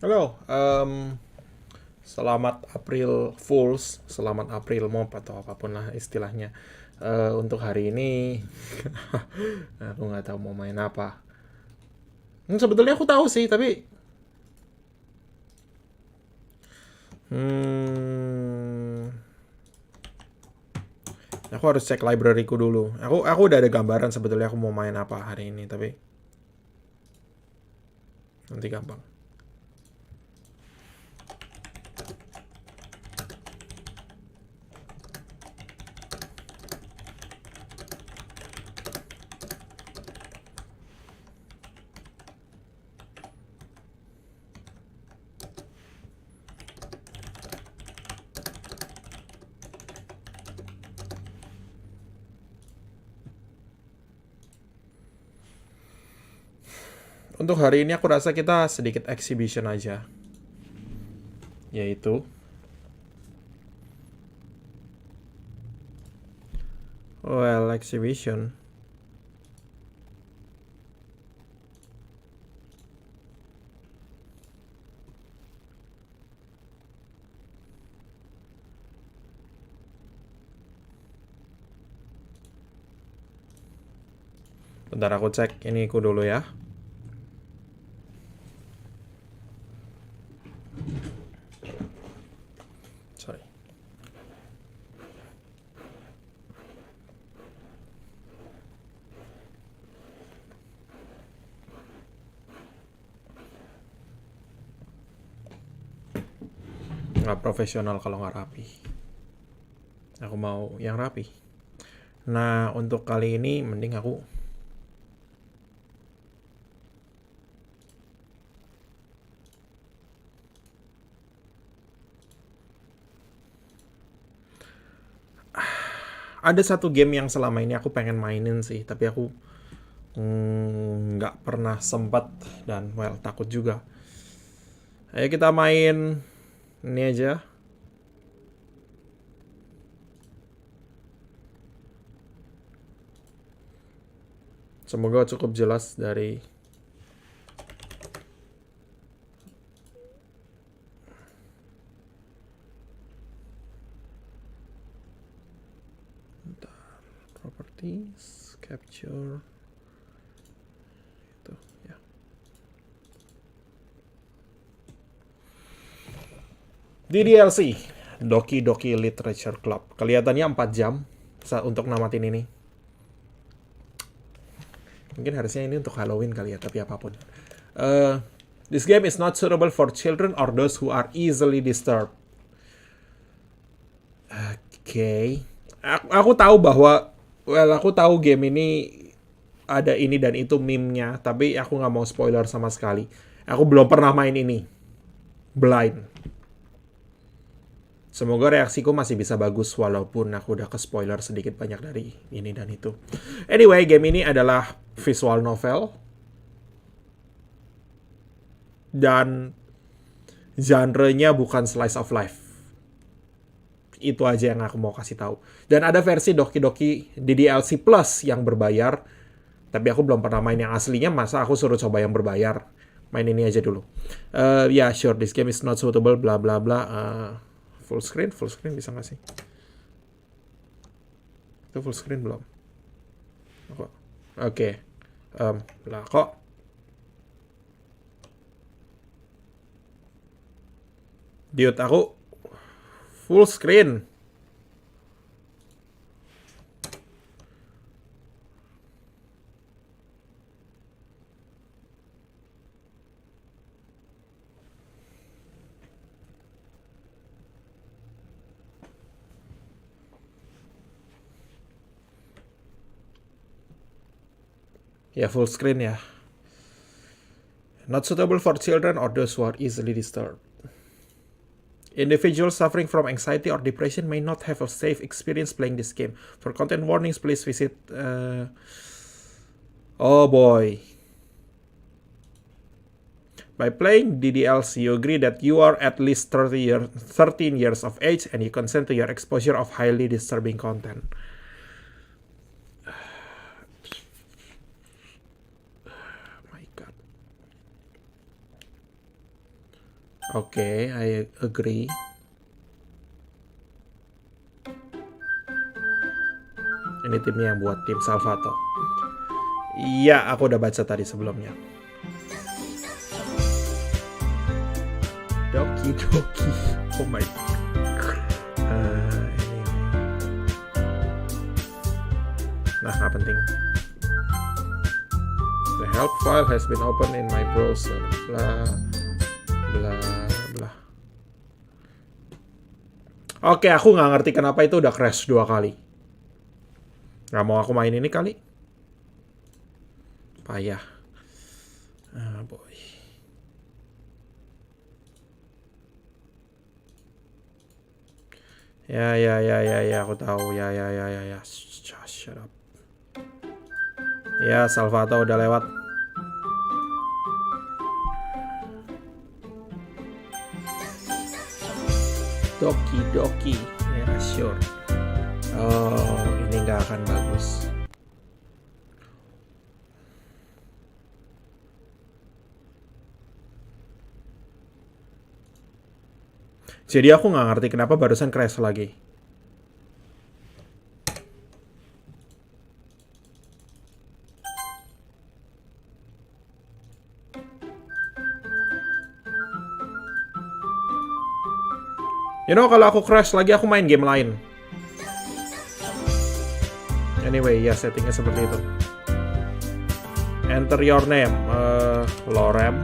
Halo, selamat April Fools, selamat April Mop atau apapun lah istilahnya. Untuk hari ini, aku nggak tahu mau main apa. Sebetulnya aku tahu sih, tapi hmm, aku harus cek libraryku dulu. Aku udah ada gambaran sebetulnya aku mau main apa hari ini, tapi nanti gampang. Untuk hari ini aku rasa kita sedikit exhibition aja, yaitu exhibition. Bentar aku cek ini ku dulu ya. Sorry. Nggak profesional kalau nggak rapi. Aku mau yang rapi. Nah, untuk kali ini mending aku ada satu game yang selama ini aku pengen mainin sih, tapi aku nggak pernah sempat dan takut juga. Ayo kita main ini aja. Semoga cukup jelas dari properties, capture itu ya. Di DLC Doki Literature Club. Kelihatannya 4 jam untuk namatin ini. Mungkin harusnya ini untuk Halloween kali ya, tapi apapun. This game is not suitable for children or those who are easily disturbed. Oke. Aku tahu bahwa aku tahu game ini ada ini dan itu meme-nya, tapi aku nggak mau spoiler sama sekali. Aku belum pernah main ini. Blind. Semoga reaksiku masih bisa bagus walaupun aku udah ke spoiler sedikit banyak dari ini dan itu. Anyway, game ini adalah visual novel. Dan genre-nya bukan slice of life. Itu aja yang aku mau kasih tahu. Dan ada versi Doki di DLC Plus yang berbayar. Tapi aku belum pernah main yang aslinya, masa aku suruh coba yang berbayar. Main ini aja dulu. Yeah, sure, this game is not suitable, bla bla bla. Full screen bisa nggak sih? Itu full screen belum? Oke. Lah kok Dude, aku full screen. Ya, full screen ya. Not suitable for children or those who are easily disturbed. Individuals suffering from anxiety or depression may not have a safe experience playing this game. For content warnings, please visit... Oh boy. By playing DDLC, you agree that you are at least 13 years of age and you consent to your exposure of highly disturbing content. My God. Oke, I agree. Ini timnya yang buat tim Salvato. Iya, aku udah baca tadi sebelumnya. Doki. Oh my god. Anyway. Nah, nggak penting. The help file has been opened in my browser. Blah, blah, blah. Oke, aku nggak ngerti kenapa itu udah crash 2 kali. Nggak mau aku main ini kali. Payah. Ah, boy. Ya, aku tahu. Ya. Shut up. Ya, Salvato udah lewat. Doki. Ya, sure. Oh, ini nggak akan bagus. Jadi aku nggak ngerti kenapa barusan crash lagi. Kalau aku crash lagi, aku main game lain. Anyway, ya settingnya seperti itu. Enter your name, Lorem.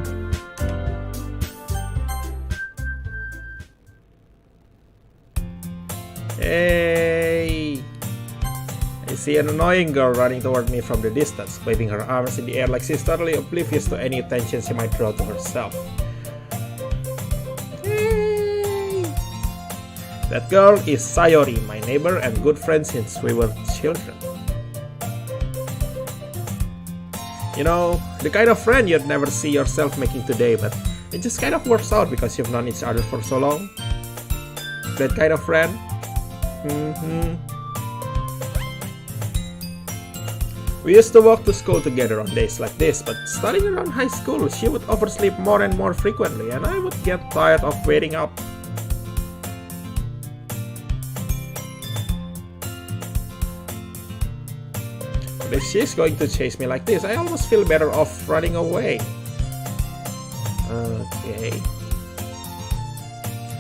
Hey, I see an annoying girl running toward me from the distance, waving her arms in the air like she's totally oblivious to any attention she might draw to herself. Hey. That girl is Sayori, my neighbor and good friend since we were children. The kind of friend you'd never see yourself making today, but it just kind of works out because you've known each other for so long. That kind of friend. We used to walk to school together on days like this, but starting around high school, she would oversleep more and more frequently, and I would get tired of waiting up. But if she's going to chase me like this, I almost feel better off running away. Okay.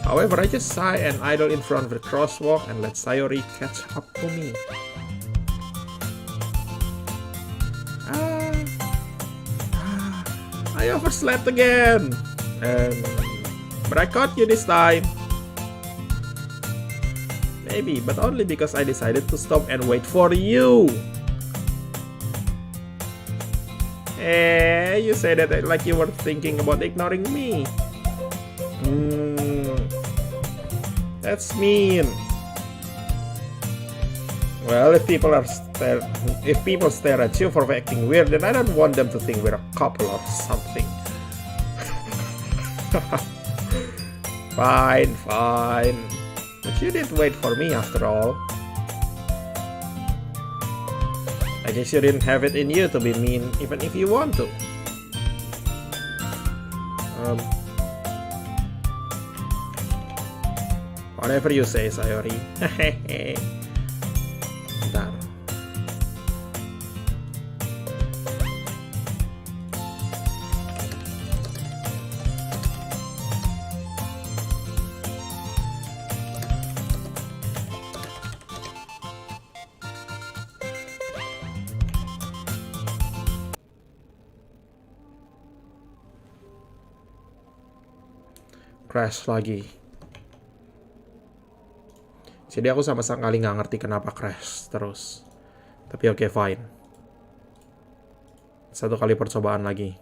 However, I just sigh and idle in front of the crosswalk and let Sayori catch up to me. I overslept again. But I caught you this time. Maybe, but only because I decided to stop and wait for you. Hey, you said that like you were thinking about ignoring me. That's mean. Well, if people stare at you for acting weird, then I don't want them to think we're a couple or something. Fine. But you did wait for me after all. I guess you didn't have it in you to be mean, even if you want to. Whatever you say, Sayori. Bentar. Crash lagi. Jadi aku sama sekali nggak ngerti kenapa crash terus. Tapi oke, fine. Satu kali percobaan lagi.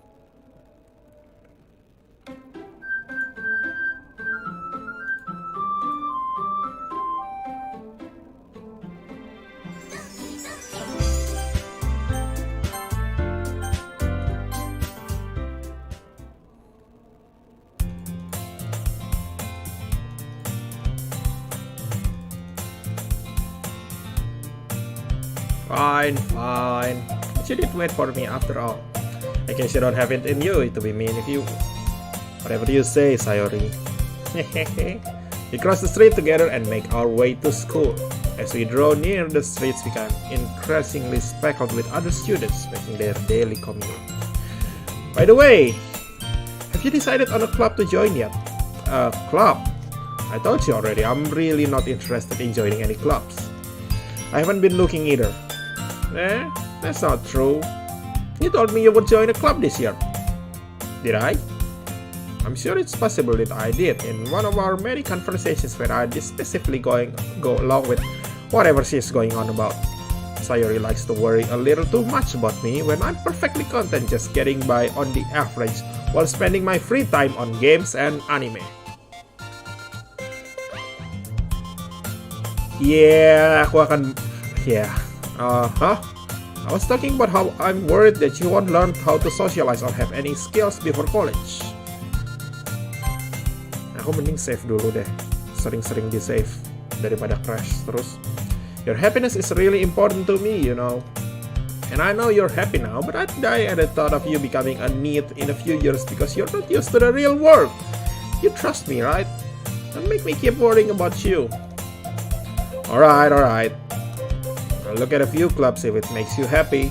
Fine. But you did wait for me after all. I guess you don't have it in you to be mean if you... Whatever you say, Sayori. We cross the street together and make our way to school. As we draw near, the streets become increasingly speckled with other students making their daily commute. By the way, have you decided on a club to join yet? A club? I told you already, I'm really not interested in joining any clubs. I haven't been looking either. That's not true. You told me you would join a club this year. Did I? I'm sure it's possible that I did in one of our many conversations where I specifically go along with whatever she's going on about. Sayori likes to worry a little too much about me when I'm perfectly content just getting by on the average while spending my free time on games and anime. Yeah, aku akan... Yeah. I was talking about how I'm worried that you won't learn how to socialize or have any skills before college. Aku mending save dulu deh. Sering-sering di save daripada crash terus. Your happiness is really important to me, you know. And I know you're happy now, but I'd die at the thought of you becoming a NEET in a few years because you're not used to the real world. You trust me, right? Don't make me keep worrying about you. Alright. I'll look at a few clubs if it makes you happy.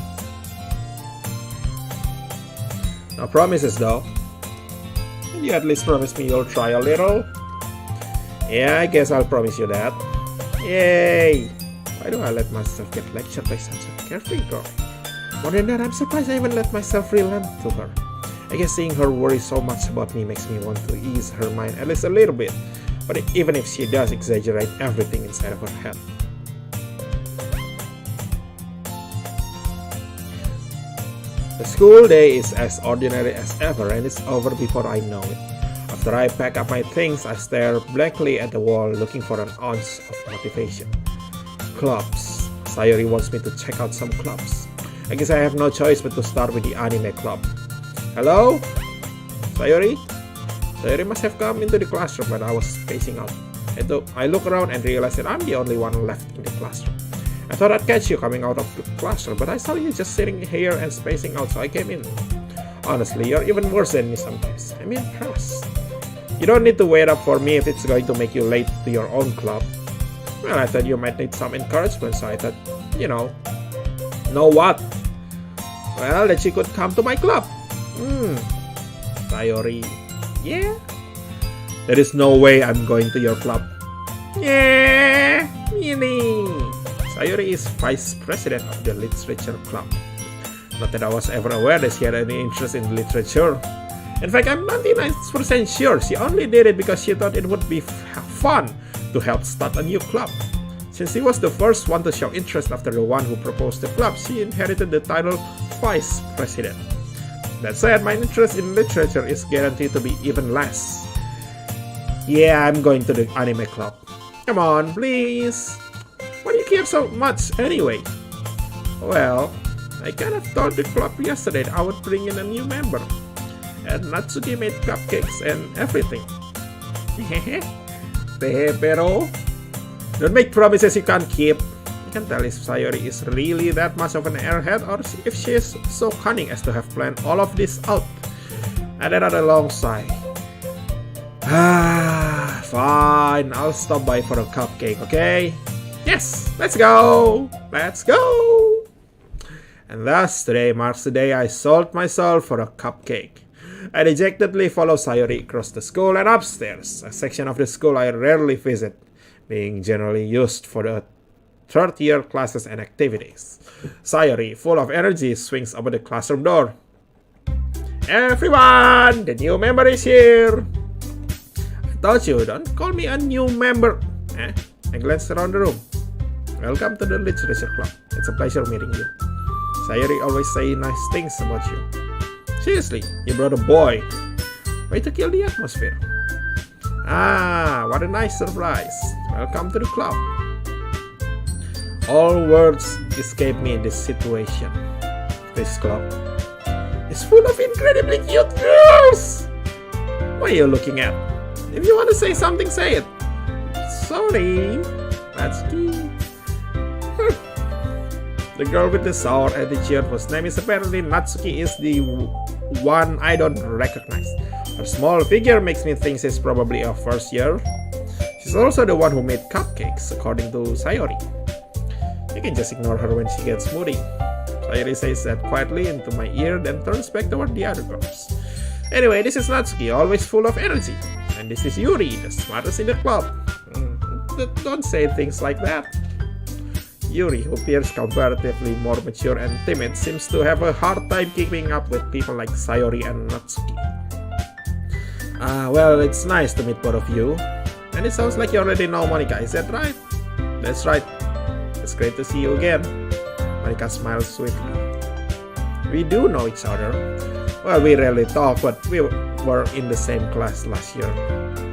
No promises though. You at least promise me you'll try a little. Yeah, I guess I'll promise you that. Yay! Why do I let myself get lectured by such a carefree girl? More than that, I'm surprised I even let myself relent to her. I guess seeing her worry so much about me makes me want to ease her mind at least a little bit. But even if she does exaggerate everything inside of her head. The school day is as ordinary as ever and it's over before I know it. After I pack up my things, I stare blankly at the wall looking for an ounce of motivation. Clubs. Sayori wants me to check out some clubs. I guess I have no choice but to start with the anime club. Hello? Sayori? Sayori must have come into the classroom when I was spacing out. I look around and realize that I'm the only one left in the classroom. I thought I'd catch you coming out of the classroom, but I saw you just sitting here and spacing out, so I came in. Honestly, you're even worse than me sometimes. I'm impressed. You don't need to wait up for me if it's going to make you late to your own club. Well, I thought you might need some encouragement, so I thought, know what? Well, that you could come to my club. Sayori. Yeah? There is no way I'm going to your club. Yeah, really. Sayori is vice president of the literature club. Not that I was ever aware that she had any interest in literature. In fact, I'm 99% sure she only did it because she thought it would be fun to help start a new club. Since she was the first one to show interest after the one who proposed the club, she inherited the title vice president. That said, my interest in literature is guaranteed to be even less. Yeah, I'm going to the anime club. Come on, please. Why do you care so much anyway? Well, I kind of told the club yesterday that I would bring in a new member. And Natsuki made cupcakes and everything. Pero don't make promises you can't keep. You can tell if Sayori is really that much of an airhead or if she is so cunning as to have planned all of this out. And then a long sigh. Fine, I'll stop by for a cupcake, okay? Yes, let's go! Let's go! And thus, today marks the day I sold myself for a cupcake. I dejectedly follow Sayori across the school and upstairs, a section of the school I rarely visit, being generally used for the third-year classes and activities. Sayori, full of energy, swings open the classroom door. Everyone! The new member is here! I told you, don't call me a new member. I glanced around the room. Welcome to the literature club. It's a pleasure meeting you. Sayori always say nice things about you. Seriously, you brought a boy. Way to kill the atmosphere. What a nice surprise. Welcome to the club. All words escape me in this situation. This club is full of incredibly cute girls. What are you looking at? If you want to say something, say it. Sorry, that's key. The girl with the sour attitude whose name is apparently Natsuki is the one I don't recognize. Her small figure makes me think she's probably a first year. She's also the one who made cupcakes, according to Sayori. You can just ignore her when she gets moody. Sayori says that quietly into my ear, then turns back toward the other girls. Anyway, this is Natsuki, always full of energy. And this is Yuri, the smartest in the club. Don't say things like that. Yuri, who appears comparatively more mature and timid, seems to have a hard time keeping up with people like Sayori and Natsuki. Well, it's nice to meet both of you. And it sounds like you already know Monika, is that right? That's right. It's great to see you again. Monika smiles sweetly. We do know each other. Well, we rarely talk, but we were in the same class last year.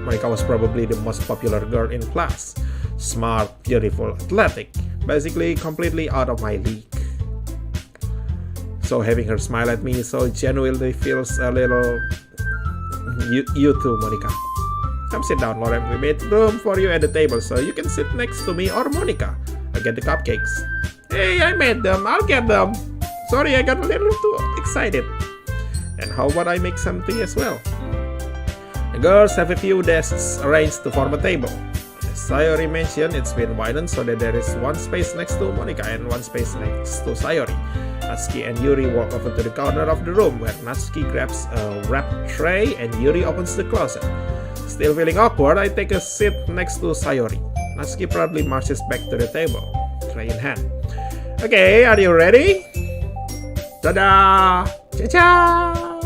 Monika was probably the most popular girl in class. Smart, beautiful, athletic. Basically, completely out of my league. So having her smile at me so genuinely feels a little... You too, Monika. Come sit down, Lauren. We made room for you at the table, so you can sit next to me or Monika. I'll get the cupcakes. Hey, I made them. I'll get them. Sorry, I got a little too excited. And how about I make some tea as well? The girls have a few desks arranged to form a table. As Sayori mentioned, it's been widened so that there is one space next to Monika and one space next to Sayori. Natsuki and Yuri walk over to the corner of the room where Natsuki grabs a wrap tray and Yuri opens the closet. Still feeling awkward, I take a seat next to Sayori. Natsuki proudly marches back to the table, tray in hand. Okay, are you ready? Ta-da! Cha-cha!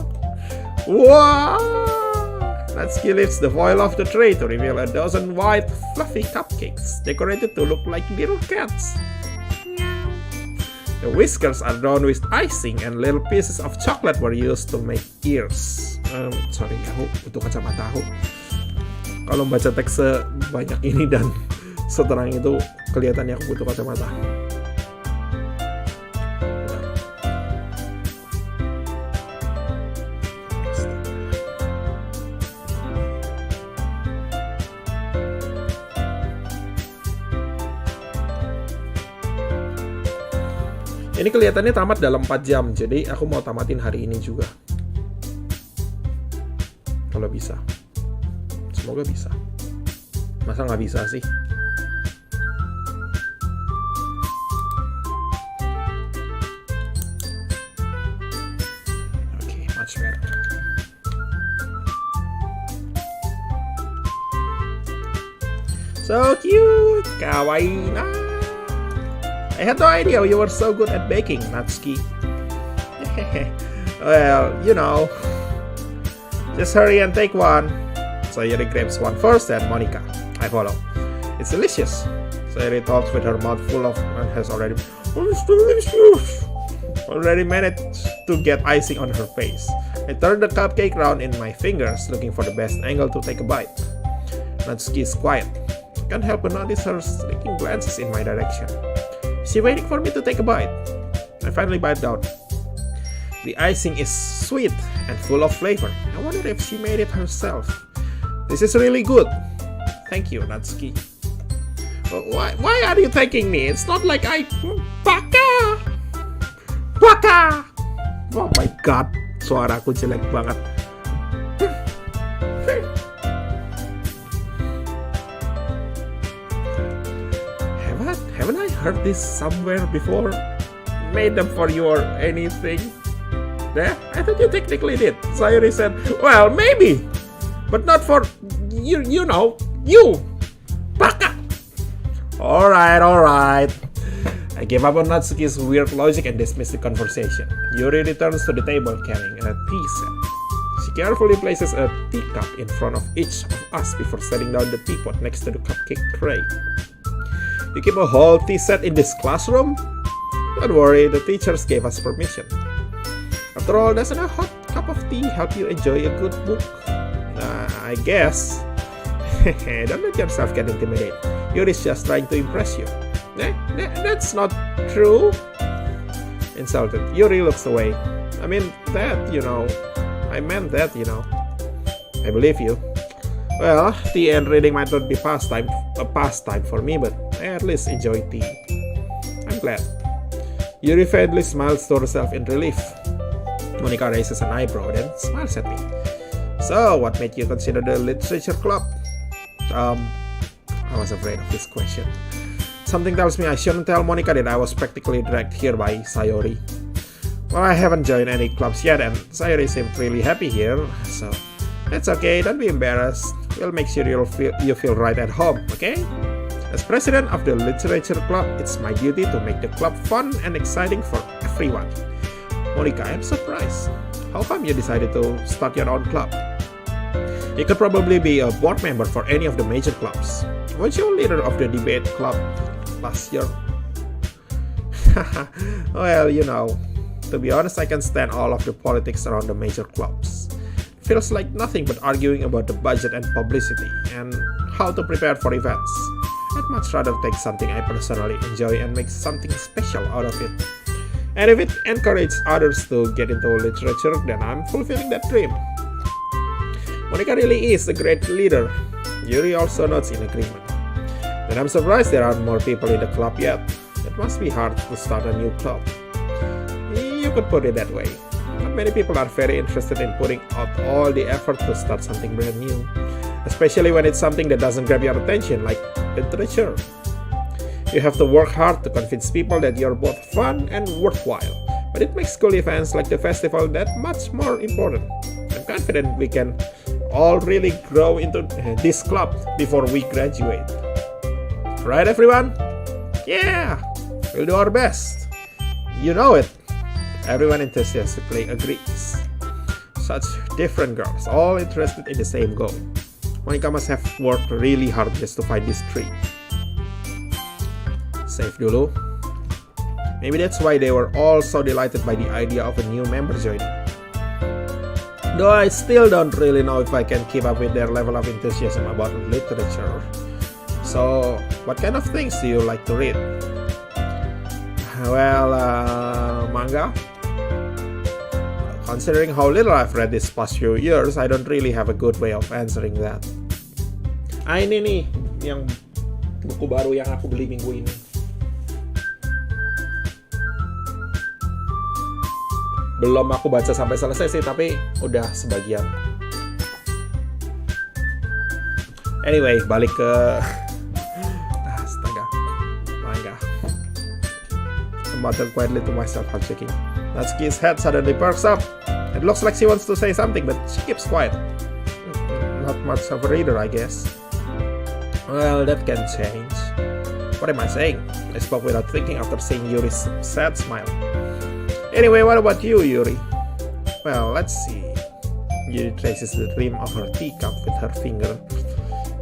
Wow! Natsuki lifts the foil off the tray to reveal a dozen white, fluffy cupcakes, decorated to look like little cats. The whiskers are drawn with icing and little pieces of chocolate were used to make ears. Sorry, aku butuh kacamata aku. Kalau baca teks sebanyak ini dan seterang itu, kelihatannya aku butuh kacamata. Ini kelihatannya tamat dalam 4 jam, jadi aku mau tamatin hari ini juga. Kalau bisa. Semoga bisa. Masa nggak bisa sih? Oke, much better. So cute! Kawaii na! I had no idea you were so good at baking, Natsuki. Well, you know. Just hurry and take one. Sayori grabs one first and Monika. I follow. It's delicious. Sayori talks with her mouth full of and has already... Oh, it's delicious! Already managed to get icing on her face. I turn the cupcake round in my fingers, looking for the best angle to take a bite. Natsuki is quiet. I can't help but notice her sneaking glances in my direction. She waiting for me to take a bite. I finally bite down. The icing is sweet and full of flavor. I wonder if she made it herself. This is really good. Thank you, Natsuki. Why are you thanking me? It's not like I... Baka! Baka! Oh my god, suaraku jelek banget. Haven't I heard this somewhere before? Made them for you or anything? Yeah, I thought you technically did. Sayori said, well, maybe. But not for, you know, you. Baka! Alright. I gave up on Natsuki's weird logic and dismissed the conversation. Yuri returns to the table carrying a tea set. She carefully places a teacup in front of each of us before setting down the teapot next to the cupcake tray. You keep a whole tea set in this classroom? Don't worry, the teachers gave us permission. After all, doesn't a hot cup of tea help you enjoy a good book? I guess. Don't let yourself get intimidated. Yuri's just trying to impress you. That's not true. Insulted, Yuri looks away. I mean that, you know. I meant that, you know. I believe you. Well, tea and reading might not be a pastime for me, but I at least enjoy tea. I'm glad. Yuri faintly smiles to herself in relief. Monika raises an eyebrow, then smiles at me. So, what made you consider the literature club? I was afraid of this question. Something tells me I shouldn't tell Monica that I was practically dragged here by Sayori. Well, I haven't joined any clubs yet, and Sayori seemed really happy here, so it's okay, don't be embarrassed. We'll make sure you feel right at home, okay? As president of the literature club, it's my duty to make the club fun and exciting for everyone. Monica, I'm surprised. How come you decided to start your own club? You could probably be a board member for any of the major clubs. Weren't you leader of the debate club last year? Well, you know, to be honest, I can stand all of the politics around the major clubs. It feels like nothing but arguing about the budget and publicity and how to prepare for events. I'd much rather take something I personally enjoy and make something special out of it. And if it encourages others to get into literature, then I'm fulfilling that dream. Monica really is a great leader. Yuri also nods in agreement. And I'm surprised there aren't more people in the club yet. It must be hard to start a new club. You could put it that way. Not many people are very interested in putting out all the effort to start something brand new, especially when it's something that doesn't grab your attention, like literature. You have to work hard to convince people that you're both fun and worthwhile, but it makes school events like the festival that much more important. I'm confident we can all really grow into this club before we graduate. Right, everyone? Yeah, we'll do our best. You know it. Everyone enthusiastically agrees. Such different girls, all interested in the same goal. Monica must have worked really hard just to find these three. Save dulu. Maybe that's why they were all so delighted by the idea of a new member joining. Though I still don't really know if I can keep up with their level of enthusiasm about literature. So, what kind of things do you like to read? Well, manga. Considering how little I've read this past few years, I don't really have a good way of answering that. Ini nih, yang buku baru yang aku beli minggu ini. Belum aku baca sampai selesai sih, tapi udah sebagian. Anyway, balik ke astaga, manga. I muttered quietly to myself while checking. Natsuki's head suddenly perks up. It looks like she wants to say something, but she keeps quiet. Not much of a reader, I guess. Well, that can change. What am I saying? I spoke without thinking after seeing Yuri's sad smile. Anyway, what about you, Yuri? Well, let's see. Yuri traces the rim of her teacup with her finger.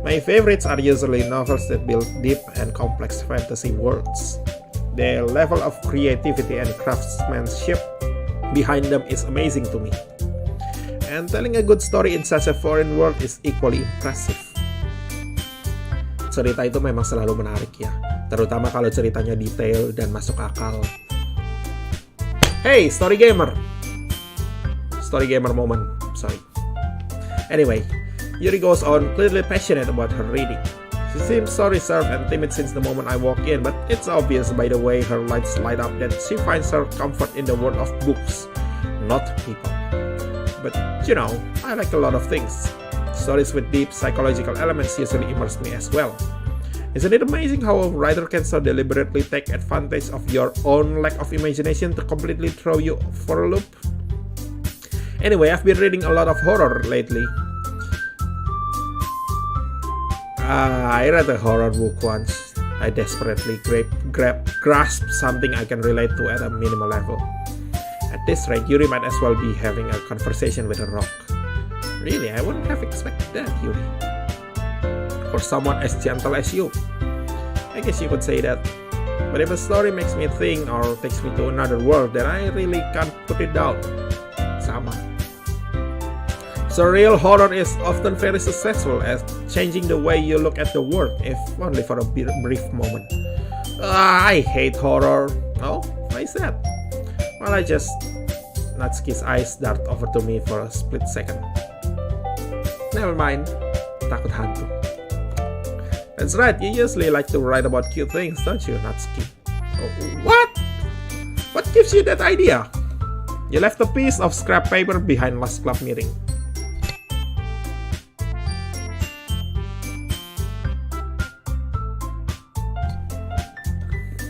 My favorites are usually novels that build deep and complex fantasy worlds. The level of creativity and craftsmanship behind them is amazing to me. And telling a good story in such a foreign world is equally impressive. Cerita itu memang selalu menarik ya, terutama kalau ceritanya detail dan masuk akal. Hey, story gamer moment, sorry. Anyway, Yuri goes on, clearly passionate about her reading. She seems so reserved and timid since the moment I walk in, but it's obvious by the way her lights light up that she finds her comfort in the world of books, not people. But, you know, I like a lot of things. Stories with deep psychological elements usually immerse me as well. Isn't it amazing how a writer can so deliberately take advantage of your own lack of imagination to completely throw you for a loop? Anyway, I've been reading a lot of horror lately. I read a horror book once. I desperately grasped something I can relate to at a minimal level. At this rate, Yuri might as well be having a conversation with a rock. Really, I wouldn't have expected that, Yuri. For someone as gentle as you. I guess you could say that. But if a story makes me think or takes me to another world, then I really can't put it down. Sama. So real horror is often very successful at changing the way you look at the world, if only for a brief moment. I hate horror. Oh, why is that? Well, Natsuki's eyes dart over to me for a split second. Never mind. Takut hantu. That's right, you usually like to write about cute things, don't you, Natsuki? Oh, what? What gives you that idea? You left a piece of scrap paper behind last club meeting.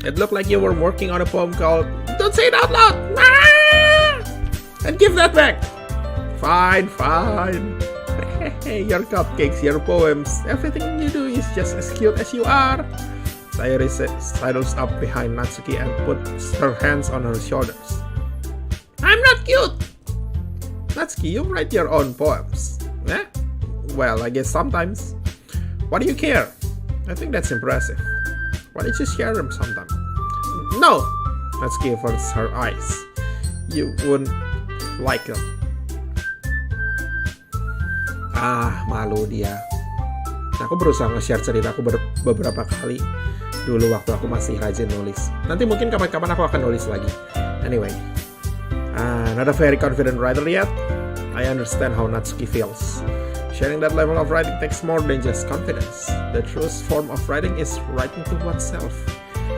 It looked like you were working on a poem called Don't Say It Out Loud! Ah! And give that back! Fine. Hey, your cupcakes, your poems, everything you do is just as cute as you are. Sayori sidles up behind Natsuki and puts her hands on her shoulders. I'm not cute! Natsuki, you write your own poems. Eh? Well, I guess sometimes. Why do you care? I think that's impressive. Why don't you share them sometime? No! Natsuki averts her eyes. You wouldn't like them. Malu dia. Aku berusaha nge-share ceritaku beberapa kali dulu waktu aku masih rajin nulis. Nanti mungkin kapan-kapan aku akan nulis lagi. Anyway, not a very confident writer yet. I understand how Natsuki feels. Sharing that level of writing takes more than just confidence. The truest form of writing is writing to oneself.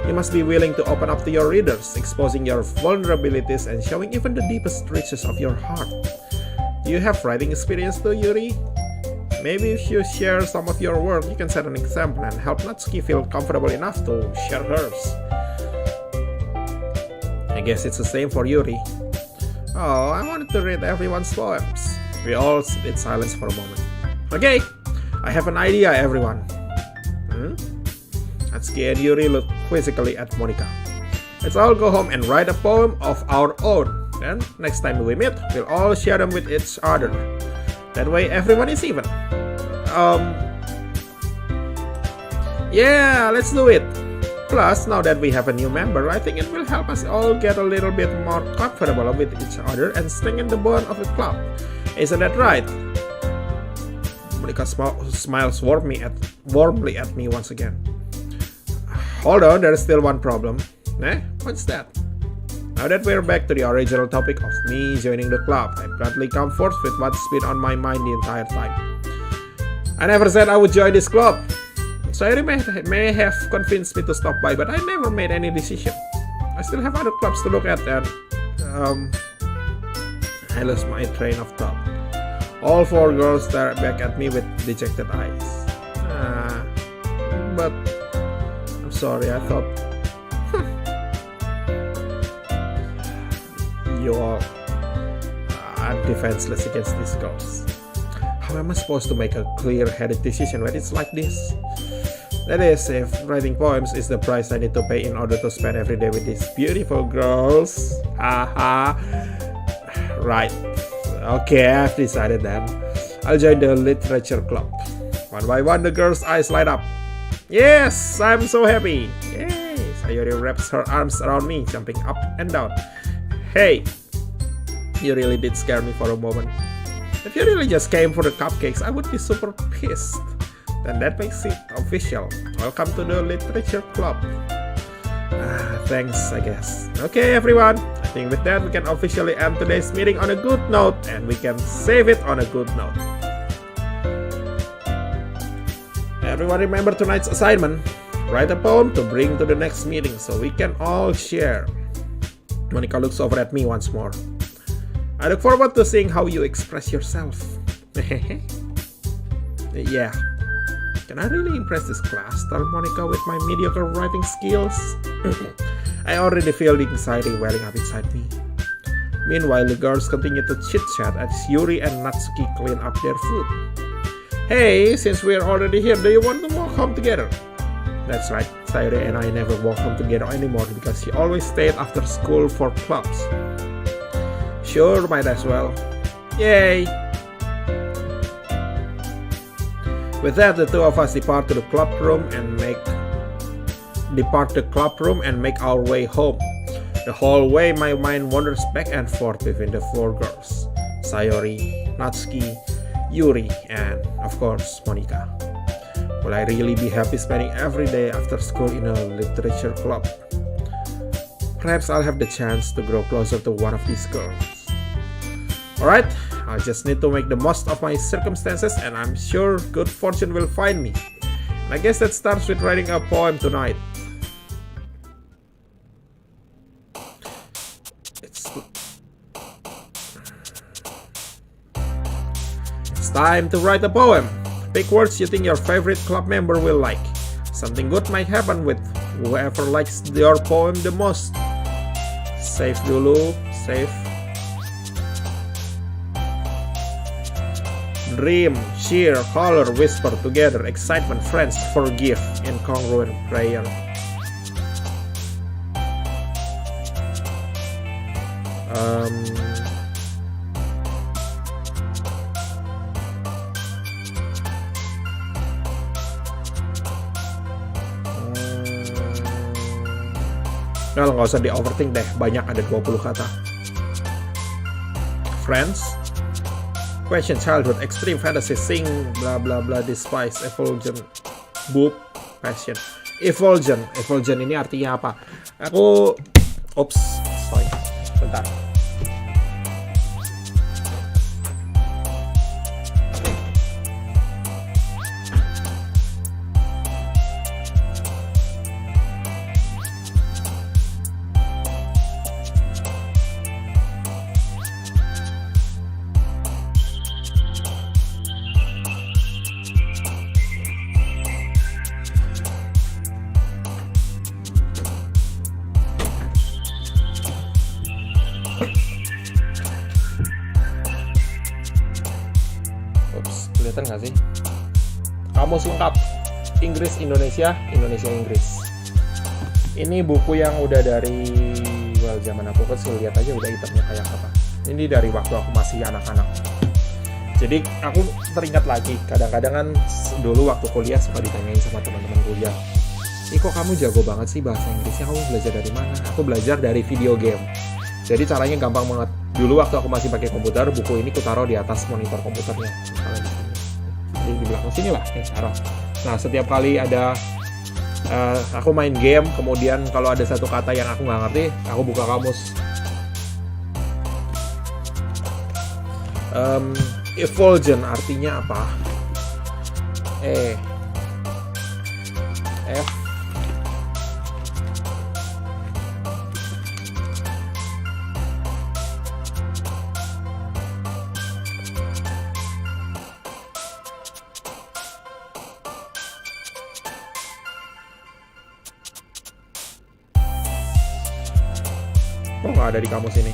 You must be willing to open up to your readers, exposing your vulnerabilities and showing even the deepest reaches of your heart. Do you have writing experience too, Yuri? Maybe if you share some of your work, you can set an example and help Natsuki feel comfortable enough to share hers. I guess it's the same for Yuri. Oh, I wanted to read everyone's poems. We all sit in silence for a moment. Okay, I have an idea, everyone. Natsuki and Yuri look quizzically at Monika. Let's all go home and write a poem of our own. Then, next time we meet, we'll all share them with each other. That way, everyone is even. Yeah, let's do it. Plus, now that we have a new member, I think it will help us all get a little bit more comfortable with each other and strengthen the bond of the club. Isn't that right? Monika smiles warmly at me once again. Hold on, there's still one problem. What's that? Now that we're back to the original topic of me joining the club, I proudly come forth with what's been on my mind the entire time. I never said I would join this club. Sayori may have convinced me to stop by, but I never made any decision. I still have other clubs to look at and... I lost my train of thought. All four girls stare back at me with dejected eyes. But... I'm sorry, I thought... You all... I'm defenseless against these girls. How am I supposed to make a clear-headed decision when it's like this? That is, if writing poems is the price I need to pay in order to spend every day with these beautiful girls. Haha. Right. Okay, I've decided then. I'll join the literature club. One by one, the girls' eyes light up. Yes, I'm so happy. Yay! Sayori wraps her arms around me, jumping up and down. Hey, you really did scare me for a moment. If you really just came for the cupcakes, I would be super pissed. Then that makes it official. Welcome to the literature club. Thanks, I guess. Okay, everyone. I think with that, we can officially end today's meeting on a good note, and we can save it on a good note. Everyone remember tonight's assignment. Write a poem to bring to the next meeting so we can all share. Monika looks over at me once more. I look forward to seeing how you express yourself. Yeah. Can I really impress this class? Tell Monika with my mediocre writing skills. I already feel the anxiety welling up inside me. Meanwhile, the girls continue to chit-chat as Yuri and Natsuki clean up their food. Hey, since we're already here, do you want to walk home together? That's right, Sayori and I never walk home together anymore because she always stayed after school for clubs. Sure, might as well. Yay! With that, the two of us depart the club room and make our way home. The whole way, my mind wanders back and forth between the four girls: Sayori, Natsuki, Yuri, and of course Monika. Will I really be happy spending every day after school in a literature club? Perhaps I'll have the chance to grow closer to one of these girls. Alright, I just need to make the most of my circumstances, and I'm sure good fortune will find me. And I guess that starts with writing a poem tonight. It's time to write a poem. Pick words you think your favorite club member will like. Something good might happen with Whoever likes your poem the most. Save dulu, save. Dream, cheer, color, whisper together, excitement, friends, forgive, incongruent prayer. Kalau nggak usah di overthink deh, banyak, ada 20 kata. Friends, question, childhood, extreme fantasy, sing, bla bla bla, despise, effulgent, book, passion. Effulgent ini artinya apa? Sorry, bentar. Kelihatan nggak sih? Kamus lengkap Inggris Indonesia, Indonesia Inggris. Ini buku yang udah dari zaman aku kecil, lihat aja udah hitamnya kayak apa. Ini dari waktu aku masih anak-anak. Jadi aku teringat lagi, kadang-kadang kan dulu waktu kuliah suka ditanyain sama teman-teman kuliah, kok kamu jago banget sih bahasa Inggrisnya, kamu belajar dari mana? Aku belajar dari video game. Jadi caranya gampang banget. Dulu waktu aku masih pakai komputer, buku ini kutaruh di atas monitor komputernya. Di belakang sini lah, taruh. Nah, setiap kali ada aku main game, kemudian kalau ada satu kata yang aku nggak ngerti, aku buka kamus. Effulgent artinya apa? F nggak ada di kamus ini.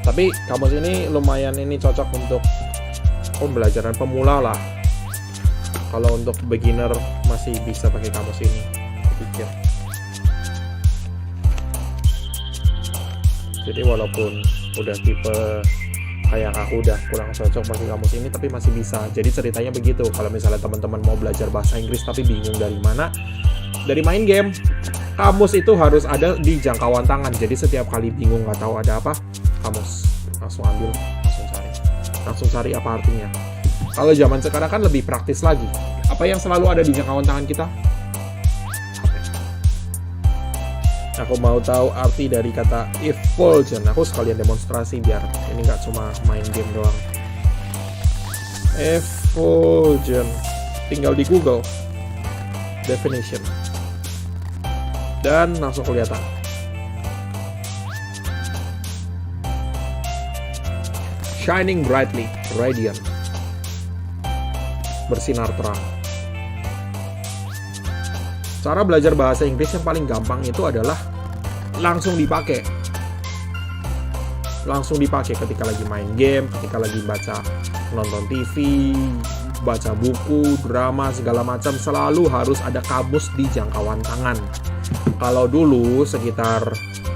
Tapi kamus ini lumayan cocok untuk pembelajaran pemula lah. Kalau untuk beginner masih bisa pakai kamus ini, pikir. Jadi walaupun udah tipe kayak aku udah kurang cocok pakai kamus ini, tapi masih bisa. Jadi ceritanya begitu. Kalau misalnya teman-teman mau belajar bahasa Inggris tapi bingung dari mana, dari main game, kamus itu harus ada di jangkauan tangan. Jadi setiap kali bingung nggak tahu ada apa, kamus langsung ambil, langsung cari apa artinya. Kalau zaman sekarang kan lebih praktis lagi. Apa yang selalu ada di jangkauan tangan kita? HP. Aku mau tahu arti dari kata effulgent. Aku sekalian demonstrasi biar ini nggak cuma main game doang. Effulgent, tinggal di Google definition dan langsung kelihatan. Shining brightly, radiant, bersinar terang. Cara belajar bahasa Inggris yang paling gampang itu adalah langsung dipakai. Langsung dipakai ketika lagi main game, ketika lagi nonton TV, baca buku, drama, segala macam, selalu harus ada kamus di jangkauan tangan. Kalau dulu sekitar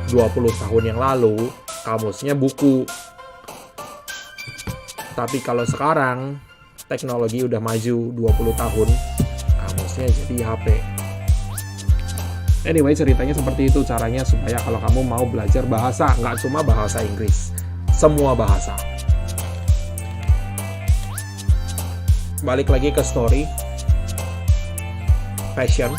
20 tahun yang lalu, kamusnya buku. Tapi kalau sekarang teknologi udah maju 20 tahun, kamusnya jadi HP. Anyway, ceritanya seperti itu caranya supaya kalau kamu mau belajar bahasa, nggak cuma bahasa Inggris, semua bahasa. Balik lagi ke story, passion,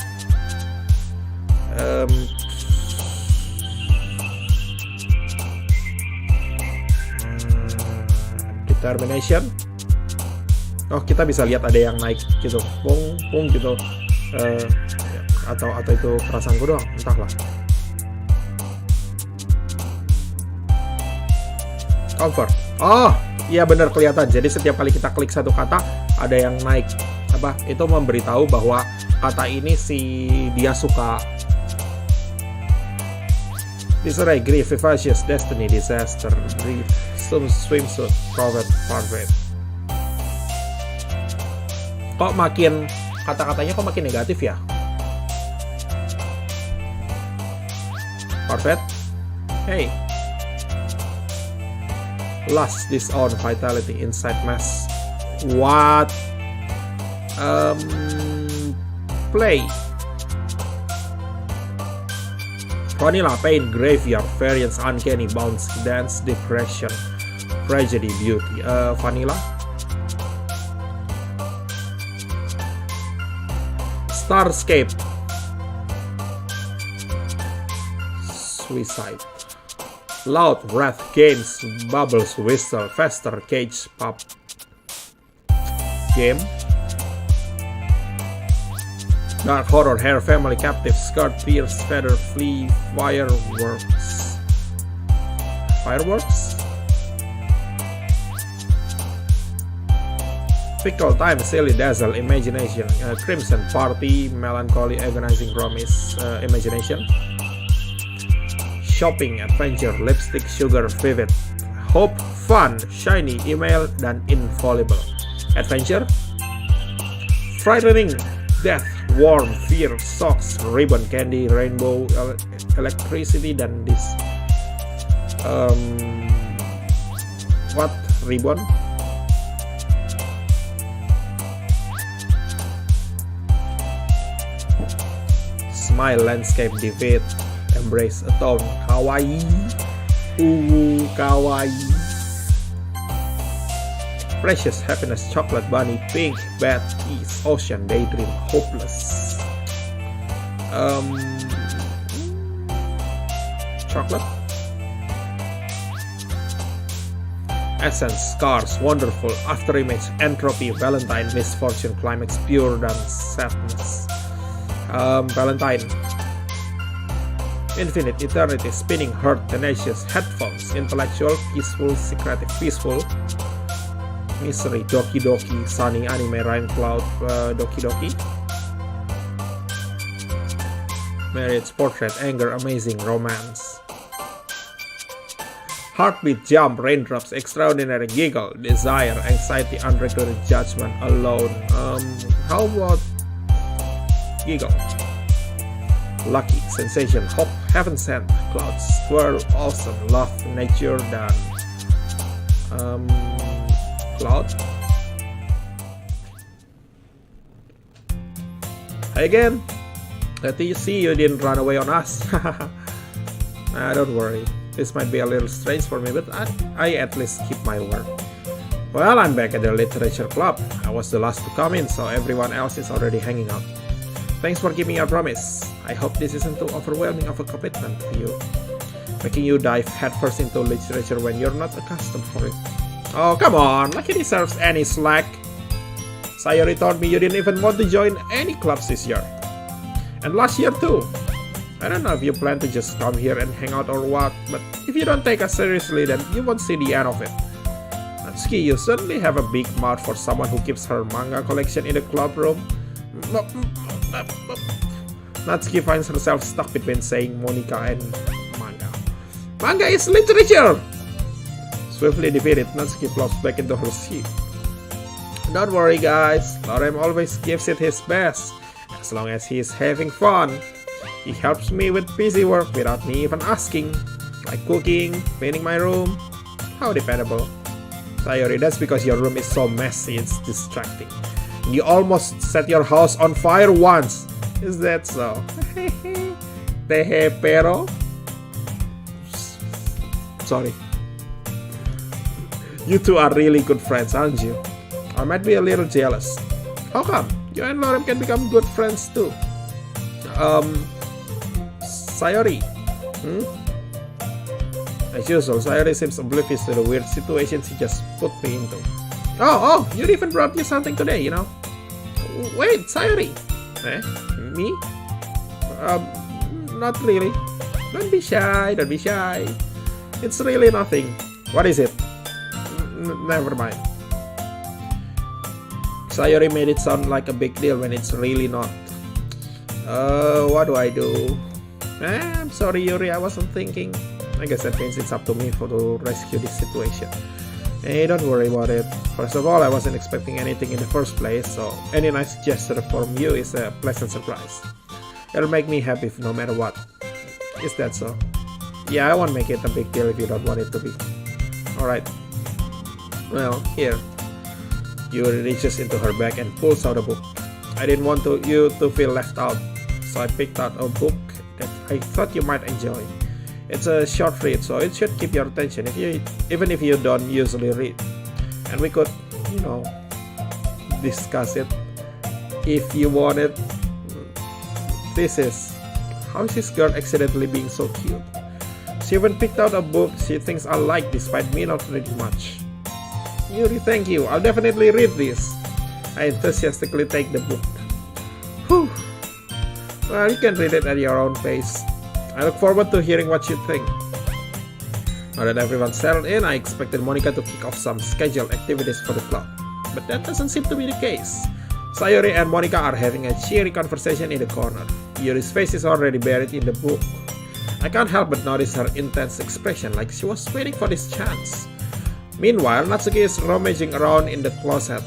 determination. Oh, kita bisa lihat ada yang naik gitu, pung gitu, atau itu perasaanku doang, entahlah. Comfort. Oh, iya benar kelihatan. Jadi setiap kali kita klik satu kata, ada yang naik apa? Itu memberitahu bahwa kata ini dia suka. Disarray, grief, vivacious, destiny, disaster, grief, swimsuit, private, portrait. Kok makin kata-katanya kok makin negatif ya? Portrait. Hey. Lust, disown, vitality, inside mass. What? Play. Vanilla, pain, graveyard, variance, uncanny, bounce, dance, depression, tragedy, beauty. Vanilla. Starscape. Suicide. Loud, wrath, games, bubbles, whistle, faster, cage, pop. Game. Dark horror, hair, family, captive, skirt, pierce, feather, flea, fireworks. Fireworks? Fickle, time, silly, dazzle, imagination, crimson, party, melancholy, agonizing, promise, imagination. Shopping, adventure, lipstick, sugar, vivid, hope, fun, shiny, email, dan infallible. Adventure, frightening, death, warm, fear, socks, ribbon, candy, rainbow, electricity, dan this. What? Ribbon? Smile, landscape, defeat, embrace, atone, kawaii, kawaii. Precious, happiness, chocolate, bunny, pink, bad, peace, ocean, daydream, hopeless. Chocolate. Essence, scars, wonderful, afterimage, entropy, valentine, misfortune, climax, pure, dan sadness. Valentine. Infinite, eternity, spinning, hurt, tenacious, headphones, intellectual, peaceful, secretive, peaceful. Misery, Doki Doki, sunny, anime, rain, cloud, Doki Doki. Marriage, portrait, anger, amazing, romance. Heartbeat, jump, raindrops, extraordinary, giggle, desire, anxiety, unrecorded judgment, alone. How about giggle? Lucky, sensation, hope, heaven sent, clouds, swirl, awesome, love, nature, dan cloud. Hi again. Let you see you didn't run away on us. Nah, don't worry. This might be a little strange for me, but I at least keep my word. Well, I'm back at the literature club. I was the last to come in, so everyone else is already hanging out. Thanks for keeping your promise. I hope this isn't too overwhelming of a commitment for you, making you dive headfirst into literature when you're not accustomed for it. Oh, come on, like he deserves any slack. Sayori told me you didn't even want to join any clubs this year. And last year too. I don't know if you plan to just come here and hang out or what, but if you don't take us seriously, then you won't see the end of it. Natsuki, you certainly have a big mouth for someone who keeps her manga collection in the club room. Natsuki finds herself stuck between saying Monica and manga. Manga is literature! Swiftly defeated, Natsuki plops back into her seat. Don't worry guys, Lorem always gives it his best, as long as he is having fun. He helps me with busy work without me even asking, like cooking, cleaning my room. How dependable. Sayori, that's because your room is so messy, it's distracting. You almost set your house on fire once. Is that so? Tehe pero? Sorry. You two are really good friends, aren't you? I might be a little jealous. How come? You and Lorem can become good friends too. Sayori. As usual, Sayori seems oblivious to the weird situation she just put me into. Oh, you even brought me something today, you know. Wait, Sayori. Me? Not really. Don't be shy. It's really nothing. What is it? Never mind. Sayori made it sound like a big deal when it's really not. What do I do? I'm sorry, Yuri, I wasn't thinking. I guess that means it's up to me to rescue this situation. Hey, don't worry about it. First of all, I wasn't expecting anything in the first place, so any nice gesture from you is a pleasant surprise. It'll make me happy no matter what. Is that so? Yeah, I won't make it a big deal if you don't want it to be. Alright. Well, here. Yuri reaches into her bag and pulls out a book. I didn't want you to feel left out, so I picked out a book that I thought you might enjoy. It's a short read, so it should keep your attention even if you don't usually read. And we could, discuss it if you wanted. This is how is this girl accidentally being so cute? She even picked out a book she thinks I like despite me not reading much. Yuri, thank you. I'll definitely read this. I enthusiastically take the book. Whew. Well, you can read it at your own pace. I look forward to hearing what you think. Now that everyone's settled in, I expected Monica to kick off some scheduled activities for the club. But that doesn't seem to be the case. Sayori and Monica are having a cheery conversation in the corner. Yuri's face is already buried in the book. I can't help but notice her intense expression, like she was waiting for this chance. Meanwhile, Natsuki is rummaging around in the closet.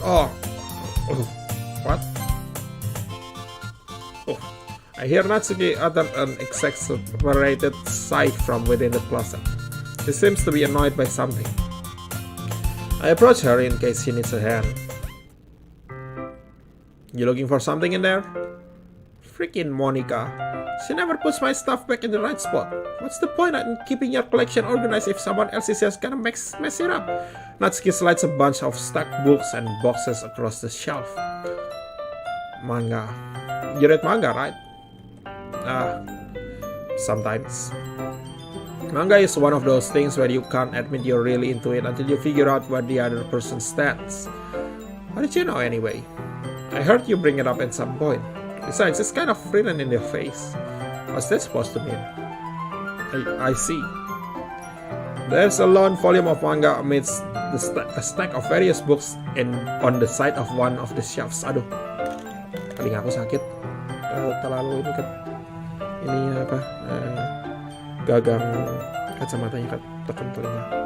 Oh. What? Oh. I hear Natsuki utter an exasperated sigh from within the closet. She seems to be annoyed by something. I approach her in case she needs a hand. You looking for something in there? Freaking Monica. She never puts my stuff back in the right spot. What's the point in keeping your collection organized if someone else is just gonna mess it up? Natsuki slides a bunch of stacked books and boxes across the shelf. Manga. You read manga, right? Sometimes. Manga is one of those things where you can't admit you're really into it until you figure out what the other person stands. How did you know anyway? I heard you bring it up at some point. Besides, it's kind of written in your face. What's that supposed to mean? I see. There's a lone volume of manga amidst a stack of various books on the side of one of the shelves. Aduh, telinga aku sakit. Terlalu ini kan, ininya apa? Gagang kacamatanya tekan telinga.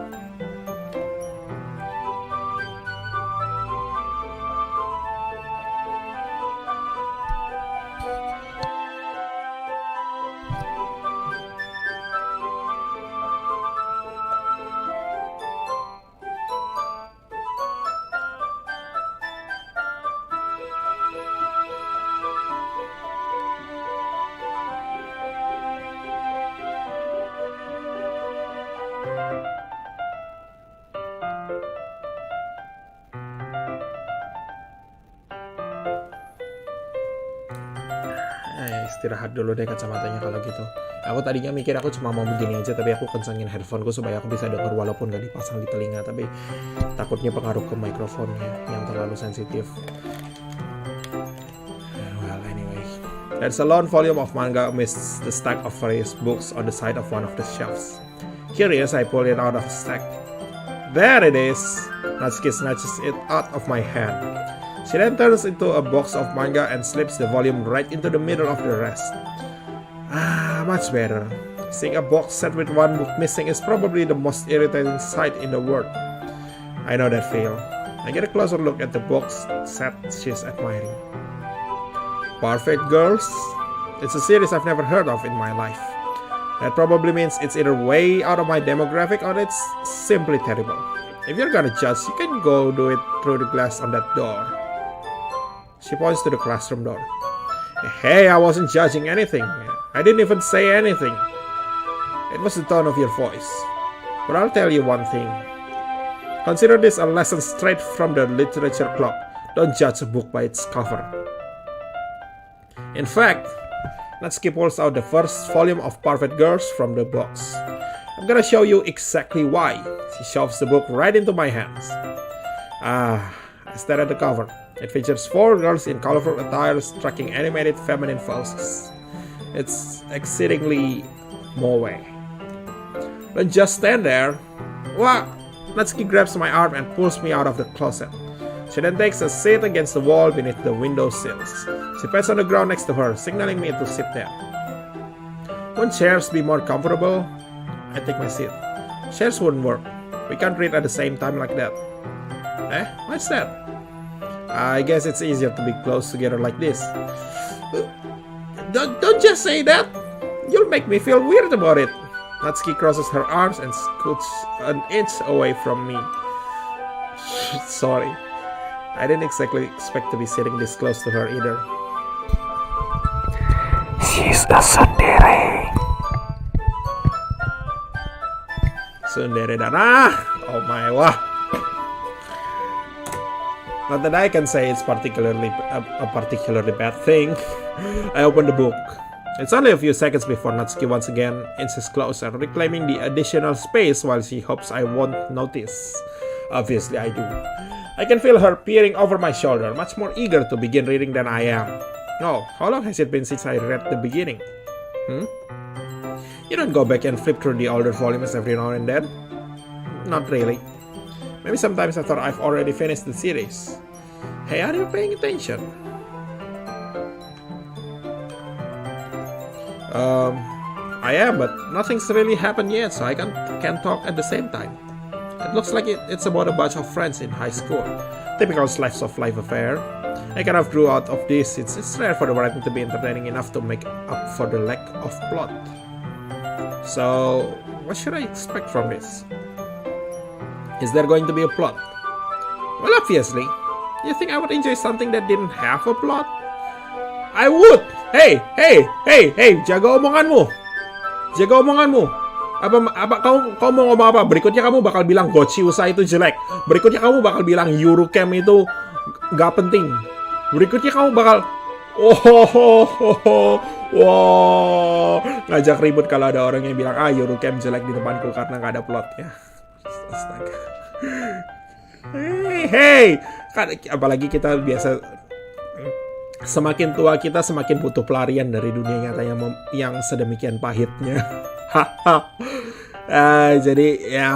Istirahat dulu deh kacamatanya kalau gitu. Aku tadinya mikir aku cuma mau begini aja, tapi aku kencengin headphoneku supaya aku bisa denger walaupun gak dipasang di telinga, tapi takutnya pengaruh ke mikrofonnya yang terlalu sensitif. Well, anyway. There's a long volume of manga amidst the stack of various books on the side of one of the shelves. Curious, I pull it out of the stack. There it is! Natsuki snatches it out of my hand. She then turns into a box of manga and slips the volume right into the middle of the rest. Much better. Seeing a box set with one book missing is probably the most irritating sight in the world. I know that feel. I get a closer look at the box set she's admiring. Perfect Girls? It's a series I've never heard of in my life. That probably means it's either way out of my demographic or it's simply terrible. If you're gonna judge, you can go do it through the glass on that door. She points to the classroom door. Hey, I wasn't judging anything. I didn't even say anything. It was the tone of your voice. But I'll tell you one thing. Consider this a lesson straight from the literature club. Don't judge a book by its cover. In fact, Natsuki pulls out the first volume of Perfect Girls from the box. I'm gonna show you exactly why. She shoves the book right into my hands. I stare at the cover. It features 4 girls in colorful attire striking animated feminine poses. It's exceedingly moe. Don't just stand there. What? Natsuki grabs my arm and pulls me out of the closet. She then takes a seat against the wall beneath the window sills. She pats on the ground next to her, signaling me to sit there. Won't chairs be more comfortable? I take my seat. Chairs wouldn't work. We can't read at the same time like that. What's that? I guess it's easier to be close together like this. Don't just say that! You'll make me feel weird about it. Natsuki crosses her arms and scoots an inch away from me. Sorry. I didn't exactly expect to be sitting this close to her either. She's a tsundere. Tsundere dan oh my, wah. Not that I can say it's particularly a particularly bad thing. I open the book. It's only a few seconds before Natsuki once again inches closer, reclaiming the additional space while she hopes I won't notice. Obviously I do. I can feel her peering over my shoulder, much more eager to begin reading than I am. Oh, how long has it been since I read the beginning? You don't go back and flip through the older volumes every now and then? Not really. Maybe sometimes after I've already finished the series. Hey, are you paying attention? I am, but nothing's really happened yet, so I can't talk at the same time. It looks like it's about a bunch of friends in high school. Typical slice of life affair. I kind of grew out of this. It's rare for the writing to be entertaining enough to make up for the lack of plot. So, what should I expect from this? Is there going to be a plot? Well, obviously. You think I would enjoy something that didn't have a plot? I would! Hey! Jaga omongan mo! Apa kamu mau ngomong apa? Berikutnya kamu bakal bilang Gochiusa itu jelek. Berikutnya kamu bakal bilang Yurukam itu gak penting. Berikutnya kamu bakal ngajak ribut kalau ada orang yang bilang Yurukam jelek di depanku karena gak ada plotnya. Astaga. Hey, kan apalagi kita biasa semakin tua kita semakin butuh pelarian dari dunia nyata yang sedemikian pahitnya. Jadi ya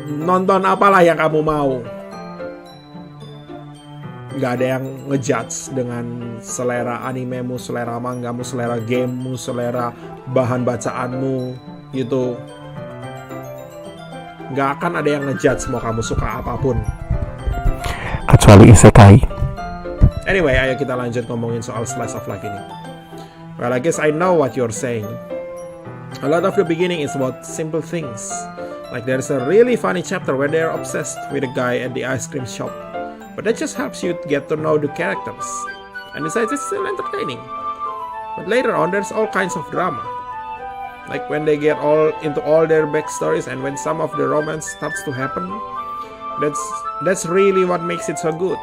nonton apalah yang kamu mau. Gak ada yang ngejudge dengan selera animemu, selera mangamu, selera gamemu, selera bahan bacaanmu gitu. Gak akan ada yang ngejudge mau kamu suka apapun. Kecuali isekai. Anyway, ayo kita lanjut ngomongin soal slice of life ini. Well, I guess I know what you're saying. A lot of the beginning is about simple things. Like there's a really funny chapter where they're obsessed with a guy at the ice cream shop. But that just helps you get to know the characters. And besides, it's still entertaining. But later on, there's all kinds of drama. Like when they get all into all their backstories and when some of the romance starts to happen. That's really what makes it so good.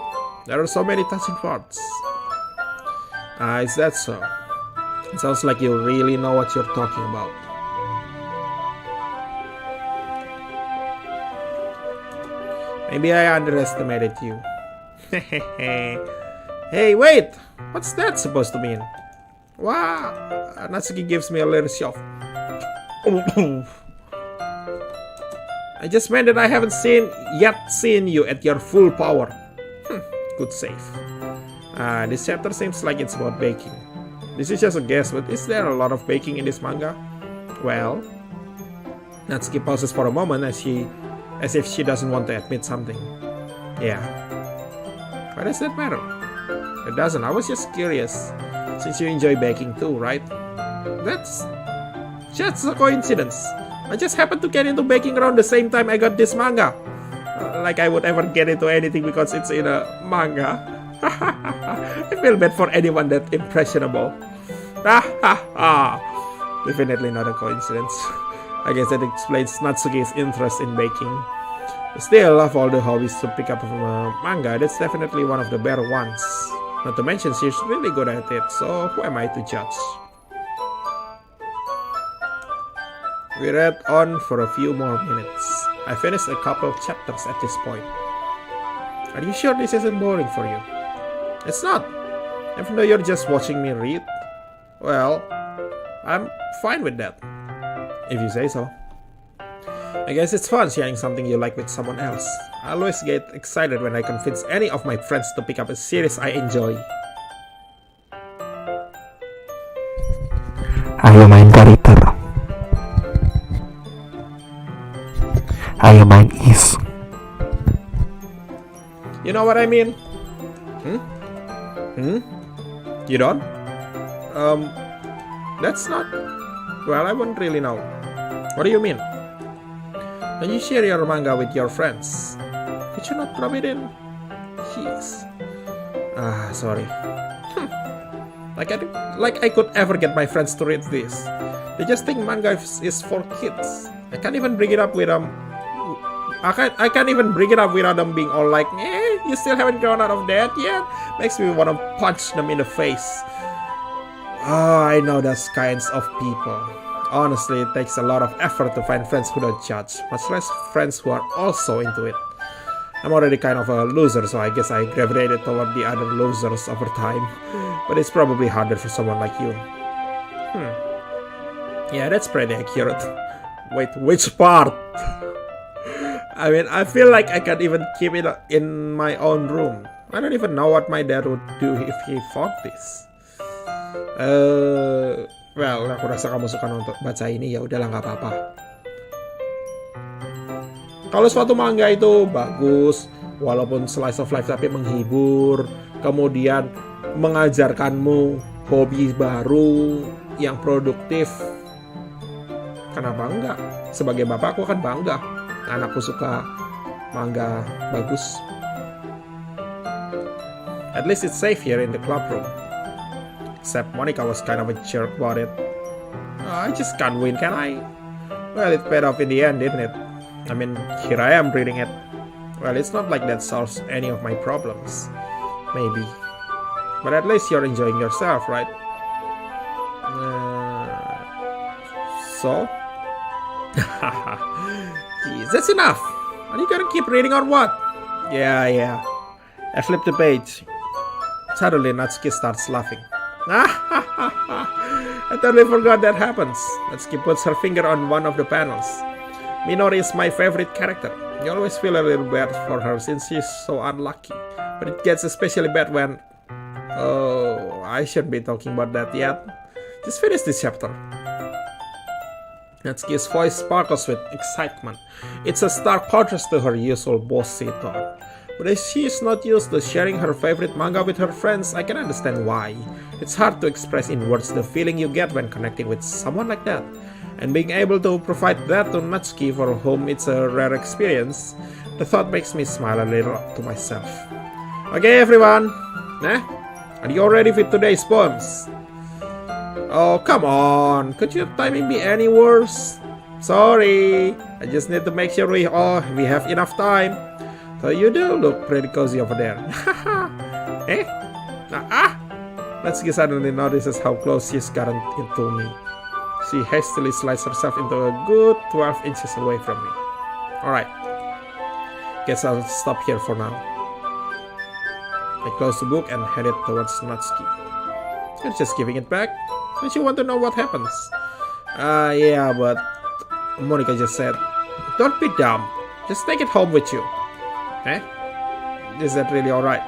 There are so many touching parts. Is that so? It sounds like you really know what you're talking about. Maybe I underestimated you. Hey, wait! What's that supposed to mean? Wow! Natsuki gives me a little shove. I just meant that I haven't seen you at your full power. Good save. This chapter seems like it's about baking. This is just a guess, but is there a lot of baking in this manga? Well, Natsuki pauses for a moment as if she doesn't want to admit something. Yeah. Why does that matter? It doesn't. I was just curious. Since you enjoy baking too, right? That's just a coincidence. I just happened to get into baking around the same time I got this manga. Like I would ever get into anything because it's in a manga. I feel bad for anyone that impressionable. Definitely not a coincidence. I guess that explains Natsuki's interest in baking. Still, of all the hobbies to pick up from a manga, that's definitely one of the better ones. Not to mention she's really good at it, so who am I to judge? We read on for a few more minutes. I finished a couple of chapters at this point. Are you sure this isn't boring for you? It's not. Even though you're just watching me read, well, I'm fine with that. If you say so. I guess it's fun sharing something you like with someone else. I always get excited when I convince any of my friends to pick up a series I enjoy. Ayo main karakter. Ayo main is. You know what I mean? You don't? That's not... Well, I wouldn't really know. What do you mean? When you share your manga with your friends, did you not rub it in? Jeez. Sorry. Like I could ever get my friends to read this. They just think manga is for kids. I can't even bring it up with them. I can't even bring it up without them being all like, you still haven't grown out of that yet? Makes me want to punch them in the face. Oh, I know those kinds of people. Honestly, it takes a lot of effort to find friends who don't judge, much less friends who are also into it. I'm already kind of a loser, so I guess I gravitated toward the other losers over time. But it's probably harder for someone like you. Yeah, that's pretty accurate. Wait, which part? I mean, I feel like I can't even keep it in my own room. I don't even know what my dad would do if he found this. Well, aku rasa kamu suka nonton baca ini, ya udahlah, nggak apa-apa. Kalau suatu manga itu bagus, walaupun slice of life tapi menghibur, kemudian mengajarkanmu hobi baru yang produktif, kenapa enggak? Sebagai bapak aku akan bangga anakku suka manga bagus. At least it's safe here in the club room. Except Monica was kind of a jerk about it. I just can't win, can I? Well, it paid off in the end, didn't it? I mean, here I am reading it. Well, it's not like that solves any of my problems. Maybe. But at least you're enjoying yourself, right? So? Jeez, that's enough. Are you gonna keep reading or what? Yeah. I flip the page. Suddenly, Natsuki starts laughing. I totally forgot that happens. Natsuki puts her finger on one of the panels. Minori is my favorite character. You always feel a little bad for her since she's so unlucky. But it gets especially bad when... Oh, I shouldn't be talking about that yet. Just finish this chapter. Natsuki's voice sparkles with excitement. It's a stark contrast to her usual bossy tone. But as she is not used to sharing her favorite manga with her friends, I can understand why. It's hard to express in words the feeling you get when connecting with someone like that. And being able to provide that to Natsuki, for whom it's a rare experience, the thought makes me smile a little to myself. Okay, everyone. Are you all ready for today's poems? Oh, come on. Could your timing be any worse? Sorry. I just need to make sure we have enough time. So you do look pretty cozy over there. Natsuki suddenly notices how close she's gotten into me. She hastily slides herself into a good 12 inches away from me. Alright. Guess I'll stop here for now. I close the book and headed towards Natsuki. You're just giving it back? Don't you want to know what happens? Yeah, but... Monica just said, don't be dumb. Just take it home with you. Is that really alright?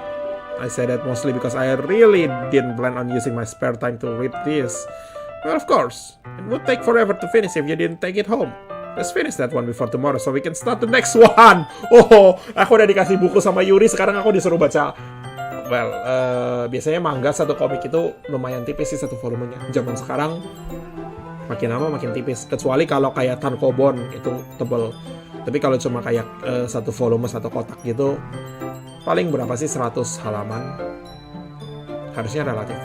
I said that mostly because I really didn't plan on using my spare time to read this. Well, of course. It would take forever to finish if you didn't take it home. Let's finish that one before tomorrow so we can start the next one. Oh, aku udah dikasih buku sama Yuri, sekarang aku disuruh baca. Well, biasanya manga satu komik itu lumayan tipis sih satu volumenya. Zaman sekarang makin lama makin tipis. Kecuali kalau kayak tankobon itu tebel. Tapi kalau cuma kayak satu volume, satu kotak gitu, paling berapa sih 100 halaman? Harusnya relatif.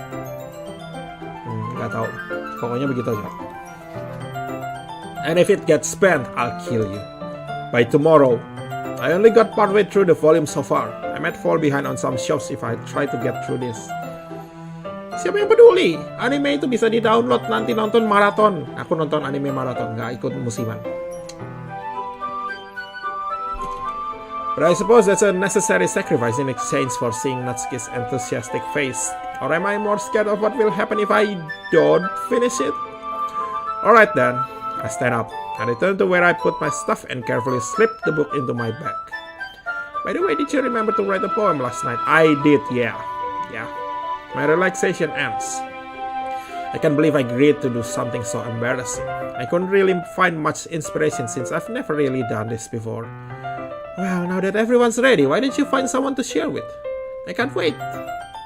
Nggak tahu. Pokoknya begitu aja. And if it gets spent, I'll kill you. By tomorrow. I only got partway through the volume so far. I might fall behind on some shelves if I try to get through this. Siapa yang peduli? Anime itu bisa di-download nanti nonton maraton. Aku nonton anime maraton, nggak ikut musiman. But I suppose that's a necessary sacrifice in exchange for seeing Natsuki's enthusiastic face. Or am I more scared of what will happen if I don't finish it? Alright then, I stand up. I return to where I put my stuff and carefully slip the book into my bag. By the way, did you remember to write a poem last night? I did, yeah. My relaxation ends. I can't believe I agreed to do something so embarrassing. I couldn't really find much inspiration since I've never really done this before. Well, now that everyone's ready, why don't you find someone to share with? I can't wait.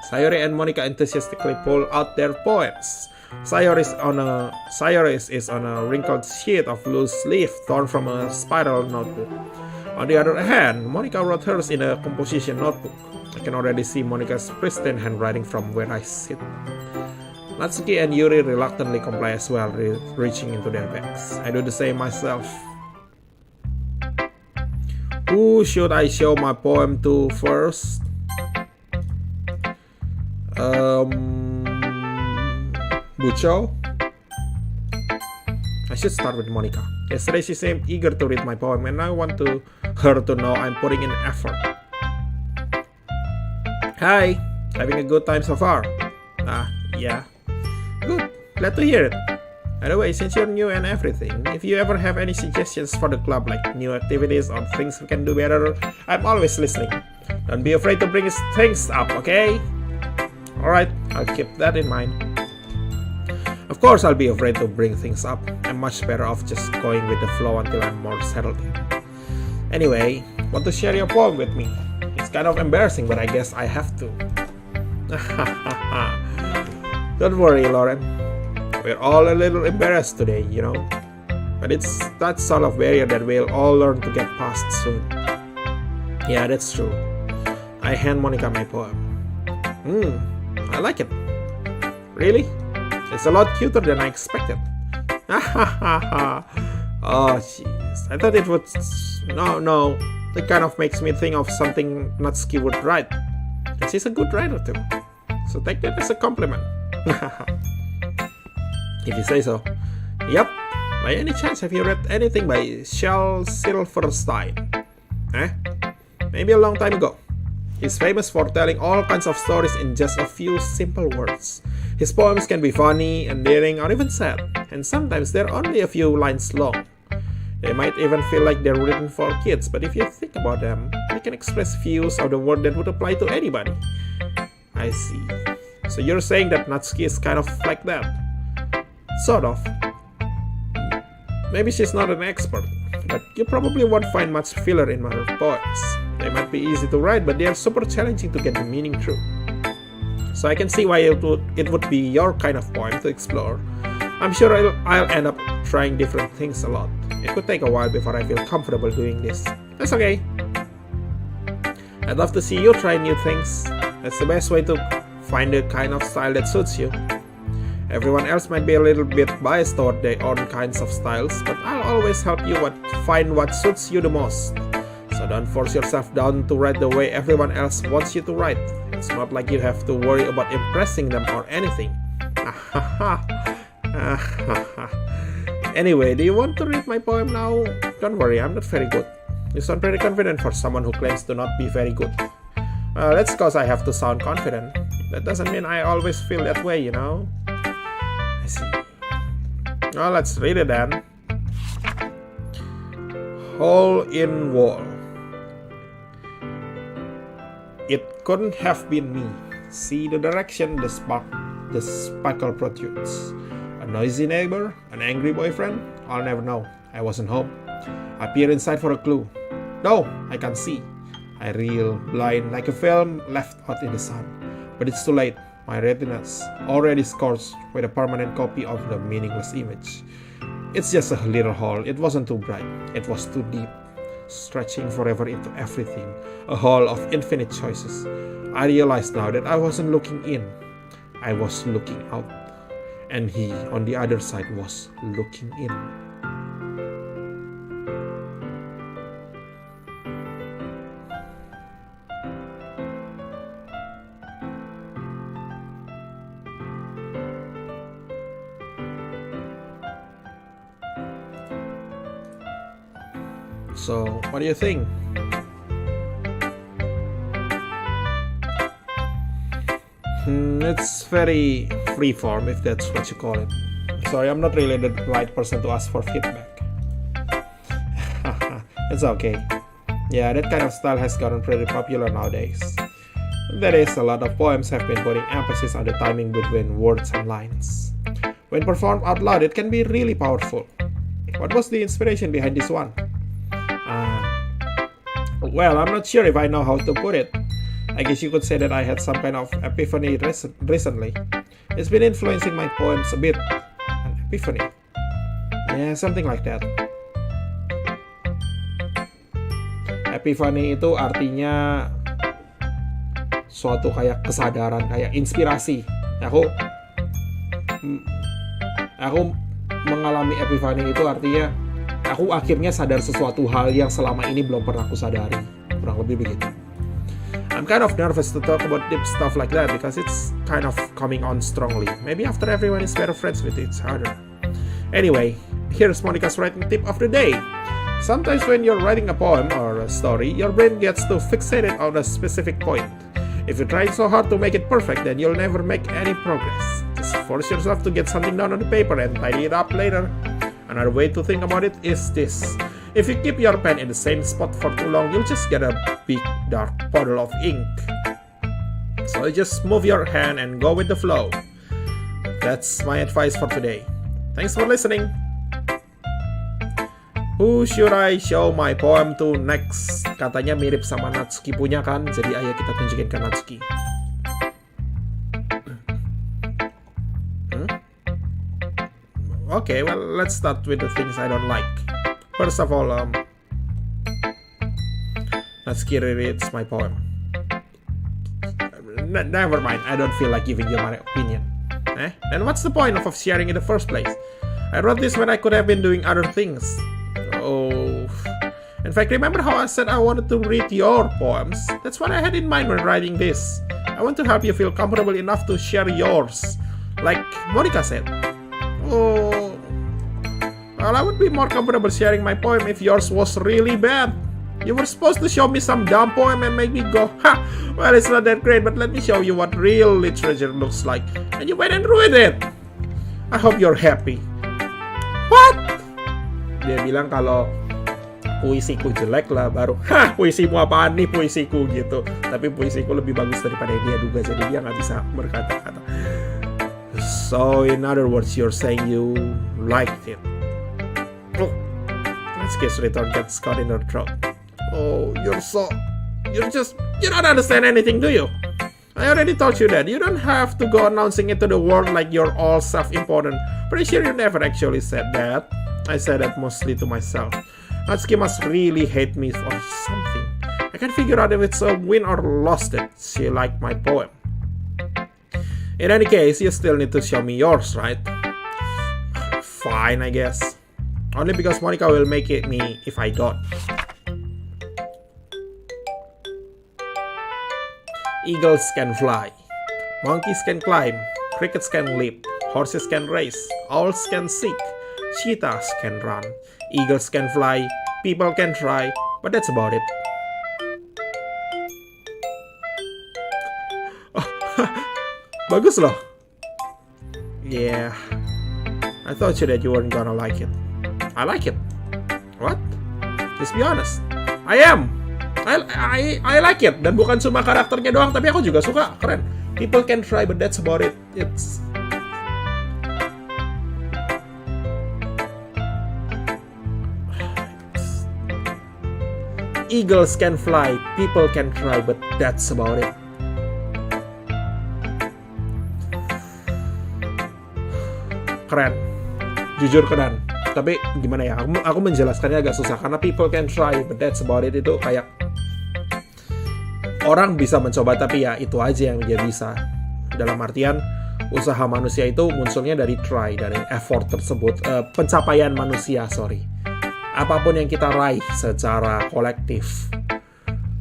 Sayori and Monica enthusiastically pull out their poems. Sayori is on a wrinkled sheet of loose leaf torn from a spiral notebook. On the other hand, Monica wrote hers in a composition notebook. I can already see Monica's pristine handwriting from where I sit. Natsuki and Yuri reluctantly comply as well, reaching into their bags. I do the same myself. Who should I show my poem to first? Bucho? I should start with Monica. Yesterday she seemed eager to read my poem and I want her to know I'm putting in effort. Hi, having a good time so far? Yeah. Good, glad to hear it. By the way, since you're new and everything, if you ever have any suggestions for the club, like new activities or things we can do better, I'm always listening. Don't be afraid to bring things up, okay? Alright, I'll keep that in mind. Of course I'll be afraid to bring things up. I'm much better off just going with the flow until I'm more settled in. Anyway, want to share your poem with me? It's kind of embarrassing, but I guess I have to. Don't worry, Lauren. We're all a little embarrassed today, you know. But it's that sort of barrier that we'll all learn to get past soon. Yeah, that's true. I hand Monica my poem. I like it. Really? It's a lot cuter than I expected. Oh, jeez. I thought it would... No. It kind of makes me think of something Natsuki would write. And she's a good writer too. So take that as a compliment. If you say so. Yep. By any chance, have you read anything by Shel Silverstein? Maybe a long time ago. He's famous for telling all kinds of stories in just a few simple words. His poems can be funny, endearing, or even sad, and sometimes they're only a few lines long. They might even feel like they're written for kids, but if you think about them, they can express views of the world that would apply to anybody. I see. So you're saying that Natsuki is kind of like that? Sort of. Maybe she's not an expert, but you probably won't find much filler in her poems. They might be easy to write, but they are super challenging to get the meaning through. So I can see why it would be your kind of poem to explore. I'm sure I'll end up trying different things a lot. It could take a while before I feel comfortable doing this. That's okay. I'd love to see you try new things. That's the best way to find the kind of style that suits you. Everyone else might be a little bit biased toward their own kinds of styles, but I'll always help you find what suits you the most. So don't force yourself down to write the way everyone else wants you to write. It's not like you have to worry about impressing them or anything. Anyway, do you want to read my poem now? Don't worry, I'm not very good. You sound pretty confident for someone who claims to not be very good. That's because I have to sound confident. That doesn't mean I always feel that way, you know? I see. Well, let's read it then. Hole in wall. It couldn't have been me. See the direction the sparkle protrudes. A noisy neighbor? An angry boyfriend? I'll never know. I wasn't home. I peer inside for a clue. No, I can't see. I reel blind like a film left out in the sun. But it's too late. My retina's already scorched with a permanent copy of the meaningless image. It's just a little hole. It wasn't too bright. It was too deep, stretching forever into everything. A hole of infinite choices. I realized now that I wasn't looking in. I was looking out. And he, on the other side, was looking in. So, what do you think? It's very freeform, if that's what you call it. sorry, I'm not really the right person to ask for feedback. It's okay. Yeah, that kind of style has gotten pretty popular nowadays. That is, a lot of poems have been putting emphasis on the timing between words and lines. When performed out loud, it can be really powerful. What was the inspiration behind this one? Well, I'm not sure if I know how to put it. I guess you could say that I had some kind of epiphany recently. It's been influencing my poems a bit. An epiphany. Yeah, something like that. Epiphany itu artinya suatu kayak kesadaran, kayak inspirasi. Aku mengalami epiphany itu artinya aku akhirnya sadar sesuatu hal yang selama ini belum pernah aku sadari. Kurang lebih begitu. I'm kind of nervous to talk about deep stuff like that because it's kind of coming on strongly. Maybe after everyone is better friends with each other. Anyway, here's Monica's writing tip of the day. Sometimes when you're writing a poem or a story, your brain gets too fixated on a specific point. If you try so hard to make it perfect, then you'll never make any progress. Just force yourself to get something down on the paper and tidy it up later. Another way to think about it is this. If you keep your pen in the same spot for too long, you'll just get a big dark puddle of ink. So just move your hand and go with the flow. That's my advice for today. Thanks for listening. Who should I show my poem to next? Katanya mirip sama Natsuki punya kan, jadi ayo kita tunjukin ke Natsuki. Okay, well, let's start with the things I don't like. First of all, Natsuki reads my poem. Never mind, I don't feel like giving you my opinion. Then what's the point of sharing in the first place? I wrote this when I could have been doing other things. Oh, in fact, remember how I said I wanted to read your poems? That's what I had in mind when writing this. I want to help you feel comfortable enough to share yours, like Monica said. Oh, well, I would be more comfortable sharing my poem if yours was really bad. You were supposed to show me some dumb poem and make me go, ha, well, it's not that great, but let me show you what real literature looks like. And you went and ruined it. I hope you're happy. What? Dia bilang kalau puisiku jelek lah baru, hah, puisimu apaan nih puisiku gitu. Tapi puisiku lebih bagus daripada dia duga, jadi dia nggak bisa berkata-kata. So in other words, you're saying you liked it. Oh, Natsuki's return gets caught in her throat. Oh, you don't understand anything, do you? I already told you that. You don't have to go announcing it to the world like you're all self-important. Pretty sure you never actually said that. I said that mostly to myself. Natsuki must really hate me for something. I can't figure out if it's a win or loss that she liked my poem. In any case, you still need to show me yours, right? Fine, I guess. Only because Monica will make it me if I don't. Eagles can fly. Monkeys can climb. Crickets can leap. Horses can race. Owls can seek. Cheetahs can run. Eagles can fly. People can try. But that's about it. Oh, bagus loh. Yeah. I thought you that you weren't gonna like it. I like it. What? Just be honest. I am. I like it. Dan bukan cuma karakternya doang, tapi aku juga suka. Keren. People can try, but that's about it. It's Eagles can fly, people can try, but that's about it. Keren. Jujur keren. Tapi gimana ya, aku menjelaskannya agak susah karena people can try, but that's about it itu kayak orang bisa mencoba tapi ya itu aja yang dia bisa. Dalam artian usaha manusia itu munculnya dari try, dari effort tersebut, pencapaian manusia, apapun yang kita raih secara kolektif.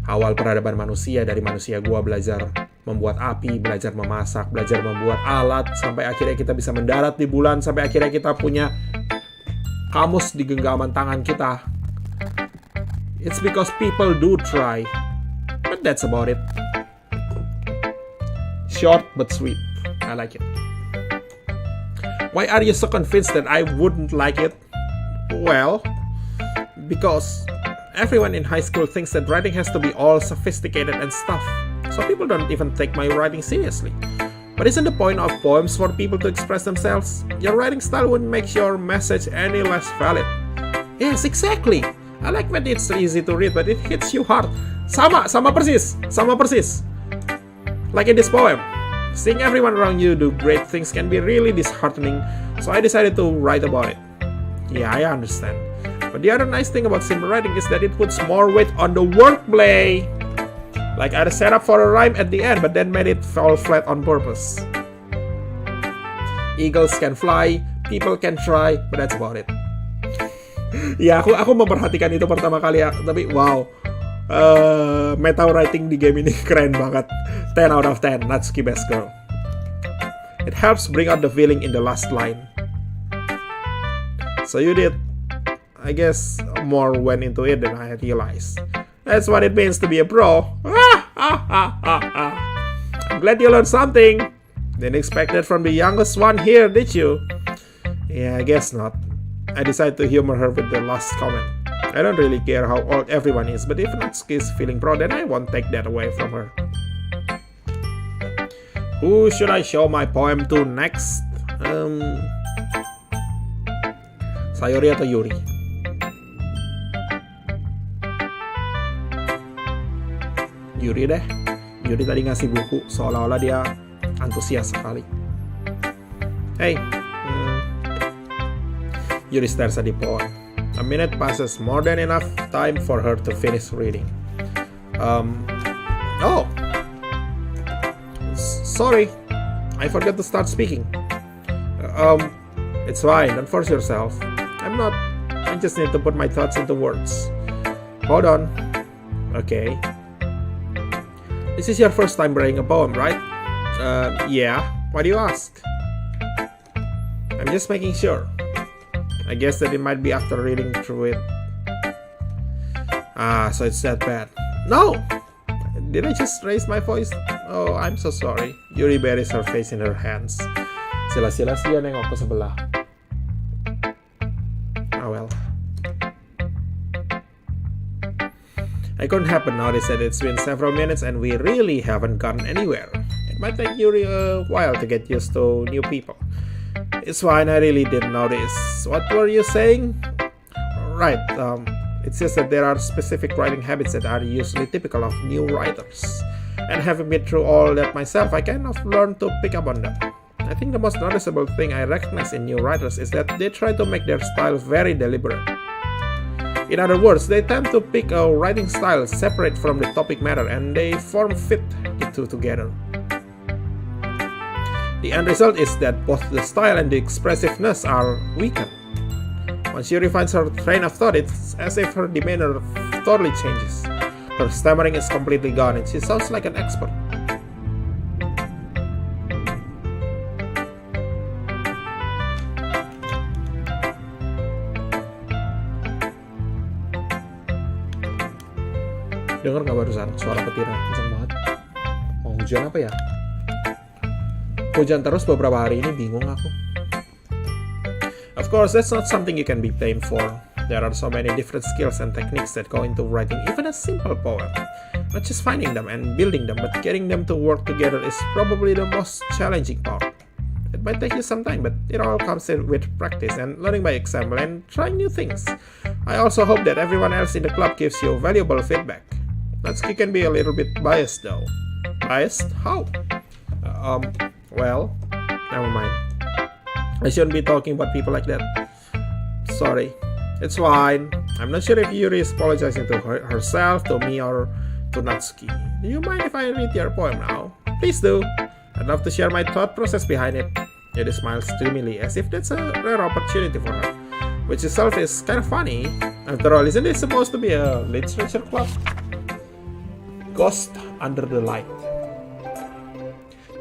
Awal peradaban manusia, dari manusia gua belajar membuat api, belajar memasak, belajar membuat alat, sampai akhirnya kita bisa mendarat di bulan, sampai akhirnya kita punya kamus di genggaman tangan kita. It's because people do try. But that's about it. Short but sweet. I like it. Why are you so convinced that I wouldn't like it? Well, because everyone in high school thinks that writing has to be all sophisticated and stuff. So people don't even take my writing seriously. But isn't the point of poems for people to express themselves? Your writing style wouldn't make your message any less valid. Yes, exactly. I like when it's easy to read, but it hits you hard. Sama persis. Like in this poem. Seeing everyone around you do great things can be really disheartening, so I decided to write about it. Yeah, I understand. But the other nice thing about simple writing is that it puts more weight on the wordplay. Like I had set up for a rhyme at the end, but then made it fall flat on purpose. Eagles can fly, people can try, but that's about it. Ya, aku memperhatikan itu pertama kali ya, tapi wow. Meta writing di game ini keren banget. 10 out of 10, Natsuki best girl. It helps bring out the feeling in the last line. So you did, I guess, more went into it than I realized. That's what it means to be a pro. I'm glad you learned something. Didn't expect that from the youngest one here, did you? Yeah, I guess not. I decided to humor her with the last comment. I don't really care how old everyone is, but if Natsuki is feeling proud, then I won't take that away from her. Who should I show my poem to next? Sayori atau Yuri? Yuri deh. Yuri tadi ngasih buku, seolah-olah dia antusias sekali. Hey, Yuri stares at the poem. A minute passes, more than enough time for her to finish reading. Oh! Sorry, I forgot to start speaking. It's fine, don't force yourself. I just need to put my thoughts into words. Hold on. Okay. This is your first time writing a poem, right? Yeah. Why do you ask? I'm just making sure. I guess that it might be after reading through it. So it's that bad. No! Did I just raise my voice? Oh, I'm so sorry. Yuri buries her face in her hands. Silas dia nengok ke sebelah. Oh well. I couldn't help but notice that it's been several minutes and we really haven't gotten anywhere. It might take Yuri a while to get used to new people. It's fine, I really didn't notice. What were you saying? Right, it's just that there are specific writing habits that are usually typical of new writers. And having been through all that myself, I kind of learned to pick up on them. I think the most noticeable thing I recognize in new writers is that they try to make their style very deliberate. In other words, they tend to pick a writing style separate from the topic matter and they fit the two together. The end result is that both the style and the expressiveness are weakened. Once Yuri finds her train of thought, it's as if her demeanor totally changes. Her stammering is completely gone and she sounds like an expert. Dengar nggak barusan suara petirnya kencang banget? Mau hujan apa ya? Hujan terus beberapa hari ini, bingung aku. Of course, that's not something you can be blamed for. There are so many different skills and techniques that go into writing even a simple poem. Not just finding them and building them, but getting them to work together is probably the most challenging part. It might take you some time, but it all comes in with practice and learning by example and trying new things. I also hope that everyone else in the club gives you valuable feedback. Natsuki can be a little bit biased though. Biased? How? Well, never mind. I shouldn't be talking about people like that. Sorry. It's fine. I'm not sure if Yuri is apologizing to herself, to me, or to Natsuki. Do you mind if I read your poem now? Please do. I'd love to share my thought process behind it. Yuri smiles dreamily as if that's a rare opportunity for her, which itself is kind of funny. After all, isn't it supposed to be a literature club? Ghost under the light.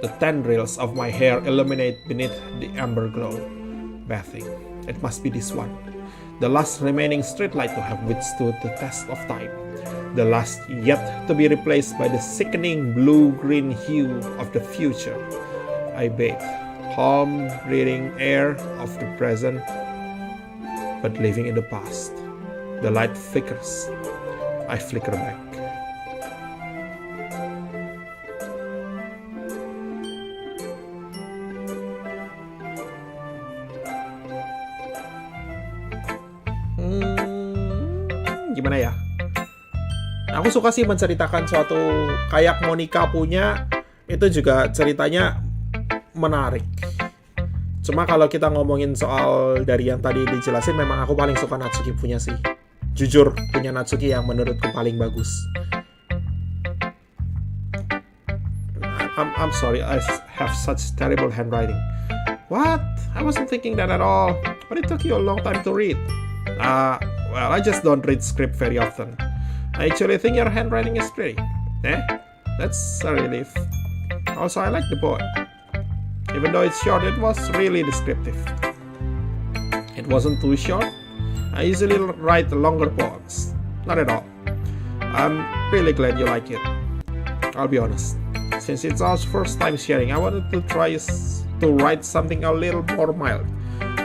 The tendrils of my hair illuminate beneath the amber glow. Bathing. It must be this one. The last remaining streetlight to have withstood the test of time. The last yet to be replaced by the sickening blue-green hue of the future. I bathe, Calm, breathing air of the present, but living in the past. The light flickers. I flicker back. Gimana ya? Aku suka sih menceritakan suatu kayak Monica punya, itu juga ceritanya menarik. Cuma kalau kita ngomongin soal dari yang tadi dijelasin, memang aku paling suka Natsuki punya sih. Jujur, punya Natsuki yang menurutku paling bagus. I'm sorry, I have such terrible handwriting. What? I wasn't thinking that at all. But it took you a long time to read. Well, I just don't read script very often. I actually think your handwriting is pretty. That's a relief. Also, I like the poem. Even though it's short, it was really descriptive. It wasn't too short. I usually write longer poems. Not at all. I'm really glad you like it. I'll be honest. Since it's our first time sharing, I wanted to try to write something a little more mild.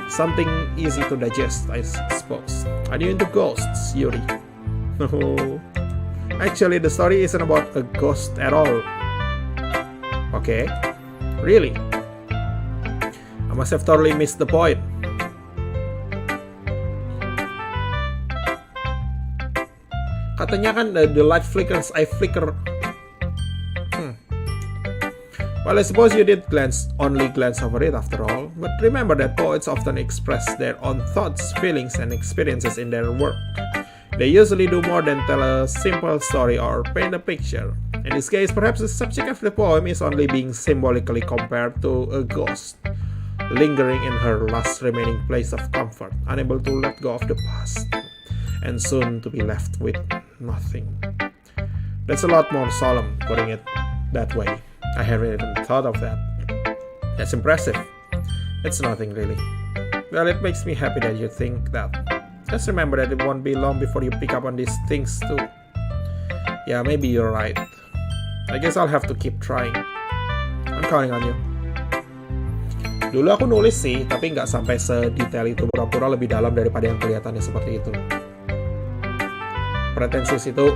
Something easy to digest, I suppose. Are you into ghosts, Yuri? No. Actually, the story isn't about a ghost at all. Okay? Really? I must have totally missed the point. Katanya kan the light flickers, I flicker. Well, I suppose you did only glance over it after all, but remember that poets often express their own thoughts, feelings, and experiences in their work. They usually do more than tell a simple story or paint a picture. In this case, perhaps the subject of the poem is only being symbolically compared to a ghost, lingering in her last remaining place of comfort, unable to let go of the past, and soon to be left with nothing. That's a lot more solemn, putting it that way. I haven't even thought of that. That's impressive. It's nothing really. Well, it makes me happy that you think that. Just remember that it won't be long before you pick up on these things too. Yeah, maybe you're right. I guess I'll have to keep trying. I'm counting on you. Dulu aku nulis sih, tapi nggak sampai sedetail itu. Pura-pura lebih dalam daripada yang kelihatannya seperti itu. Pretensius itu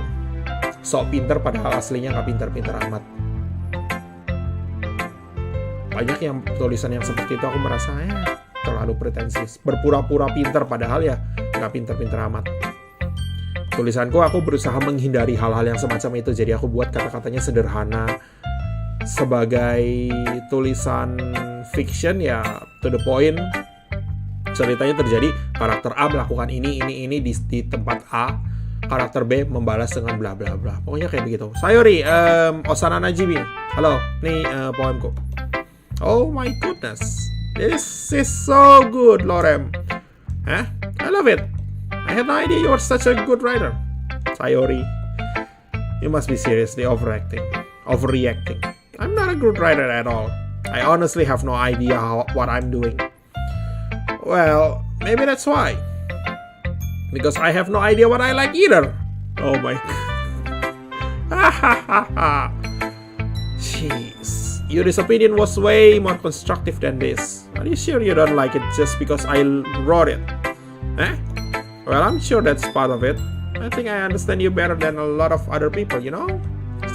sok pinter padahal aslinya nggak pinter-pinter amat. Banyak yang tulisan yang seperti itu aku merasa terlalu pretensius. Berpura-pura pinter padahal ya nggak pinter-pinter amat. Tulisanku aku berusaha menghindari hal-hal yang semacam itu. Jadi aku buat kata-katanya sederhana. Sebagai tulisan fiction ya to the point. Ceritanya terjadi karakter A melakukan ini di tempat A. Karakter B membalas dengan bla bla bla. Pokoknya kayak begitu. Sayori, Osana Najimi. Halo, nih poemku. Oh my goodness, this is so good, Lorem. I love it. I had no idea you were such a good writer. Sayori, you must be seriously overreacting. I'm not a good writer at all. I honestly have no idea what I'm doing. Well, maybe that's why. Because I have no idea what I like either. Oh my god. Jeez. Yuri's opinion was way more constructive than this. Are you sure you don't like it just because I wrote it? Well, I'm sure that's part of it. I think I understand you better than a lot of other people, you know?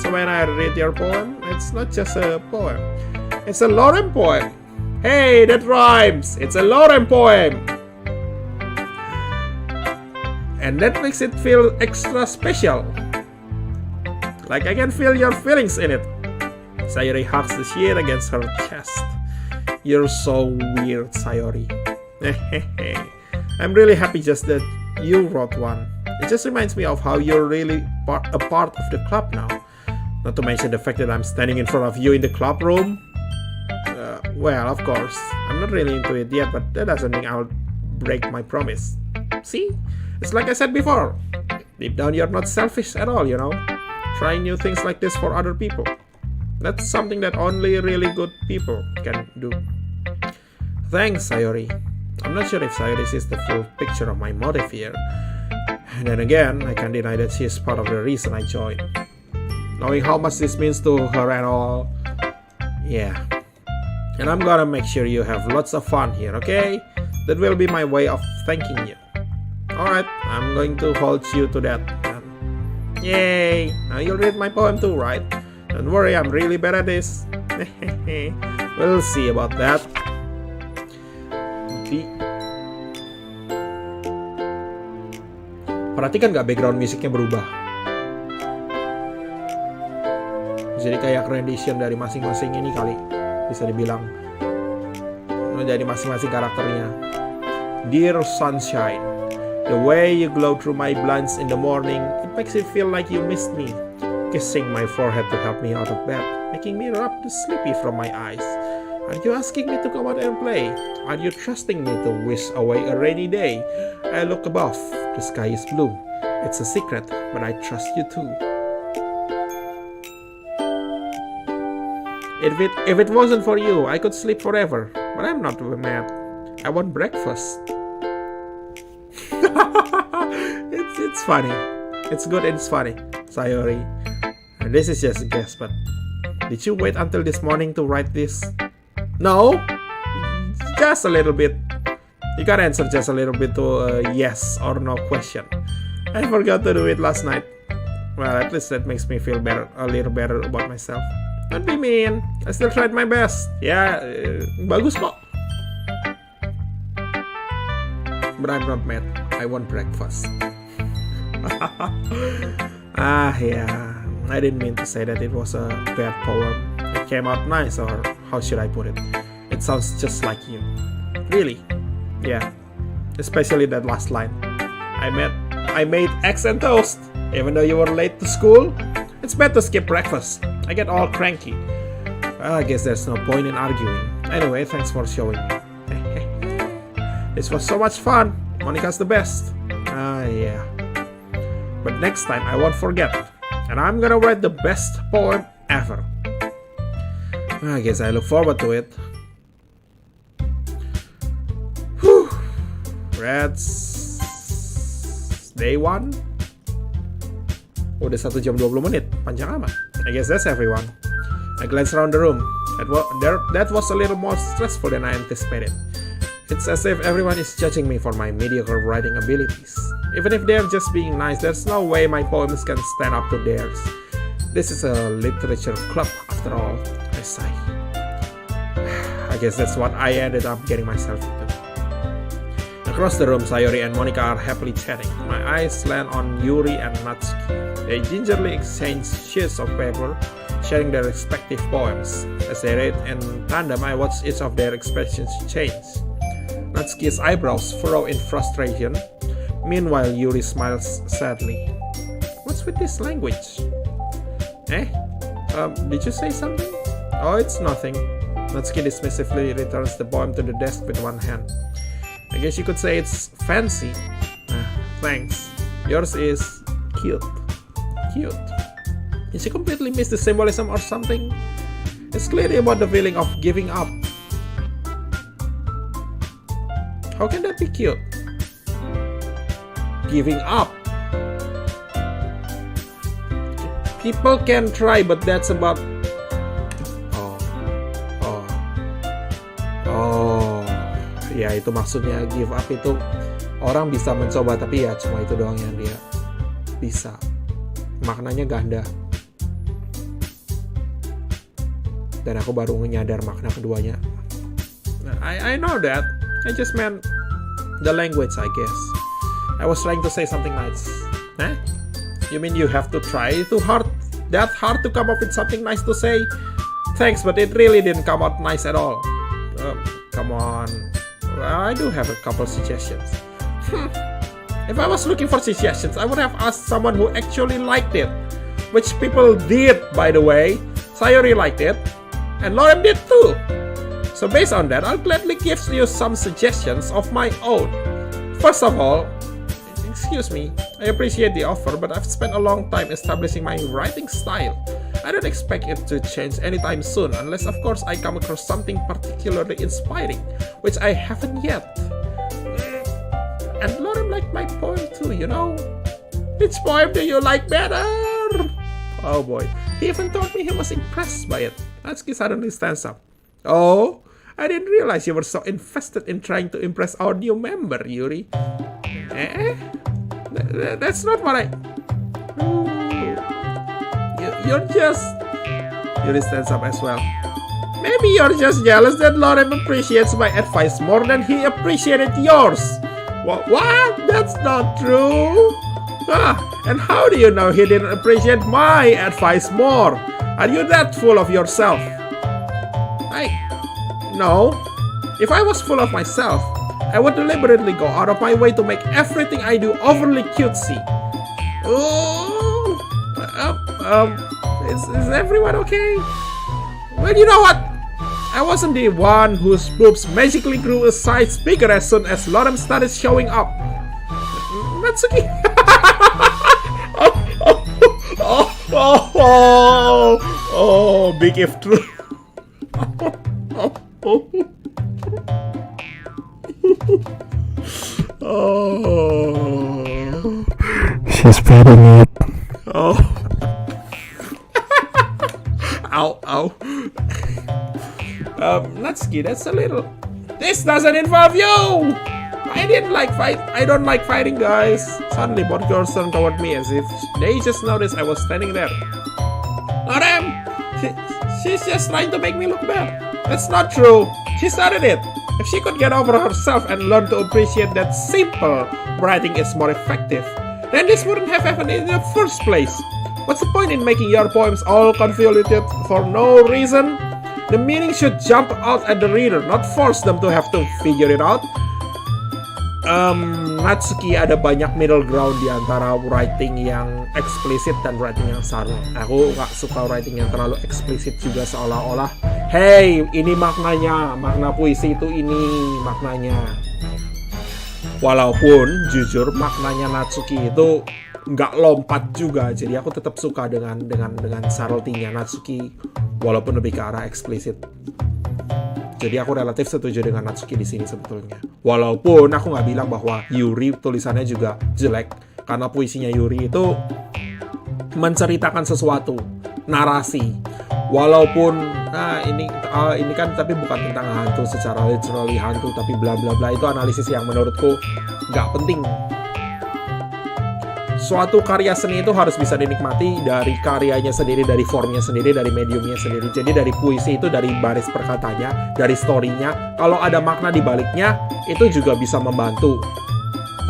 So when I read your poem, it's not just a poem. It's a Lorem poem. Hey, that rhymes! It's a Lorem poem! And that makes it feel extra special. Like I can feel your feelings in it. Sayori hugs the sheet against her chest. You're so weird, Sayori. I'm really happy just that you wrote one. It just reminds me of how you're really a part of the club now. Not to mention the fact that I'm standing in front of you in the club room. Well, of course, I'm not really into it yet, but that doesn't mean I'll break my promise. See? It's like I said before. Deep down, you're not selfish at all, you know? Trying new things like this for other people. That's something that only really good people can do. Thanks, Sayori. I'm not sure if Sayori sees the full picture of my motive here. And then again, I can't deny that she is part of the reason I joined. Knowing how much this means to her and all, yeah. And I'm gonna make sure you have lots of fun here, okay? That will be my way of thanking you. Alright, I'm going to hold you to that. Yay! Now you'll read my poem too, right? Don't worry, I'm really bad at this. We'll see about that. Perhatikan gak background musiknya berubah? Jadi kayak rendition dari masing-masing ini kali, bisa dibilang menjadi masing-masing karakternya. Dear sunshine, the way you glow through my blinds in the morning, it makes it feel like you missed me. Kissing my forehead to help me out of bed, making me rub the sleepy from my eyes. Are you asking me to come out and play? Are you trusting me to wish away a rainy day? I look above, the sky is blue. It's a secret, but I trust you too. If it wasn't for you, I could sleep forever. But I'm not mad. I want breakfast. It's funny. It's good and it's funny. Sayori. This is just a guess, but did you wait until this morning to write this? No, just a little bit. You can answer just a little bit to a yes or no question. I forgot to do it last night. Well, at least that makes me feel better, a little better about myself. Don't be mean. I still tried my best. Ya, bagus kok. But I'm not mad. I want breakfast. Yeah. I didn't mean to say that it was a bad poem. It came out nice, or how should I put it? It sounds just like you. Really? Yeah. Especially that last line. I made eggs and toast. Even though you were late to school, it's bad to skip breakfast. I get all cranky. Well, I guess there's no point in arguing. Anyway, thanks for showing me. This was so much fun. Monica's the best. Yeah. But next time I won't forget. And I'm gonna write the best poem ever. I guess I look forward to it. Whew. That's day 1. Udah 1 jam 20 menit. Panjang amat. I guess that's everyone. I glance around the room. That was a little more stressful than I anticipated. It's as if everyone is judging me for my mediocre writing abilities. Even if they're just being nice, there's no way my poems can stand up to theirs. This is a literature club after all, I sigh. I guess that's what I ended up getting myself into. Across the room, Sayori and Monica are happily chatting. My eyes land on Yuri and Natsuki. They gingerly exchange sheets of paper, sharing their respective poems. As they read in tandem, I watch each of their expressions change. Natsuki's eyebrows furrow in frustration. Meanwhile, Yuri smiles sadly. What's with this language? Did you say something? Oh, it's nothing. Natsuki dismissively returns the poem to the desk with one hand. I guess you could say it's fancy. Thanks. Yours is cute. Cute. Did she completely miss the symbolism or something? It's clearly about the feeling of giving up. How can that be cute? Giving up. People can try, but that's about... Ya itu maksudnya give up itu. Orang bisa mencoba, tapi ya cuma itu doang yang dia bisa. Maknanya ganda. Dan aku baru nyadar makna keduanya. I know that. I just meant the language, I guess. I was trying to say something nice. You mean you have to try too hard? That hard to come up with something nice to say? Thanks, but it really didn't come out nice at all. Come on. Well, I do have a couple suggestions. If I was looking for suggestions, I would have asked someone who actually liked it. Which people did, by the way. Sayori liked it. And Lauren did too. So based on that, I'll gladly give you some suggestions of my own. First of all, excuse me, I appreciate the offer, but I've spent a long time establishing my writing style. I don't expect it to change anytime soon, unless of course I come across something particularly inspiring, which I haven't yet. And Lauren liked my poem too, you know. Which poem do you like better? Oh boy, he even told me he was impressed by it. Natsuki suddenly stands up. Oh, I didn't realize you were so invested in trying to impress our new member, Yuri. That's not what I... You're just... Yuri stands up as well. Maybe you're just jealous that Lorem appreciates my advice more than he appreciated yours. What? That's not true. And how do you know he didn't appreciate my advice more? Are you that full of yourself? No. If I was full of myself, I would deliberately go out of my way to make everything I do overly cutesy. Is everyone okay? Well, you know what? I wasn't the one whose boobs magically grew a size bigger as soon as Lorem started showing up. Natsuki. Big if true. She's spreading it. Ow. Natsuki, that's a little... This doesn't involve you! I don't like fighting, guys. Suddenly, both girls turned toward me as if they just noticed I was standing there. Lorem! She's just trying to make me look bad. That's not true. She started it. If she could get over herself and learn to appreciate that simple writing is more effective, then this wouldn't have happened in the first place. What's the point in making your poems all convoluted for no reason? The meaning should jump out at the reader, not force them to have to figure it out. Natsuki, ada banyak middle ground di antara writing yang eksplisit dan writing yang subtle. Aku gak suka writing yang terlalu eksplisit juga seolah-olah, hey, ini maknanya, makna puisi itu ini maknanya. Walaupun jujur maknanya Natsuki itu nggak lompat juga, jadi aku tetap suka dengan subtlety-nya Natsuki, walaupun lebih ke arah eksplisit. Jadi aku relatif setuju dengan Natsuki di sini sebetulnya. Walaupun aku nggak bilang bahwa Yuri tulisannya juga jelek, karena puisinya Yuri itu menceritakan sesuatu, narasi. Walaupun ini kan tapi bukan tentang hantu secara literally hantu, tapi bla bla bla, itu analisis yang menurutku nggak penting. Suatu karya seni itu harus bisa dinikmati dari karyanya sendiri, dari formnya sendiri, dari mediumnya sendiri. Jadi dari puisi itu, dari baris perkatanya, dari story-nya, kalau ada makna di baliknya, itu juga bisa membantu.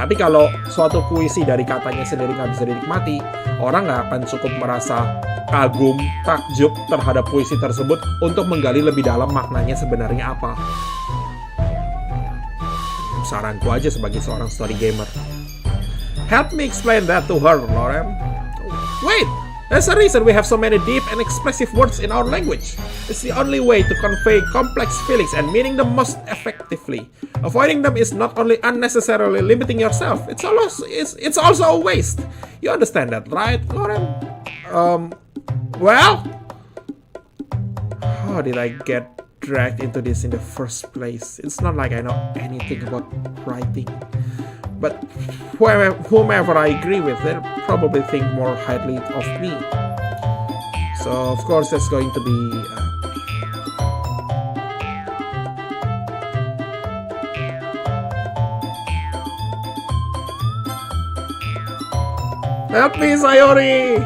Tapi kalau suatu puisi dari katanya sendiri nggak bisa dinikmati, orang nggak akan cukup merasa kagum, takjub terhadap puisi tersebut untuk menggali lebih dalam maknanya sebenarnya apa. Saranku aja sebagai seorang story gamer. Help me explain that to her, Lorem. Wait! There's a reason we have so many deep and expressive words in our language. It's the only way to convey complex feelings and meaning them most effectively. Avoiding them is not only unnecessarily limiting yourself, it's also a waste. You understand that, right, Lorem? Well? How did I get dragged into this in the first place? It's not like I know anything about writing. But whomever I agree with, they'll probably think more highly of me. So, of course, that's going to be... Help me, Sayori!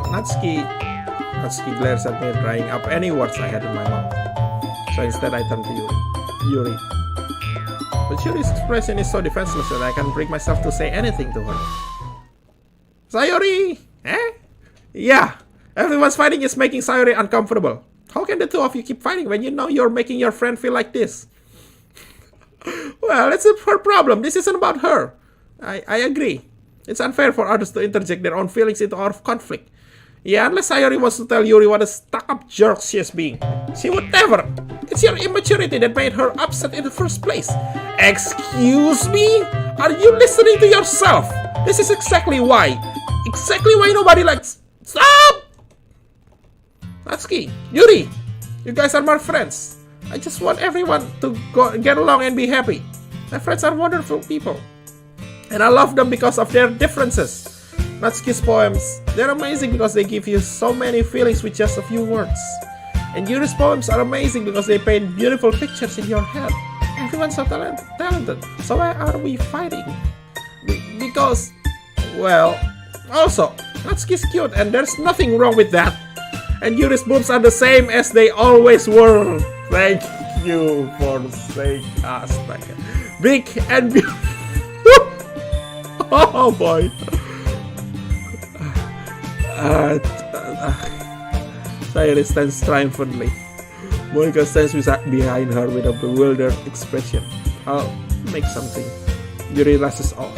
Natsuki glares at me, drying up any words I had in my mouth. So instead I turn to Yuri. But Yuri's expression is so defenseless that I can't bring myself to say anything to her. Sayori! Yeah, everyone's fighting is making Sayori uncomfortable. How can the two of you keep fighting when you know you're making your friend feel like this? Well, it's her problem. This isn't about her. I agree. It's unfair for others to interject their own feelings into our conflict. Yeah, unless Sayori wants to tell Yuri what a stuck-up jerk she is being. She would never. It's your immaturity that made her upset in the first place. Excuse me? Are you listening to yourself? This is exactly why nobody likes... Stop! Natsuki, Yuri, you guys are my friends. I just want everyone to get along and be happy. My friends are wonderful people. And I love them because of their differences. Natsuki's poems, They're amazing because they give you so many feelings with just a few words. And Yuri's poems are amazing because they paint beautiful pictures in your head. Everyone's so talented. So why are we fighting? Because, well, also, Natsuki's cute and there's nothing wrong with that. And Yuri's boobs are the same as they always were. Thank you for saying us. Big and beautiful. Oh boy. Sayori stands triumphantly. Monica stands behind her with a bewildered expression. I'll make something. Yuri rushes off.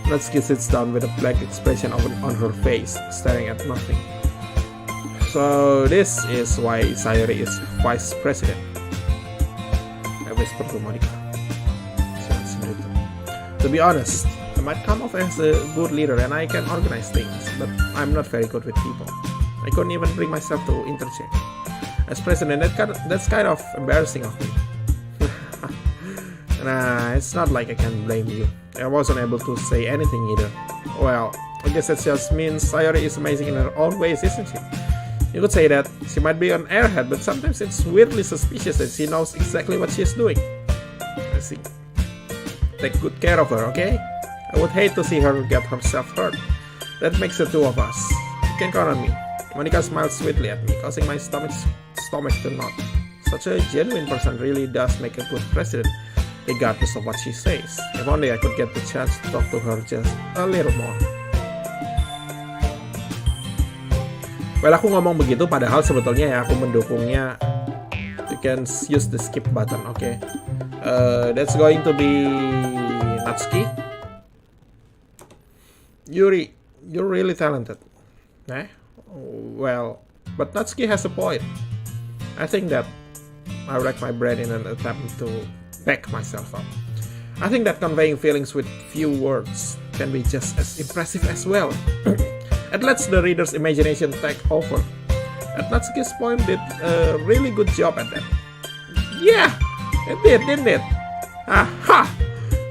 Natsuki sits down with a blank expression on her face, staring at nothing. So this is why Sayori is vice president. I whisper to Monica. To be honest, I might come off as a good leader and I can organize things, but I'm not very good with people. I couldn't even bring myself to interchange. As president, that's kind of embarrassing of me. Nah, it's not like I can blame you. I wasn't able to say anything either. Well, I guess that just means Sayori is amazing in her own ways, isn't she? You could say that. She might be an airhead, but sometimes it's weirdly suspicious that she knows exactly what she's doing. I see. Take good care of her, okay? I would hate to see her get herself hurt. That makes the two of us. You can count on me. Monica smiles sweetly at me, causing my stomach to knot. Such a genuine person really does make a good president, regardless of what she says. If only I could get the chance to talk to her just a little more. Well, aku ngomong begitu padahal sebetulnya ya aku mendukungnya. You can use the skip button, okay? That's going to be Natsuki. Yuri, you're really talented. Well, but Natsuki has a point. I think that I racked my brain in an attempt to back myself up. I think that conveying feelings with few words can be just as impressive as well. It lets the reader's imagination take over. And Natsuki's poem did a really good job at that. Yeah, it did, didn't it? Aha!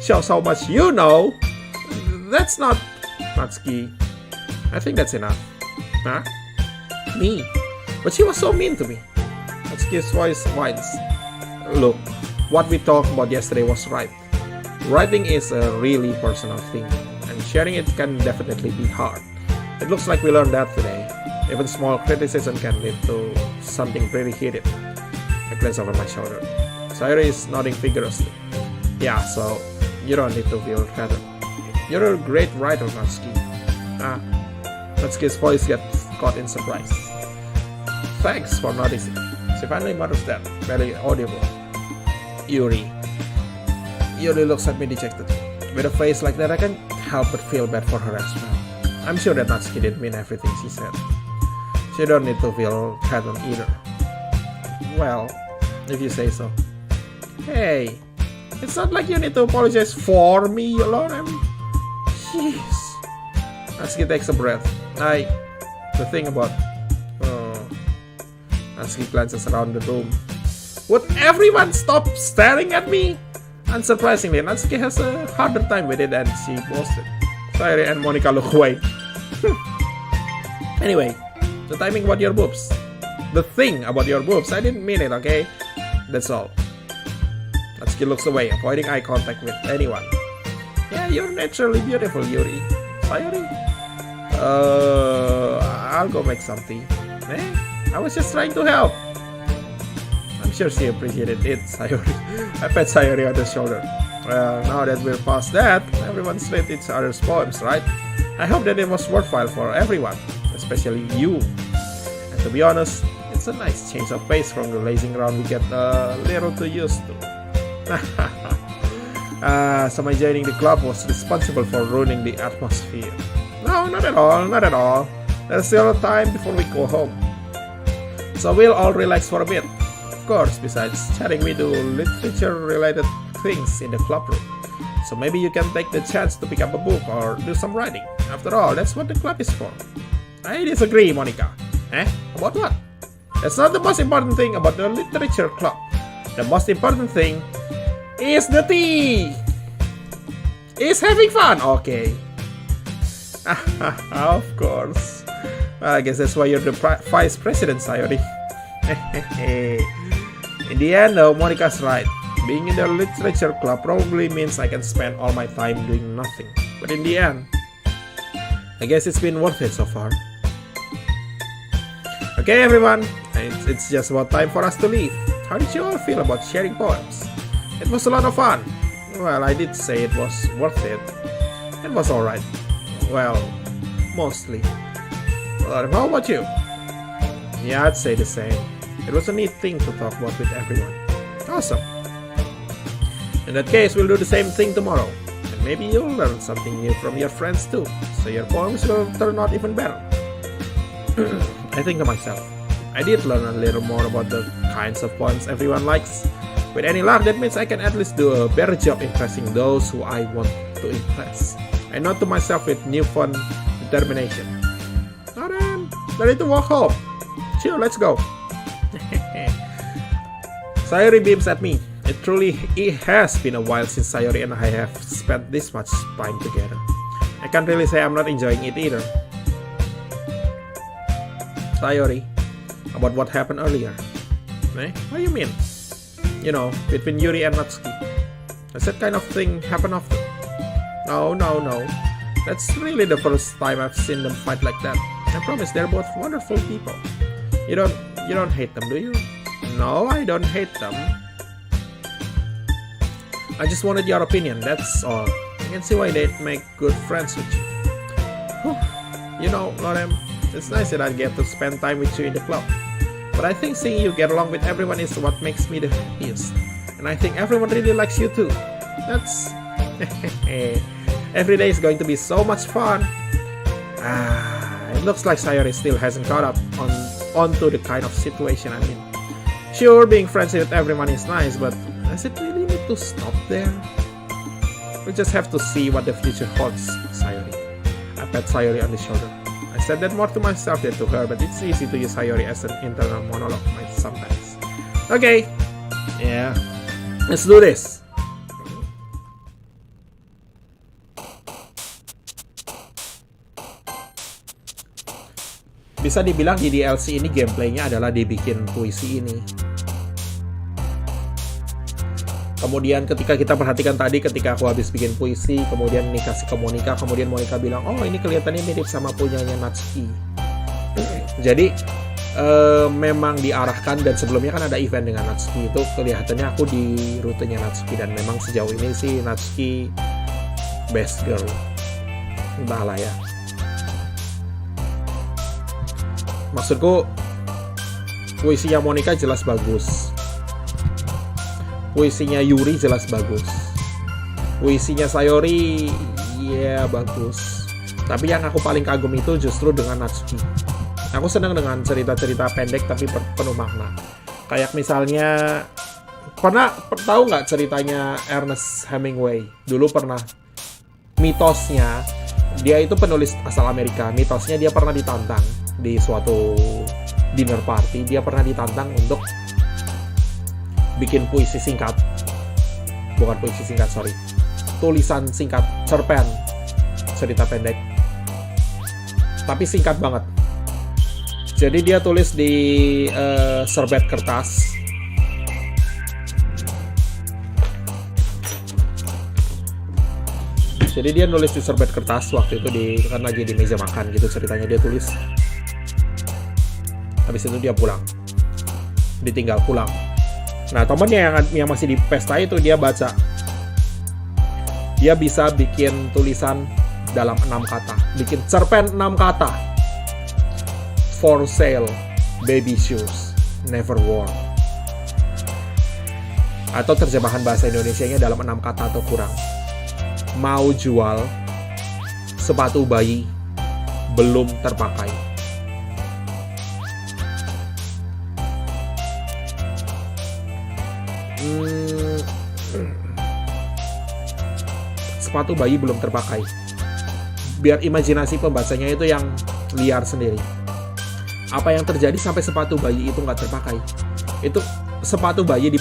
Shows how much you know. That's not Natsuki. I think that's enough. Huh? Me? But she was so mean to me. Natsuki's voice whines. Look, what we talked about yesterday was right. Writing is a really personal thing, and sharing it can definitely be hard. It looks like we learned that today. Even small criticism can lead to something pretty heated. I glance over my shoulder. Sayori is nodding vigorously. Yeah, so you don't need to feel threatened. You're a great writer, Natsuki. Natsuki's voice gets caught in surprise. Thanks for noticing. She finally mutters that, barely audible. Yuri looks at me dejected. With a face like that, I can't help but feel bad for her as well. I'm sure that Natsuki didn't mean everything she said. She don't need to feel threatened either. Well, if you say so. Hey, it's not like you need to apologize for me alone. Jeez. Natsuki takes a breath. The thing about... Natsuki glances around the room. Would everyone stop staring at me? Unsurprisingly, Natsuki has a harder time with it than she boasted. Sayori and Monica look away. Anyway, the timing about your boobs. The thing about your boobs, I didn't mean it, okay? That's all. Natsuki looks away, avoiding eye contact with anyone. Yeah, you're naturally beautiful, Yuri. Sayori? I'll go make some tea. I was just trying to help. I'm sure she appreciated it, Sayori. I pat Sayori on the shoulder. Well, now that we're past that, everyone's read each other's poems, right? I hope that it was worthwhile for everyone, especially you. And to be honest, it's a nice change of pace from the lazing around we get a little too used to. So my joining the club was responsible for ruining the atmosphere. No, not at all. There's still time before we go home. So we'll all relax for a bit. Of course, besides chatting, we do literature-related things in the club room. So maybe you can take the chance to pick up a book or do some writing. After all, that's what the club is for. I disagree, Monica. About what? That's not the most important thing about the literature club. The most important thing is the tea. Is having fun, okay? Of course. Well, I guess that's why you're the vice president, Sayori. In the end, though, Monica's right. Being in the literature club probably means I can spend all my time doing nothing. But in the end, I guess it's been worth it so far. Okay, everyone, it's just about time for us to leave. How did you all feel about sharing poems? It was a lot of fun. Well, I did say it was worth it. It was alright. Well, mostly. Well, how about you? Yeah, I'd say the same. It was a neat thing to talk about with everyone. Awesome. In that case, we'll do the same thing tomorrow. And maybe you'll learn something new from your friends too. So your poems will turn out even better. I think to myself, I did learn a little more about the kinds of poems everyone likes. With any luck, that means I can at least do a better job impressing those who I want to impress. I note to myself with newfound determination. Now then, ready to walk home. Chill, let's go. Sayori beams at me. It has been a while since Sayori and I have spent this much time together. I can't really say I'm not enjoying it either. Sayori, about what happened earlier. Eh? What do you mean? You know, between Yuri and Natsuki. Does that kind of thing happen often? No. That's really the first time I've seen them fight like that. I promise they're both wonderful people. You don't hate them, do you? No, I don't hate them. I just wanted your opinion, that's all. I can see why they'd make good friends with you. Whew. You know, Lorem, it's nice that I get to spend time with you in the club. But I think seeing you get along with everyone is what makes me the happiest. And I think everyone really likes you too. That's... Every day is going to be so much fun. It looks like Sayori still hasn't caught up onto the kind of situation I'm in. Sure, being friends with everyone is nice, but does it really need to stop there? We just have to see what the future holds, Sayori. I pat Sayori on the shoulder. I said that more to myself than to her, but it's easy to use Sayori as an internal monologue sometimes. Okay, yeah, let's do this. Bisa dibilang di DLC ini gameplaynya adalah dibikin puisi ini. Kemudian ketika kita perhatikan tadi, ketika aku habis bikin puisi, kemudian ini kasih ke Monica, kemudian Monica bilang, oh ini kelihatannya mirip sama punyanya Natsuki. Jadi memang diarahkan, dan sebelumnya kan ada event dengan Natsuki, itu kelihatannya aku di rutenya Natsuki, dan memang sejauh ini sih Natsuki best girl. Entahlah ya. Maksudku, puisinya Monica jelas bagus. Puisinya Yuri jelas bagus. Puisinya Sayori, ya bagus. Tapi yang aku paling kagum itu justru dengan Natsuki. Aku senang dengan cerita-cerita pendek tapi penuh makna. Kayak misalnya, tahu nggak ceritanya Ernest Hemingway? Dulu pernah, mitosnya, dia itu penulis asal Amerika. Mitosnya dia pernah ditantang di suatu dinner party, dia pernah ditantang untuk bikin puisi singkat, bukan puisi singkat, sorry, tulisan singkat, cerpen, cerita pendek, tapi singkat banget. Jadi dia tulis di serbet kertas. Jadi dia nulis di serbet kertas waktu itu kan lagi di meja makan gitu, ceritanya dia tulis. Habis itu dia pulang, ditinggal pulang. Nah temennya yang masih di pesta itu, dia baca, dia bisa bikin tulisan dalam 6 kata, bikin cerpen 6 kata. For sale, baby shoes, never worn. Atau terjemahan bahasa Indonesianya dalam 6 kata atau kurang. Mau jual sepatu bayi belum terpakai. Sepatu bayi belum terpakai. Biar imajinasi pembacanya itu yang liar sendiri. Apa yang terjadi sampai sepatu bayi itu nggak terpakai? Itu sepatu bayi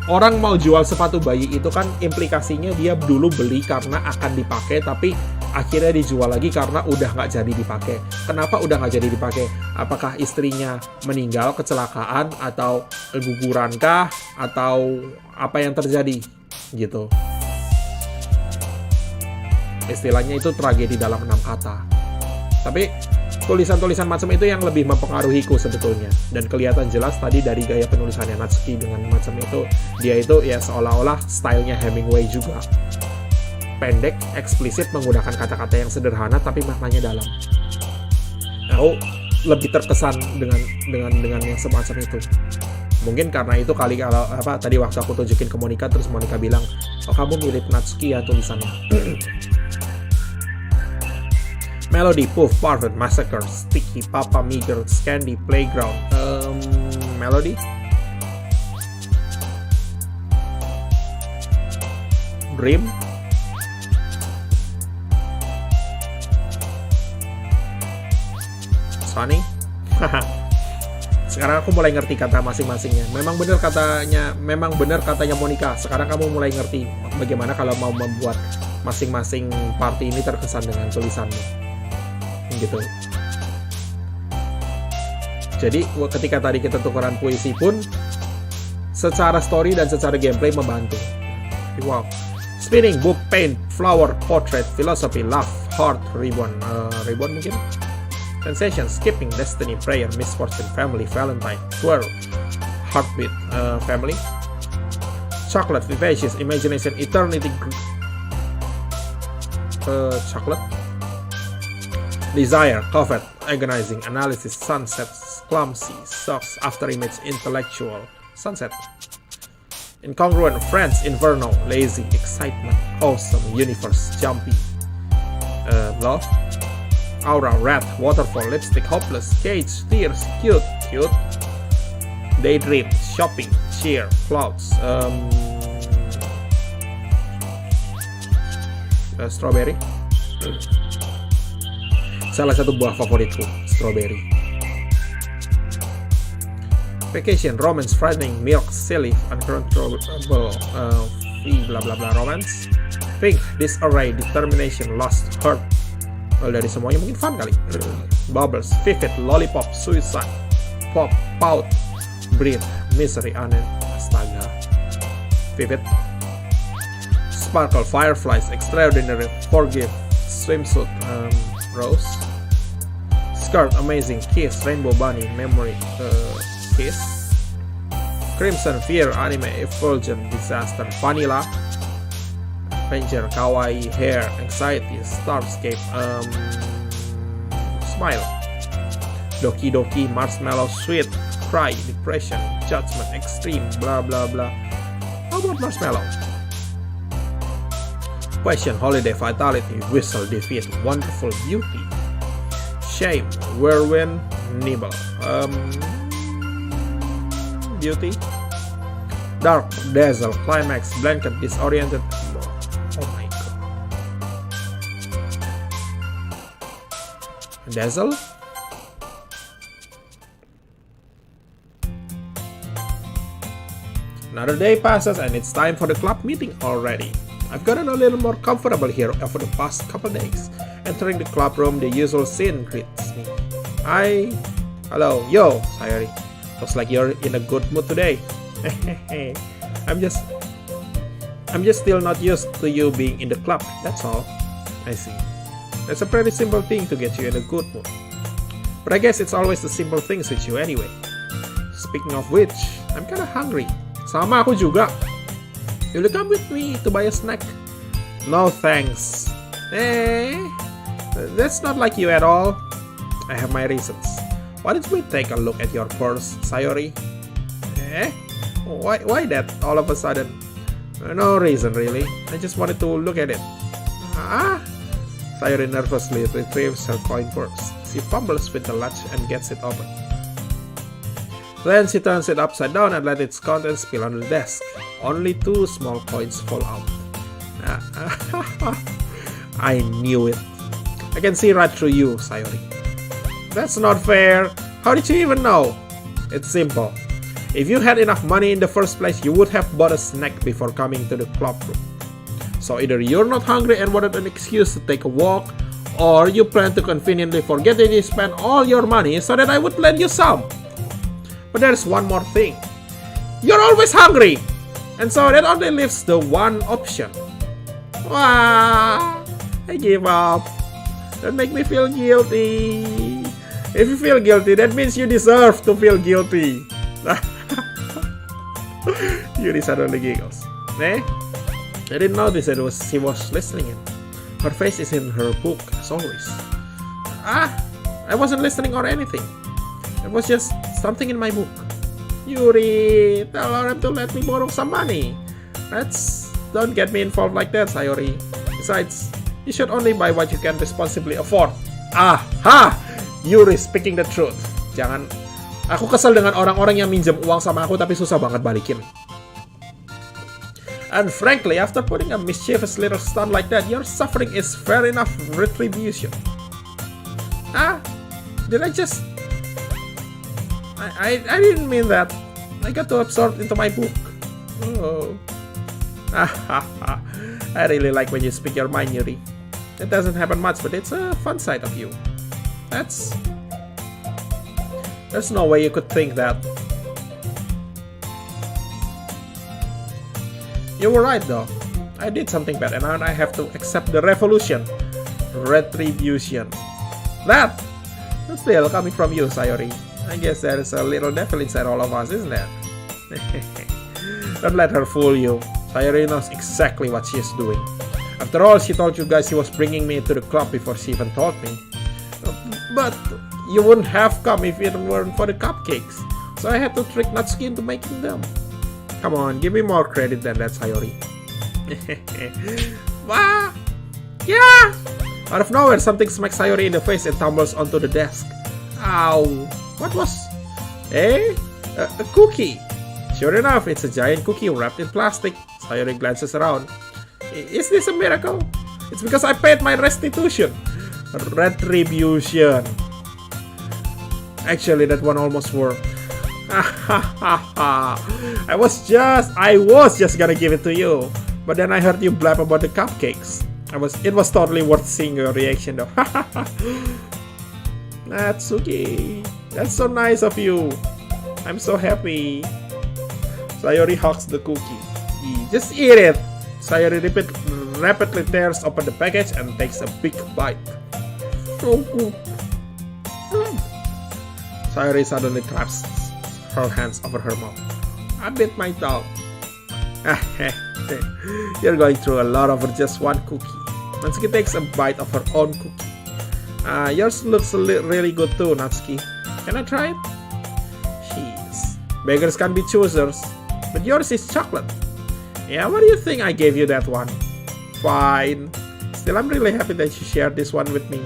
orang mau jual sepatu bayi itu kan implikasinya dia dulu beli karena akan dipakai, tapi akhirnya dijual lagi karena udah nggak jadi dipakai. Kenapa udah nggak jadi dipakai? Apakah istrinya meninggal kecelakaan atau keguguran kah atau apa yang terjadi gitu? Istilahnya itu tragedi dalam 6 kata. Tapi tulisan-tulisan macam itu yang lebih mempengaruhiku sebetulnya. Dan kelihatan jelas tadi dari gaya penulisannya Natsuki dengan macam itu, dia itu ya seolah-olah stylenya Hemingway juga. Pendek, eksplisit, menggunakan kata-kata yang sederhana tapi maknanya dalam. Aku lebih terkesan dengan yang semacam itu. Mungkin karena itu kali kalau tadi waktu aku tunjukin ke Monica, terus Monica bilang, "Oh, kamu mirip Natsuki ya tulisannya." Melody, Puff, Parfait, Massacre, Sticky, Papa, Meager, Candy, Playground. Melody? Dream? Sunny? Sekarang aku mulai ngerti kata masing-masingnya. Memang benar katanya Monica. Sekarang kamu mulai ngerti bagaimana kalau mau membuat masing-masing party ini terkesan dengan tulisanmu. Gitu. Jadi ketika tadi kita tukeran puisi pun secara story dan secara gameplay membantu. Wow. Spinning, book, paint, flower, portrait, philosophy, love, heart, ribbon. Ribbon mungkin? Sensation, skipping, destiny, prayer, misfortune, family, valentine, twirl, heartbeat, family, chocolate, vivacious, imagination, eternity, chocolate, desire, covet, agonizing, analysis, sunset, clumsy, socks, afterimage, intellectual, sunset, incongruent, friends, inferno, lazy, excitement, awesome, universe, jumpy, love, aura, rat, waterfall, lipstick, hopeless, cage, tears, cute, daydream, shopping, cheer, clouds, strawberry. Salah satu buah favoritku, strawberry. Vacation, romance, frightening, milk, silly, uncontrollable, blah blah blah, romance. Pink, disarray, determination, lust, hurt. Well, dari semuanya mungkin fun kali. Bubbles, vivid, lollipop, suicide, pop, pout, breathe, misery, aneh, astaga. Vivid. Sparkle, fireflies, extraordinary, forgive, swimsuit, rose. Skirt, amazing, kiss, rainbow bunny, memory, kiss. Crimson, fear, anime, effulgent, disaster, vanilla. Adventure, kawaii, hair, anxiety, starscape, smile, Doki Doki, marshmallow, sweet, cry, depression, judgment, extreme, blah blah blah. How about marshmallow? Question, holiday, vitality, whistle, defeat, wonderful, beauty, shame, whirlwind, nibble, beauty, dark, dazzle, climax, blanket, disoriented. Oh my god. Dazzle? Another day passes and it's time for the club meeting already. I've gotten a little more comfortable here over the past couple days. Entering the club room, the usual scene greets me. Hello, yo, Sayori. Looks like you're in a good mood today. I'm just still not used to you being in the club, that's all. I see. It's a pretty simple thing to get you in a good mood. But I guess it's always the simple things with you anyway. Speaking of which, I'm kinda hungry. Sama aku juga. Will you come with me to buy a snack? No thanks. That's not like you at all. I have my reasons. Why don't we take a look at your purse, Sayori? Why that all of a sudden? No reason really. I just wanted to look at it. Sayori nervously retrieves her coin purse. She fumbles with the latch and gets it open. Then she turns it upside down and lets its contents spill on the desk. Only 2 small coins fall out. I knew it. I can see right through you, Sayori. That's not fair. How did you even know? It's simple. If you had enough money in the first place, you would have bought a snack before coming to the club room. So either you're not hungry and wanted an excuse to take a walk, or you plan to conveniently forget that you spent all your money so that I would lend you some. But there's one more thing. You're always hungry! And so that only leaves the one option. Wah! I give up. Don't make me feel guilty. If you feel guilty, that means you deserve to feel guilty. Yuri suddenly giggles. Eh? I didn't notice that she was listening in. Her face is in her book, as always. I wasn't listening or anything. It was just something in my book. Yuri, tell Lauren to let me borrow some money. Don't get me involved like that, Sayori. Besides, you should only buy what you can responsibly afford. Aha! Yuri speaking the truth. Jangan. Aku kesel dengan orang-orang yang minjem uang sama aku tapi susah banget balikin. And frankly, after putting a mischievous little stunt like that, your suffering is fair enough retribution. Did I just... I didn't mean that. I got too absorbed into my book. Oh. I really like when you speak your mind, Yuri. It doesn't happen much, but it's a fun side of you. There's no way you could think that. You were right though. I did something bad and now I have to accept the retribution. That's still coming from you, Sayori. I guess there is a little devil inside all of us, isn't there? Don't let her fool you. Sayori knows exactly what she is doing. After all, she told you guys she was bringing me to the club before she even told me. But you wouldn't have come if it weren't for the cupcakes. So I had to trick Natsuki into making them. Come on, give me more credit than that, Sayori. Wah! Yeah! Out of nowhere, something smacks Sayori in the face and tumbles onto the desk. Ow! What was... a cookie! Sure enough, it's a giant cookie wrapped in plastic. Sayori glances around. Is this a miracle? It's because I paid my restitution. Retribution. Actually, that one almost worked. I was just gonna give it to you, but then I heard you blab about the cupcakes. It was totally worth seeing your reaction though. Natsuki, that's so nice of you. I'm so happy. Sayori hugs the cookie. Just eat it. Sayori rapidly tears open the package and takes a big bite. So good. Sayori suddenly clasps her hands over her mouth. I bit my tongue. You're going through a lot over just one cookie. Natsuki takes a bite of her own cookie. Yours looks really good too, Natsuki. Can I try it? Jeez. Beggars can be choosers, but yours is chocolate. Yeah, what do you think I gave you that one? Fine. Still, I'm really happy that you shared this one with me.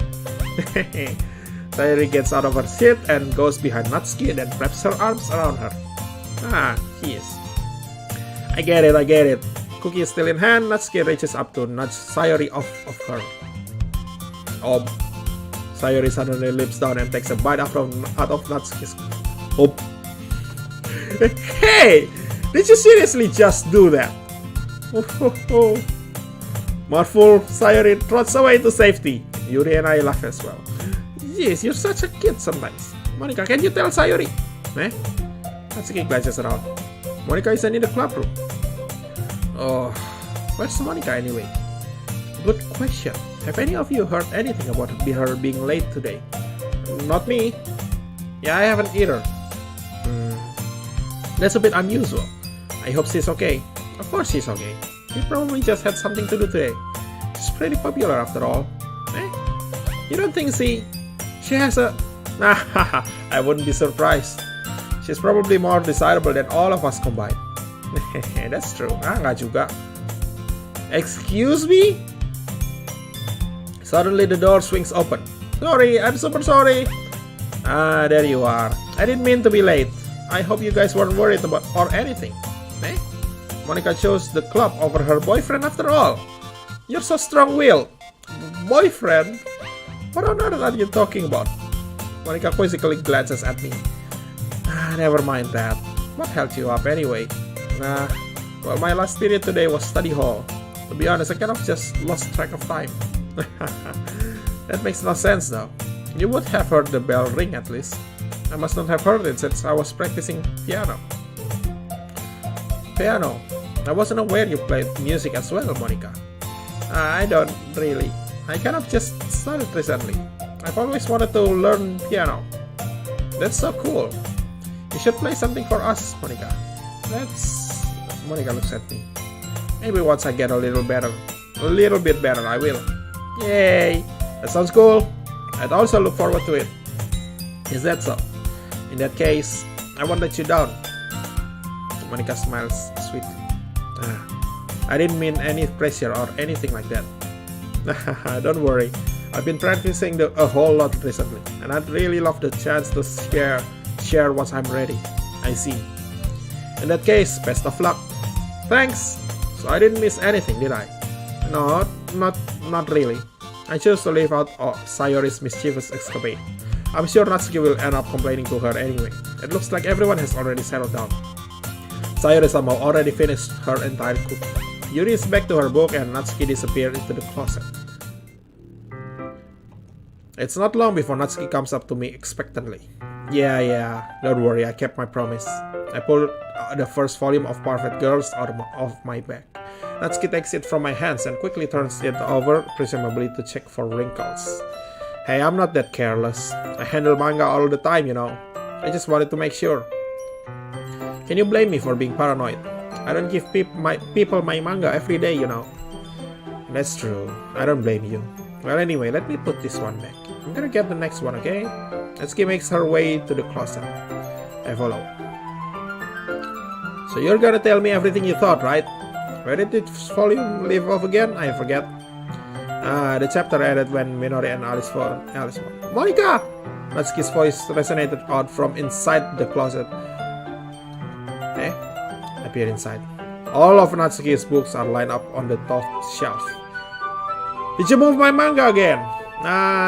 Sayori gets out of her seat and goes behind Natsuki and then wraps her arms around her. Jeez. I get it. Cookie is still in hand. Natsuki reaches up to nudge Sayori off of her. Sayori suddenly leaps down and takes a bite out of Natsuki's. Hey! Did you seriously just do that? Marvel, Sayori trots away to safety. Yuri and I laugh as well. Jeez, you're such a kid sometimes. Monica, can you tell Sayori? Natsuki glances around. Monica isn't in the club room. Oh, where's Monica anyway? Good question. Have any of you heard anything about her being late today? Not me. Yeah, I haven't either. That's a bit unusual. I hope she's okay. Of course she's okay. She probably just had something to do today. She's pretty popular after all. You don't think she has a... I wouldn't be surprised. She's probably more desirable than all of us combined. That's true. Nggak juga. Excuse me? Suddenly the door swings open. Sorry, I'm super sorry. There you are. I didn't mean to be late. I hope you guys weren't worried about or anything. Monica chose the club over her boyfriend after all. You're so strong-willed. Boyfriend? What on earth are you talking about? Monica quizzically glances at me. Never mind that. What held you up anyway? Well, my last period today was study hall. To be honest, I kind of just lost track of time. That makes no sense though. You would have heard the bell ring at least. I must not have heard it since I was practicing piano. Piano? I wasn't aware you played music as well, Monica. I don't really. I kind of just started recently. I've always wanted to learn piano. That's so cool. You should play something for us, Monica. Monica looks at me. Maybe once I get a little bit better, I will. Yay! That sounds cool. I'd also look forward to it. Is that so? In that case, I won't let you down. Monica smiles sweetly. I didn't mean any pressure or anything like that. Don't worry. I've been practicing a whole lot recently, and I'd really love the chance to share once I'm ready. I see. In that case, best of luck. Thanks. So I didn't miss anything, did I? No, not really. I chose to leave out Sayori's mischievous escapade. I'm sure Natsuki will end up complaining to her anyway. It looks like everyone has already settled down. Sayori somehow already finished her entire cook. Yuri is back to her book and Natsuki disappeared into the closet. It's not long before Natsuki comes up to me expectantly. Yeah, don't worry, I kept my promise. I pulled the first volume of Perfect Girls out of my bag. Natsuki takes it from my hands and quickly turns it over, presumably to check for wrinkles. Hey, I'm not that careless. I handle manga all the time, you know. I just wanted to make sure. Can you blame me for being paranoid? I don't give people my manga every day, you know. That's true. I don't blame you. Well, anyway, let me put this one back. I'm gonna get the next one, okay? Natsuki makes her way to the closet. I follow. So you're gonna tell me everything you thought, right? Where did this volume leave off again? I forget. The chapter ended when Minori and Alice won. Monica! Natsuki's voice resonated out from inside the closet. Appear inside. All of Natsuki's books are lined up on the top shelf. Did you move my manga again?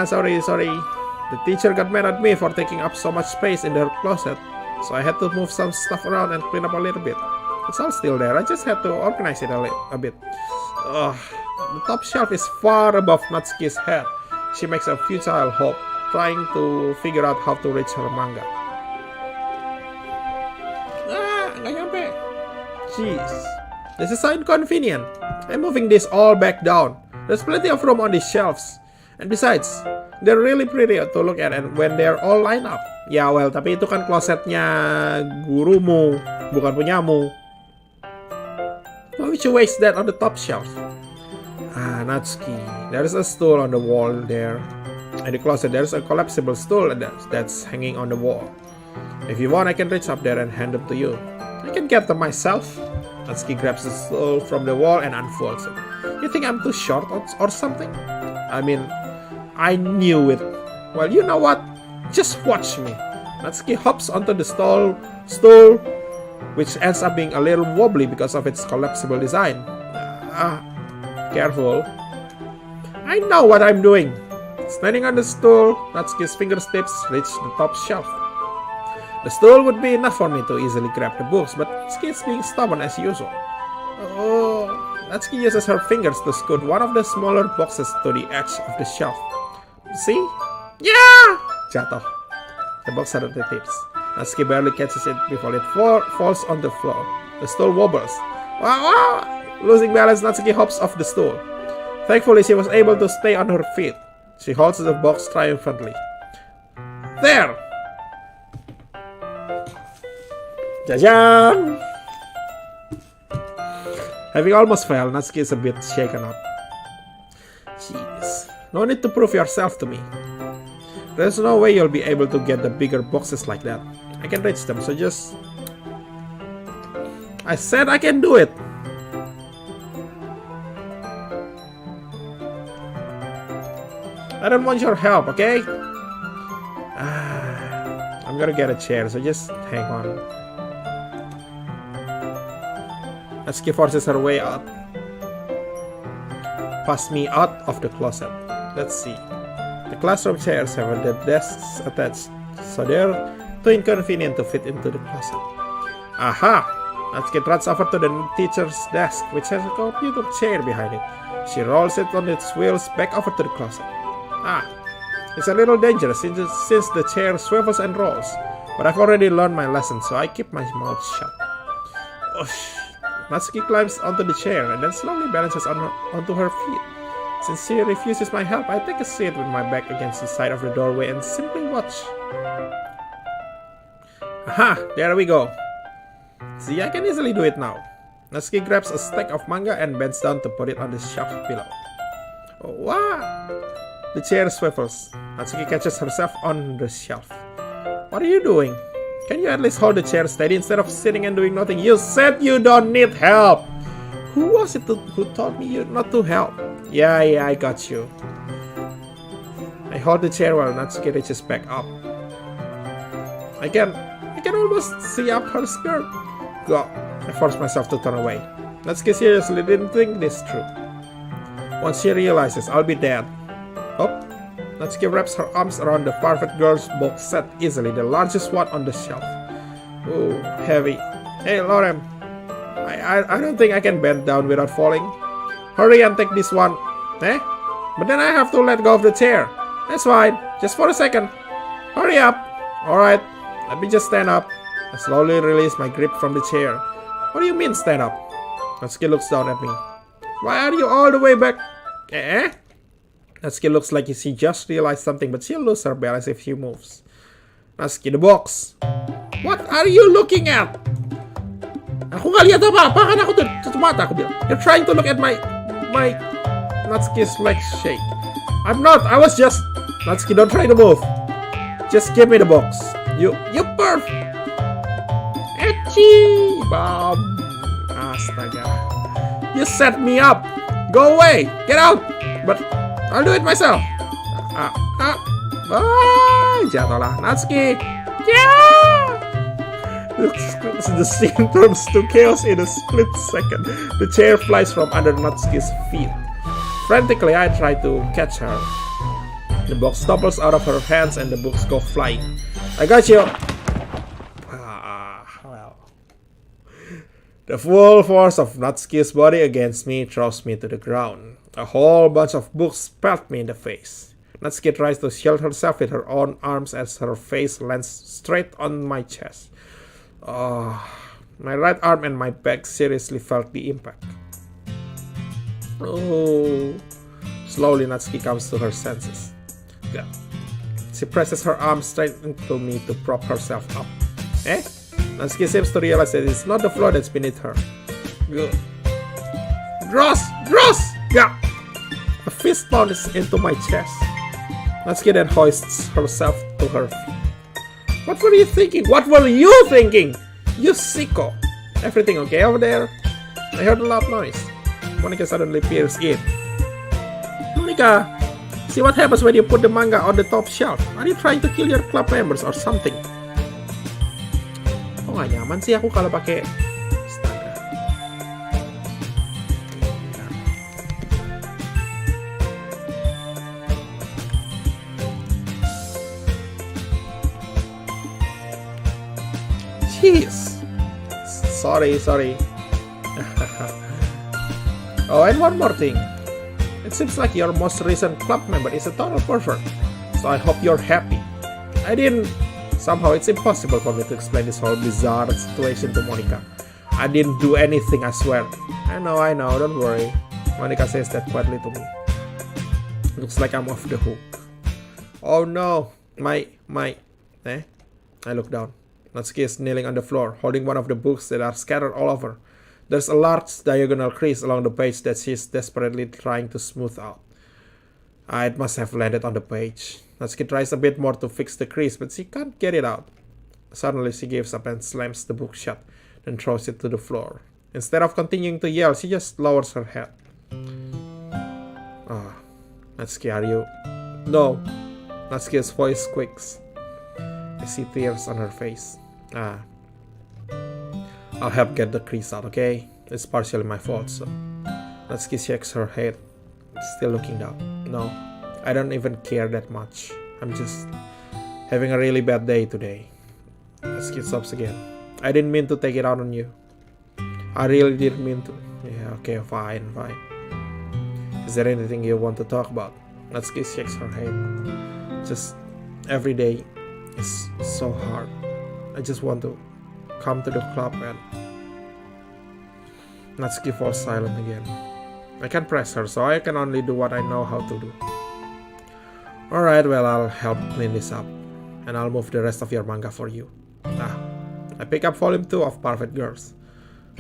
Sorry. The teacher got mad at me for taking up so much space in her closet, so I had to move some stuff around and clean up a little bit. It's all still there, I just had to organize it a bit. The top shelf is far above Natsuki's head. She makes a futile hope, trying to figure out how to reach her manga. Nggak nyampe. Jeez, this is so inconvenient. I'm moving this all back down. There's plenty of room on these shelves. And besides, they're really pretty to look at and when they're all lined up. Ya well, tapi itu kan klosetnya gurumu, bukan punyamu. Why would you waste that on the top shelf? Natsuki, there's a stool on the wall there. In the closet, there's a collapsible stool that's hanging on the wall. If you want, I can reach up there and hand them to you. I can get them myself. Natsuki grabs the stool from the wall and unfolds it. You think I'm too short or something? I mean, I knew it. Well, you know what? Just watch me. Natsuki hops onto the stool, which ends up being a little wobbly because of its collapsible design. Careful. I know what I'm doing. Standing on the stool, Natsuki's fingertips reach the top shelf. The stool would be enough for me to easily grab the books, but Natsuki is being stubborn as usual. Natsuki uses her fingers to scoot one of the smaller boxes to the edge of the shelf. See? Yeah! Jatuh. The box had the tips. Natsuki barely catches it before it falls on the floor. The stool wobbles. Wow! Losing balance, Natsuki hops off the stool. Thankfully, she was able to stay on her feet. She holds the box triumphantly. There! Jajan! Having almost fell, Natsuki is a bit shaken up. Jeez. No need to prove yourself to me. There's no way you'll be able to get the bigger boxes like that. I can reach them, so just... I said I can do it! I don't want your help, okay? I'm gonna get a chair, so just hang on. Natsuki forces her way out, past me out of the closet. Let's see. The classroom chairs have the desks attached, so they're too inconvenient to fit into the closet. Aha! Natsuki runs over to the teacher's desk, which has a computer chair behind it. She rolls it on its wheels back over to the closet. It's a little dangerous since the chair swivels and rolls, but I've already learned my lesson, so I keep my mouth shut. Natsuki climbs onto the chair and then slowly balances onto her feet. Since she refuses my help, I take a seat with my back against the side of the doorway and simply watch. Aha! There we go. See, I can easily do it now. Natsuki grabs a stack of manga and bends down to put it on the shelf below. What? The chair swivels. Natsuki catches herself on the shelf. What are you doing? Can you at least hold the chair steady instead of sitting and doing nothing? You said you don't need help! Who was it who told me not to help? Yeah, I got you. I hold the chair while Natsuki reaches back up. I can almost see up her skirt. Go. I force myself to turn away. Natsuki seriously didn't think this through. Once she realizes I'll be dead. Natsuki wraps her arms around the Parfait Girls box set easily, the largest one on the shelf. Oh, heavy. Hey, Lorem. I don't think I can bend down without falling. Hurry and take this one. But then I have to let go of the chair. That's fine. Just for a second. Hurry up. Alright. Let me just stand up. I slowly release my grip from the chair. What do you mean stand up? Natsuki looks down at me. Why are you all the way back? Natsuki looks like she just realized something, but she'll lose her balance if she moves. Natsuki, the box. What are you looking at? Aku nggak lihat apa-apa, kan aku tutup mata, aku bilang. You're trying to look at my... Natsuki's legs shake. I'm not, I was just... Natsuki, don't try to move. Just give me the box. You perf. Ecchi! Bam. Astaga. You set me up. Go away. Get out. But I'll do it myself. Jatuhlah. Natsuki. Yeah! The scene turns to chaos in a split second. The chair flies from under Natsuki's feet. Frantically, I try to catch her. The box topples out of her hands and the books go flying. I got you! Well. The full force of Natsuki's body against me throws me to the ground. A whole bunch of books pelt me in the face. Natsuki tries to shield herself with her own arms as her face lands straight on my chest. My right arm and my back seriously felt the impact. Slowly Natsuki comes to her senses. Yeah. She presses her arm straight into me to prop herself up. Natsuki seems to realize that it's not the floor that's beneath her. Gross! Yeah! A fist pounds into my chest. Natsuki then hoists herself to her feet. What were you thinking? You sicko! Everything okay over there? I heard a loud noise. Monica suddenly peers in. Monica, see what happens when you put the manga on the top shelf. Are you trying to kill your club members or something? Oh, gak nyaman sih aku kalau pakai. Astaga. Jeez. Sorry. Oh, and one more thing. It seems like your most recent club member is a total pervert. So I hope you're happy. Somehow it's impossible for me to explain this whole bizarre situation to Monica. I didn't do anything, I swear. I know, don't worry. Monica says that quietly to me. Looks like I'm off the hook. Oh no, I look down. Natsuki is kneeling on the floor, holding one of the books that are scattered all over. There's a large diagonal crease along the page that she's desperately trying to smooth out. It must have landed on the page. Natsuki tries a bit more to fix the crease, but she can't get it out. Suddenly, she gives up and slams the book shut, then throws it to the floor. Instead of continuing to yell, she just lowers her head. Natsuki, are you... No. Natsuki's voice squeaks. I see tears on her face. I'll help get the crease out, okay? It's partially my fault, so... Natsuki shakes her head, still looking down. No, I don't even care that much. I'm just having a really bad day today. Natsuki sobs again. I didn't mean to take it out on you. I really didn't mean to. Yeah, okay, fine. Is there anything you want to talk about? Natsuki shakes her head. Just every day is so hard. I just want to come to the club and... Natsuki falls silent again. I can't press her, so I can only do what I know how to do. Alright, well, I'll help clean this up. And I'll move the rest of your manga for you. I pick up volume 2 of Perfect Girls.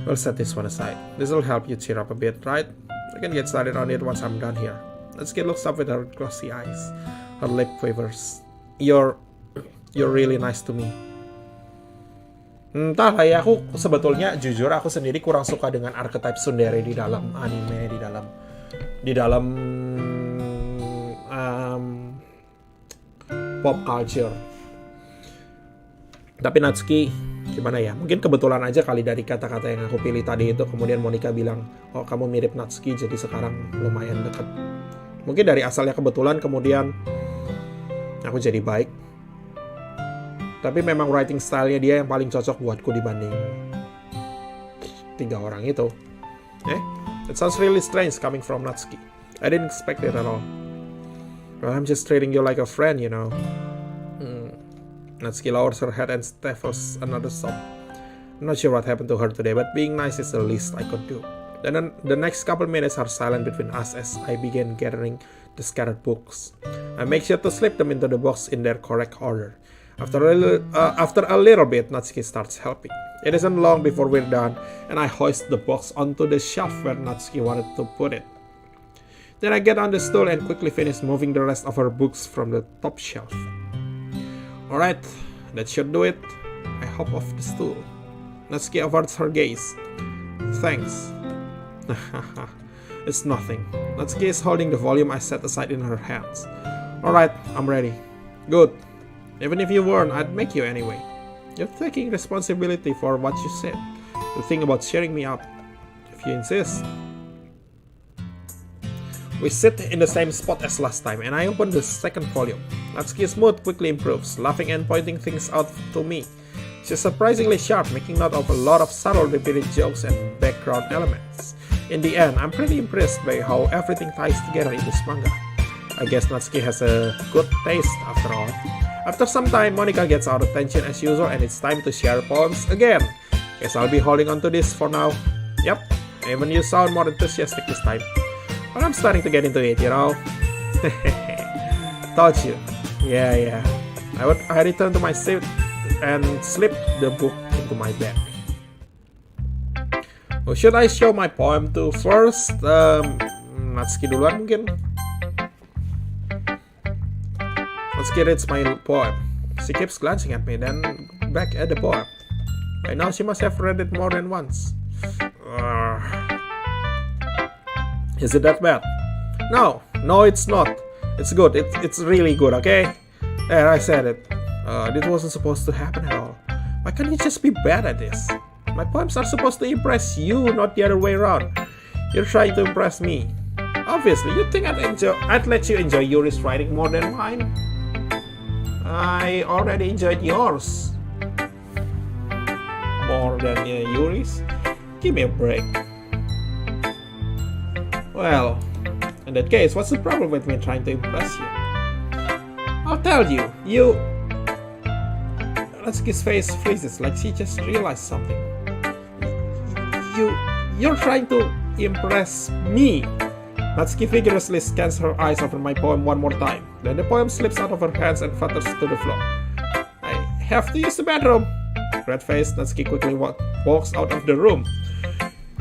We'll set this one aside. This will help you cheer up a bit, right? I can get started on it once I'm done here. Natsuki looks up with her glossy eyes. Her lip quivers. You're really nice to me. Entah lah ya, aku sebetulnya jujur aku sendiri kurang suka dengan archetype tsundere di dalam anime, di dalam pop culture. Tapi Natsuki gimana ya? Mungkin kebetulan aja kali dari kata-kata yang aku pilih tadi itu, kemudian Monica bilang, "Oh, kamu mirip Natsuki, jadi sekarang lumayan dekat." Mungkin dari asalnya kebetulan, kemudian aku jadi baik. Tapi memang writing style-nya dia yang paling cocok buatku dibanding 3 orang itu. It sounds really strange coming from Natsuki. I didn't expect it at all. Well, I'm just treating you like a friend, you know. Natsuki lowers her head and stifles another sob. I'm not sure what happened to her today, but being nice is the least I could do. Then the next couple minutes are silent between us as I begin gathering the scattered books. I make sure to slip them into the box in their correct order. After a little bit, Natsuki starts helping. It isn't long before we're done, and I hoist the box onto the shelf where Natsuki wanted to put it. Then I get on the stool and quickly finish moving the rest of her books from the top shelf. Alright, that should do it. I hop off the stool. Natsuki averts her gaze. Thanks. It's nothing. Natsuki is holding the volume I set aside in her hands. Alright, I'm ready. Good. Even if you weren't, I'd make you anyway. You're taking responsibility for what you said. The thing about cheering me up. If you insist. We sit in the same spot as last time, and I open the second volume. Natsuki's mood quickly improves, laughing and pointing things out to me. She's surprisingly sharp, making note of a lot of subtle repeated jokes and background elements. In the end, I'm pretty impressed by how everything ties together in this manga. I guess Natsuki has a good taste after all. After some time, Monica gets our attention as usual, and it's time to share poems again. Guess I'll be holding on to this for now. Yep, even you sound more enthusiastic this time. But I'm starting to get into it, you know. Told you. Yeah. I return to my seat and slip the book into my bag. Oh, should I show my poem to first? Natsuki duluan mungkin. Natsuki reads my poem. She keeps glancing at me, then back at the poem. By now she must have read it more than once. Is it that bad? No, it's not. It's good. It's really good, okay? There, I said it. This wasn't supposed to happen at all. Why can't you just be bad at this? My poems are supposed to impress you, not the other way around. You're trying to impress me. Obviously, you think I'd let you enjoy Yuri's writing more than mine? I already enjoyed yours more than Yuri's. Give me a break. Well, in that case, what's the problem with me trying to impress you? I'll tell you. Natsuki's face freezes like she just realized something. You're trying to impress me. Natsuki vigorously scans her eyes over my poem one more time. Then the poem slips out of her hands and flutters to the floor. I have to use the bathroom. Red-faced, Natsuki quickly walks out of the room.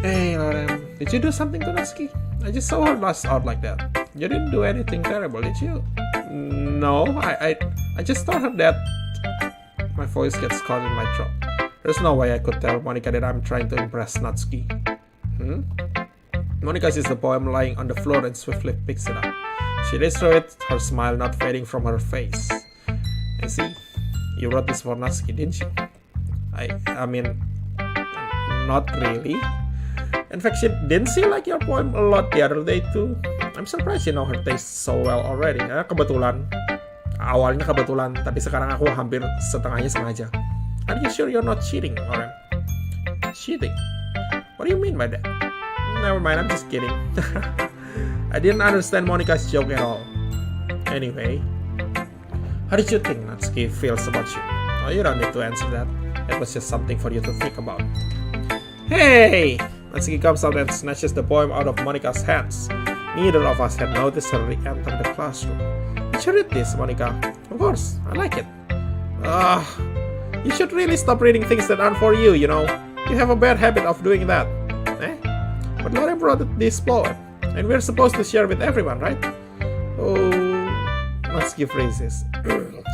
Hey, Lauren, did you do something to Natsuki? I just saw her lash out like that. You didn't do anything terrible, did you? No, I just told her that. My voice gets caught in my throat. There's no way I could tell Monica that I'm trying to impress Natsuki. Monica sees the poem lying on the floor and swiftly picks it up. She reads through it, her smile not fading from her face. I see. You wrote this for Natsuki, didn't you? I mean, not really. In fact, didn't she like your poem a lot the other day too? I'm surprised you know her taste so well already. Ya, kebetulan. Awalnya kebetulan, tapi sekarang aku hampir setengahnya sengaja. Are you sure you're not cheating, Lauren? Cheating? What are by that? Never mind, I'm just kidding. I didn't understand Monica's joke at all. Anyway, how did you think Natsuki feels about you? Oh, you don't need to answer that. It was just something for you to think about. Hey! Natsuki comes out and snatches the poem out of Monica's hands. Neither of us had noticed her re-enter the classroom. Did you read this, Monica? Of course, I like it. You should really stop reading things that aren't for you, you know. You have a bad habit of doing that. But Lauren brought this poem, and we're supposed to share with everyone, right? Oh, Natsuki phrases.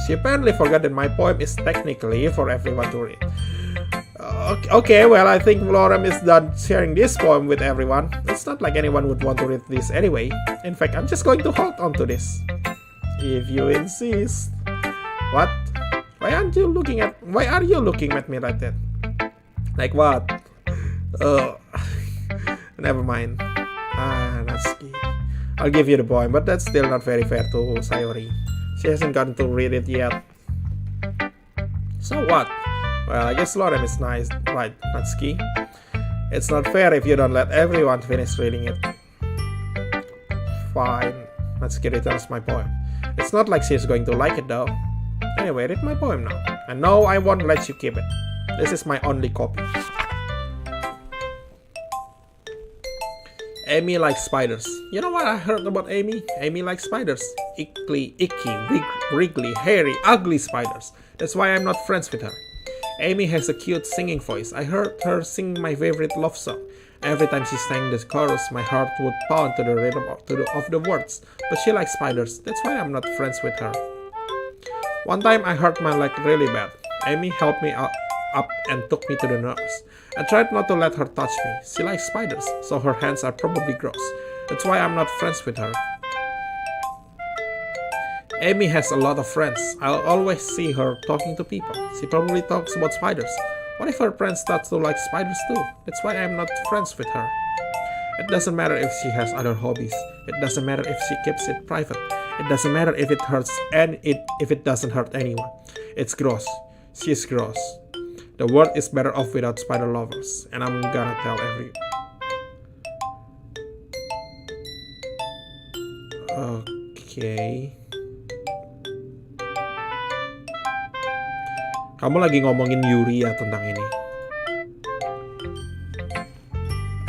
She apparently forgot that my poem is technically for everyone to read. Okay, well, I think Lauren is done sharing this poem with everyone. It's not like anyone would want to read this anyway. In fact, I'm just going to hold on to this. If you insist. What? Why are you looking at me like that? Like what? Never mind. Natsuki. I'll give you the poem, but that's still not very fair to Sayori. She hasn't gotten to read it yet. So what? Well, I guess Lauren is nice, right, Natsuki? It's not fair if you don't let everyone finish reading it. Fine. Natsuki returns my poem. It's not like she's going to like it though. Anyway, read my poem now. And no, I won't let you keep it. This is my only copy. Amy likes spiders. You know what I heard about Amy? Amy likes spiders. Icky, wriggly, hairy, ugly spiders. That's why I'm not friends with her. Amy has a cute singing voice. I heard her sing my favorite love song. Every time she sang the chorus, my heart would pound to the rhythm of the words. But she likes spiders. That's why I'm not friends with her. One time I hurt my leg really bad. Amy helped me up and took me to the nurse. I tried not to let her touch me. She likes spiders, so her hands are probably gross. That's why I'm not friends with her. Amy has a lot of friends. I'll always see her talking to people. She probably talks about spiders. What if her friends start to like spiders too? That's why I'm not friends with her. It doesn't matter if she has other hobbies. It doesn't matter if she keeps it private. It doesn't matter if it hurts and if it doesn't hurt anyone. It's gross. She's gross. The world is better off without spider lovers, and I'm gonna tell everyone. Okay. Kamu lagi ngomongin Yuri ya tentang ini.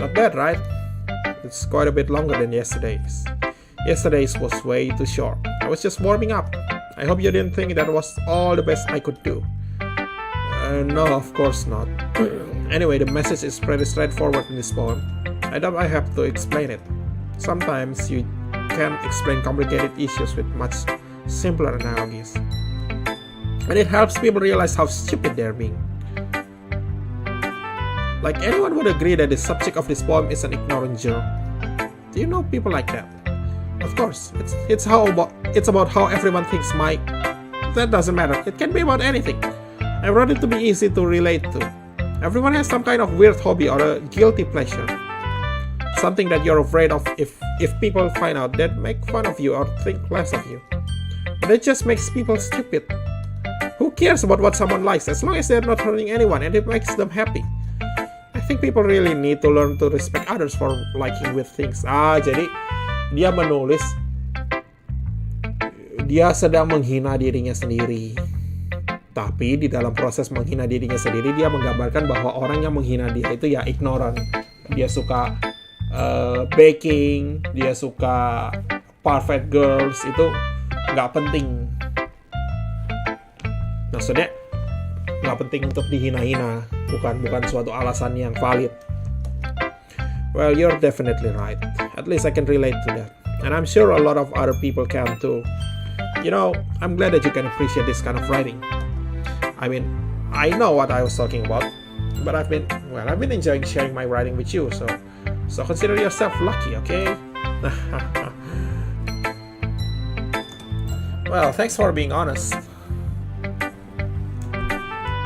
Not bad, right? It's quite a bit longer than yesterday's. Yesterday's was way too short. I was just warming up. I hope you didn't think that was all the best I could do. No, of course not. Anyway, the message is pretty straightforward in this poem. I don't have to explain it. Sometimes you can explain complicated issues with much simpler analogies. And it helps people realize how stupid they're being. Like anyone would agree that the subject of this poem is an ignorant jerk. Do you know people like that? Of course, it's about how everyone thinks Mike. That doesn't matter. It can be about anything. I wrote it to be easy to relate to. Everyone has some kind of weird hobby or a guilty pleasure. Something that you're afraid of if people find out, that make fun of you or think less of you. But it just makes people stupid. Who cares about what someone likes as long as they're not hurting anyone and it makes them happy? I think people really need to learn to respect others for liking weird things. Jadi dia menulis dia sedang menghina dirinya sendiri. Tapi di dalam proses menghina dirinya sendiri, dia menggambarkan bahwa orang yang menghina dia itu ya ignorant. Dia suka baking, dia suka perfect girls, itu nggak penting. Maksudnya nggak penting untuk dihina-hina, bukan suatu alasan yang valid. Well, you're definitely right. At least I can relate to that. And I'm sure a lot of other people can too. You know, I'm glad that you can appreciate this kind of writing. I mean, I know what I was talking about, but I've been enjoying sharing my writing with you, so consider yourself lucky, okay? Well, thanks for being honest.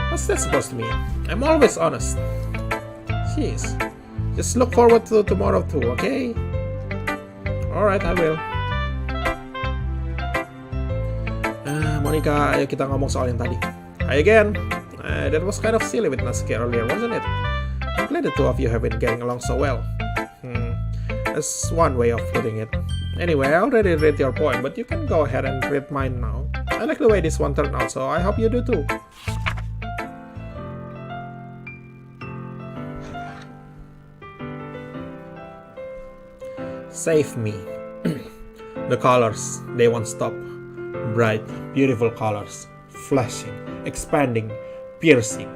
What's that supposed to mean? I'm always honest. Jeez. Just look forward to tomorrow too, okay? Alright, I will. Monica, ayo kita ngomong soal yang tadi. Hi again. That was kind of silly with Natsuki earlier, wasn't it? I'm Apparently the two of you have been getting along so well. That's one way of putting it. Anyway, I already read your poem, but you can go ahead and read mine now. I like the way this one turned out, so I hope you do too. Save me. The colors, they won't stop. Bright, beautiful colors, flashing, expanding, piercing.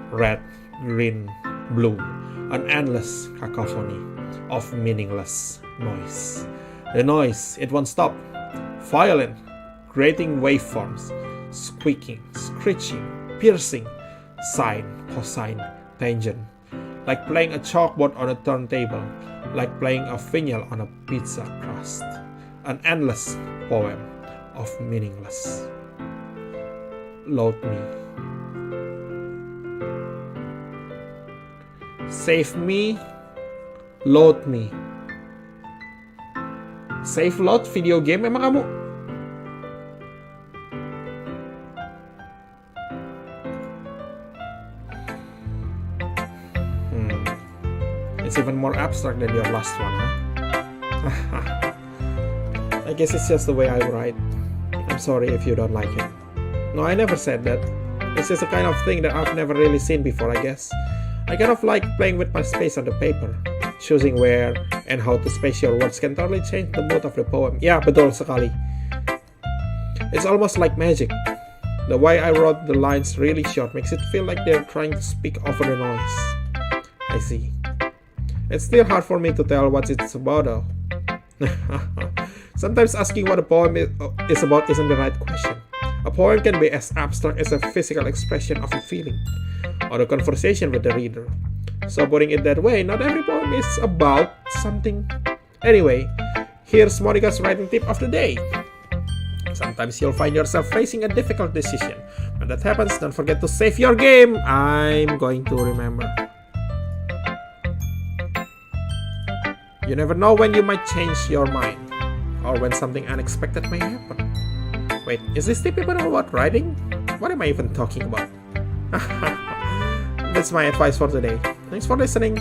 Red, green, blue, an endless cacophony of meaningless noise. The noise, it won't stop. Violent, grating waveforms, squeaking, screeching, piercing, sine, cosine, tangent. Like playing a chalkboard on a turntable, like playing a vinyl on a pizza crust. An endless poem of meaningless. Load me. Save me. Load me. Save load video game emang kamu? It's even more abstract than your last one, huh? I guess it's just the way I write. I'm sorry if you don't like it. No, I never said that. It's just a kind of thing that I've never really seen before, I guess. I kind of like playing with my space on the paper. Choosing where and how to space your words can totally change the mood of the poem. Ya, betul sekali. It's almost like magic. The way I wrote the lines really short makes it feel like they're trying to speak over the noise. I see. It's still hard for me to tell what it's about though. Sometimes asking what a poem is about isn't the right question. A poem can be as abstract as a physical expression of a feeling, or a conversation with the reader. So putting it that way, not every poem is about something. Anyway, here's Monica's writing tip of the day. Sometimes you'll find yourself facing a difficult decision. When that happens, don't forget to save your game. I'm going to remember. You never know when you might change your mind, or when something unexpected may happen. Wait, is this tip even about writing? What am I even talking about? That's my advice for today. Thanks for listening.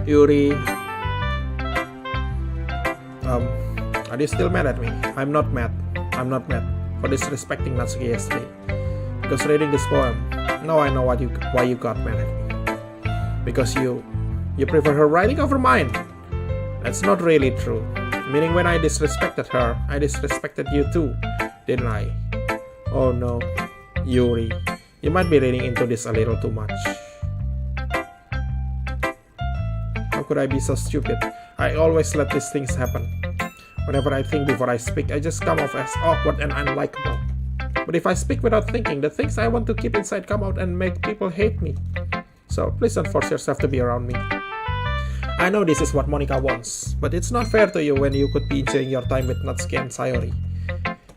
Yuri. Are you still mad at me? I'm not mad. I'm not mad for disrespecting Natsuki yesterday. Because reading this poem, now I know why you got mad at me. Because you prefer her writing over mine. That's not really true. Meaning when I disrespected her, I disrespected you too, didn't I? Oh no, Yuri, you might be reading into this a little too much. How could I be so stupid? I always let these things happen. Whenever I think before I speak, I just come off as awkward and unlikable. But if I speak without thinking, the things I want to keep inside come out and make people hate me. So please don't force yourself to be around me. I know this is what Monica wants, but it's not fair to you when you could be enjoying your time with Natsuki and Sayori.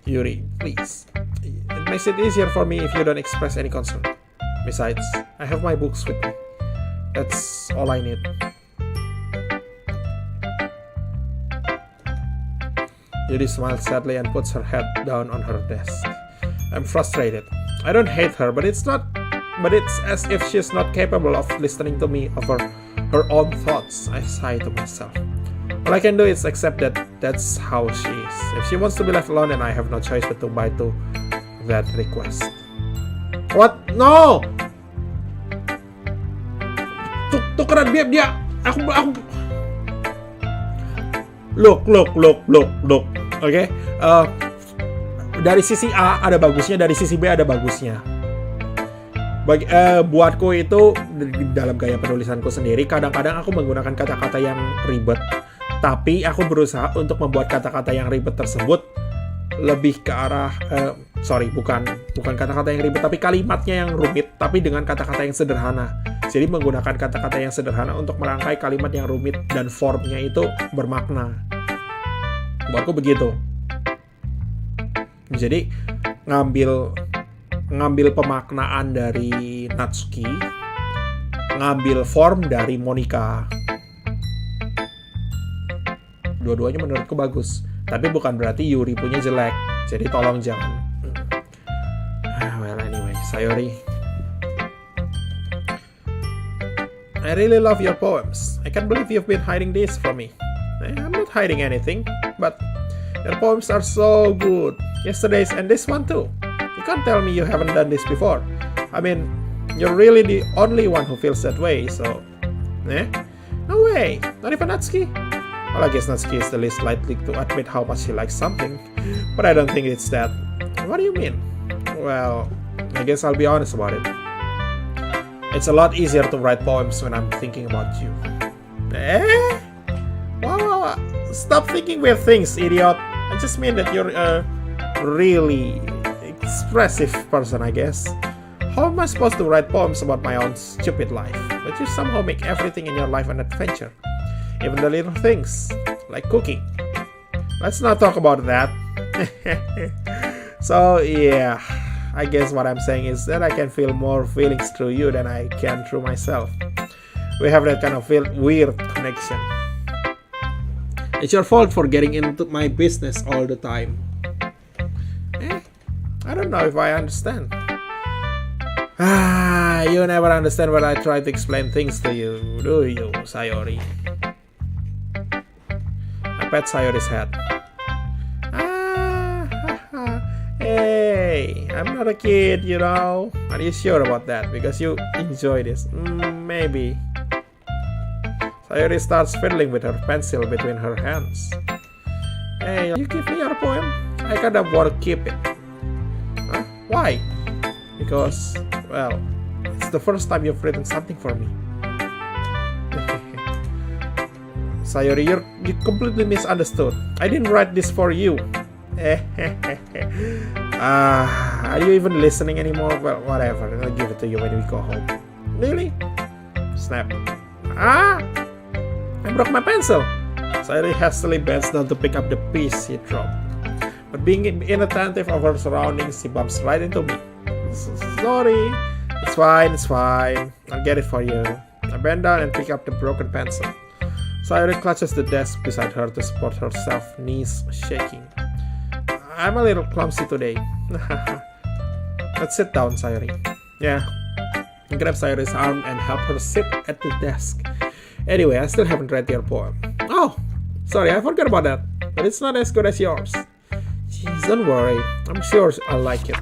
Yuri, please. It makes it easier for me if you don't express any concern. Besides, I have my books with me. That's all I need. Yuri smiles sadly and puts her head down on her desk. I'm frustrated. I don't hate her, but it's as if she's not capable of listening to me over her own thoughts. I sigh to myself. All I can do is accept that that's how she is. If she wants to be left alone, then I have no choice but to buy to that request. What? No! Tukeran dia. Aku. Look. Oke. Dari sisi A ada bagusnya, dari sisi B ada bagusnya. Buatku itu dalam gaya penulisanku sendiri, kadang-kadang aku menggunakan kata-kata yang ribet, tapi aku berusaha untuk membuat kata-kata yang ribet tersebut lebih ke arah bukan kata-kata yang ribet, tapi kalimatnya yang rumit, tapi dengan kata-kata yang sederhana. Jadi menggunakan kata-kata yang sederhana untuk merangkai kalimat yang rumit dan formnya itu bermakna. Buatku begitu. Jadi ngambil pemaknaan dari Natsuki, ngambil form dari Monica. Dua-duanya menurutku bagus, tapi bukan berarti Yuri punya jelek. Jadi tolong jangan. Well anyway, Sayori. I really love your poems. I can't believe you've been hiding this from me. I'm not hiding anything, but your poems are so good. Yesterday's and this one too. You can't tell me you haven't done this before. I mean, you're really the only one who feels that way, so... No way! Not even Natsuki? Well, I guess Natsuki is the least likely to admit how much he likes something, but I don't think it's that. What do you mean? Well, I guess I'll be honest about it. It's a lot easier to write poems when I'm thinking about you. Wow, stop thinking weird things, idiot. I just mean that you're a really expressive person, I guess. How am I supposed to write poems about my own stupid life? But you somehow make everything in your life an adventure. Even the little things, like cooking. Let's not talk about that. So, yeah. I guess what I'm saying is that I can feel more feelings through you than I can through myself. We have that kind of weird connection. It's your fault for getting into my business all the time. I don't know if I understand. You never understand when I try to explain things to you, do you, Sayori? I pat Sayori's head. Hey, I'm not a kid, you know. Are you sure about that? Because you enjoy this. Maybe. Sayori starts fiddling with her pencil between her hands. Hey, you give me your poem? I kinda want to keep it. Huh? Why? Because, well, it's the first time you've written something for me. Sayori, you completely misunderstood. I didn't write this for you. Are you even listening anymore? Well, whatever. I'll give it to you when we go home. Really? Snap. I broke my pencil. Sayori hastily bends down to pick up the piece he dropped. But being inattentive of her surroundings, he bumps right into me. Sorry. It's fine. I'll get it for you. I bend down and pick up the broken pencil. Sayori clutches the desk beside her to support herself, knees shaking. I'm a little clumsy today. Let's sit down, Sayori. Yeah. I grab Sayori's arm and help her sit at the desk. Anyway, I still haven't read your poem. Oh, sorry, I forgot about that. But it's not as good as yours. Jeez, don't worry. I'm sure I'll like it.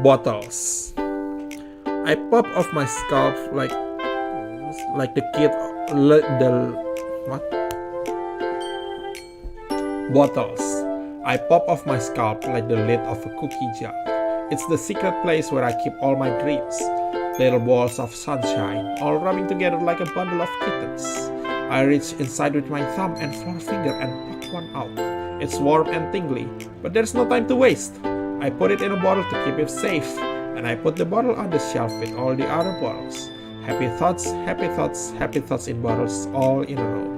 Bottles. I pop off my scalp like the kid. What? Bottles. I pop off my scalp like the lid of a cookie jar. It's the secret place where I keep all my dreams. Little balls of sunshine, all rubbing together like a bundle of kittens. I reach inside with my thumb and forefinger and pluck one out. It's warm and tingly, but there's no time to waste. I put it in a bottle to keep it safe, and I put the bottle on the shelf with all the other bottles. Happy thoughts in bottles, all in a row.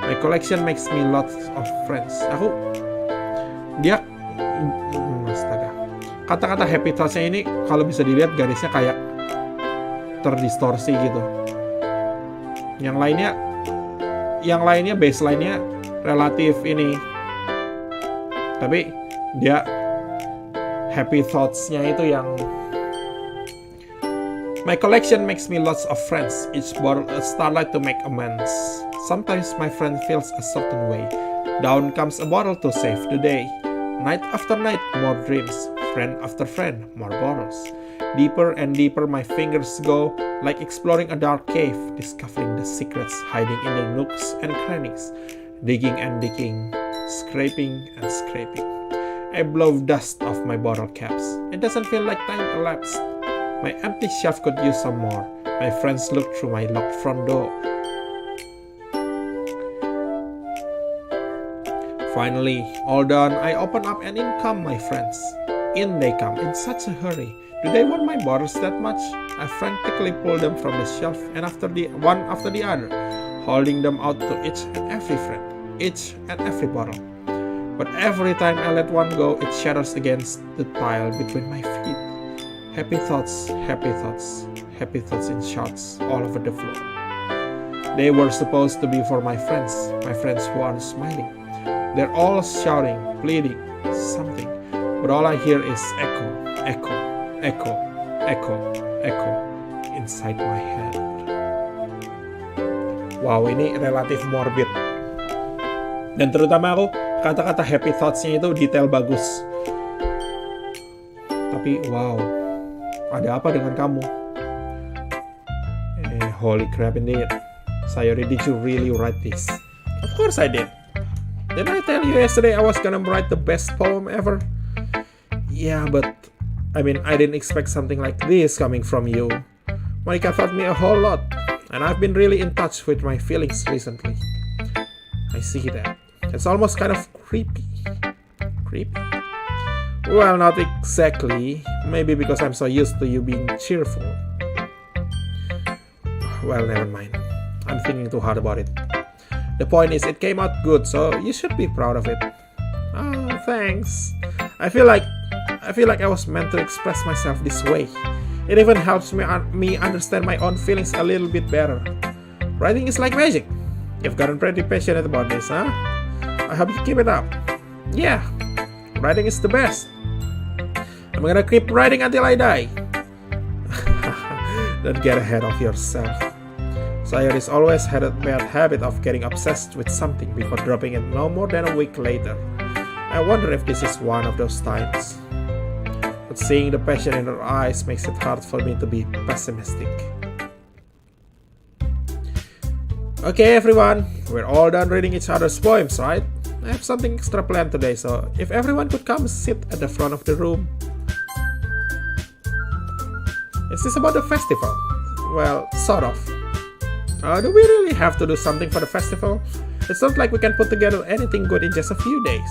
My collection makes me lots of friends. Astaga. Kata-kata happy thoughts-nya ini kalau bisa dilihat garisnya kayak terdistorsi gitu. Yang lainnya baseline-nya relatif ini. Tapi dia happy thoughts-nya itu yang my collection makes me lots of friends. Each bottle a starlight to make amends. Sometimes my friend feels a certain way. Down comes a bottle to save the day. Night after night, more dreams. Friend after friend, more bottles. Deeper and deeper my fingers go, like exploring a dark cave, discovering the secrets hiding in the nooks and crannies. Digging and digging, scraping and scraping. I blow dust off my bottle caps. It doesn't feel like time elapsed. My empty shelf could use some more. My friends look through my locked front door. Finally, all done, I open up and in come my friends. In they come in such a hurry. Do they want my bottles that much? I frantically pull them from the shelf and one after the other, holding them out to each and every friend, each and every bottle. But every time I let one go, it shatters against the tile between my feet. Happy thoughts in shots all over the floor. They were supposed to be for my friends who aren't smiling. They're all shouting, pleading, something. But all I hear is echo, echo, echo, echo, echo inside my head. Wow, ini relatif morbid. Dan terutama aku, kata-kata happy thoughts-nya itu detail bagus. Tapi wow, ada apa dengan kamu? Holy crap indeed. Sayori, did you really write this? Of course I did. Didn't I tell you yesterday I was gonna write the best poem ever? Yeah, but I mean, I didn't expect something like this coming from you. Monica taught me a whole lot, and I've been really in touch with my feelings recently. I see that. It's almost kind of creepy. Creepy? Well, not exactly. Maybe because I'm so used to you being cheerful. Well, never mind. I'm thinking too hard about it. The point is, it came out good, so you should be proud of it. Oh, thanks. I feel like I was meant to express myself this way. It even helps me understand my own feelings a little bit better. Writing is like magic. You've gotten pretty passionate about this, huh? I hope you keep it up. Yeah, writing is the best. I'm gonna keep writing until I die. Don't get ahead of yourself. Sayori's always had a bad habit of getting obsessed with something before dropping it no more than a week later. I wonder if this is one of those times. But seeing the passion in her eyes makes it hard for me to be pessimistic. Okay everyone, we're all done reading each other's poems, right? I have something extra planned today, so if everyone could come sit at the front of the room. Is this about the festival? Well, sort of. Do we really have to do something for the festival? It's not like we can put together anything good in just a few days.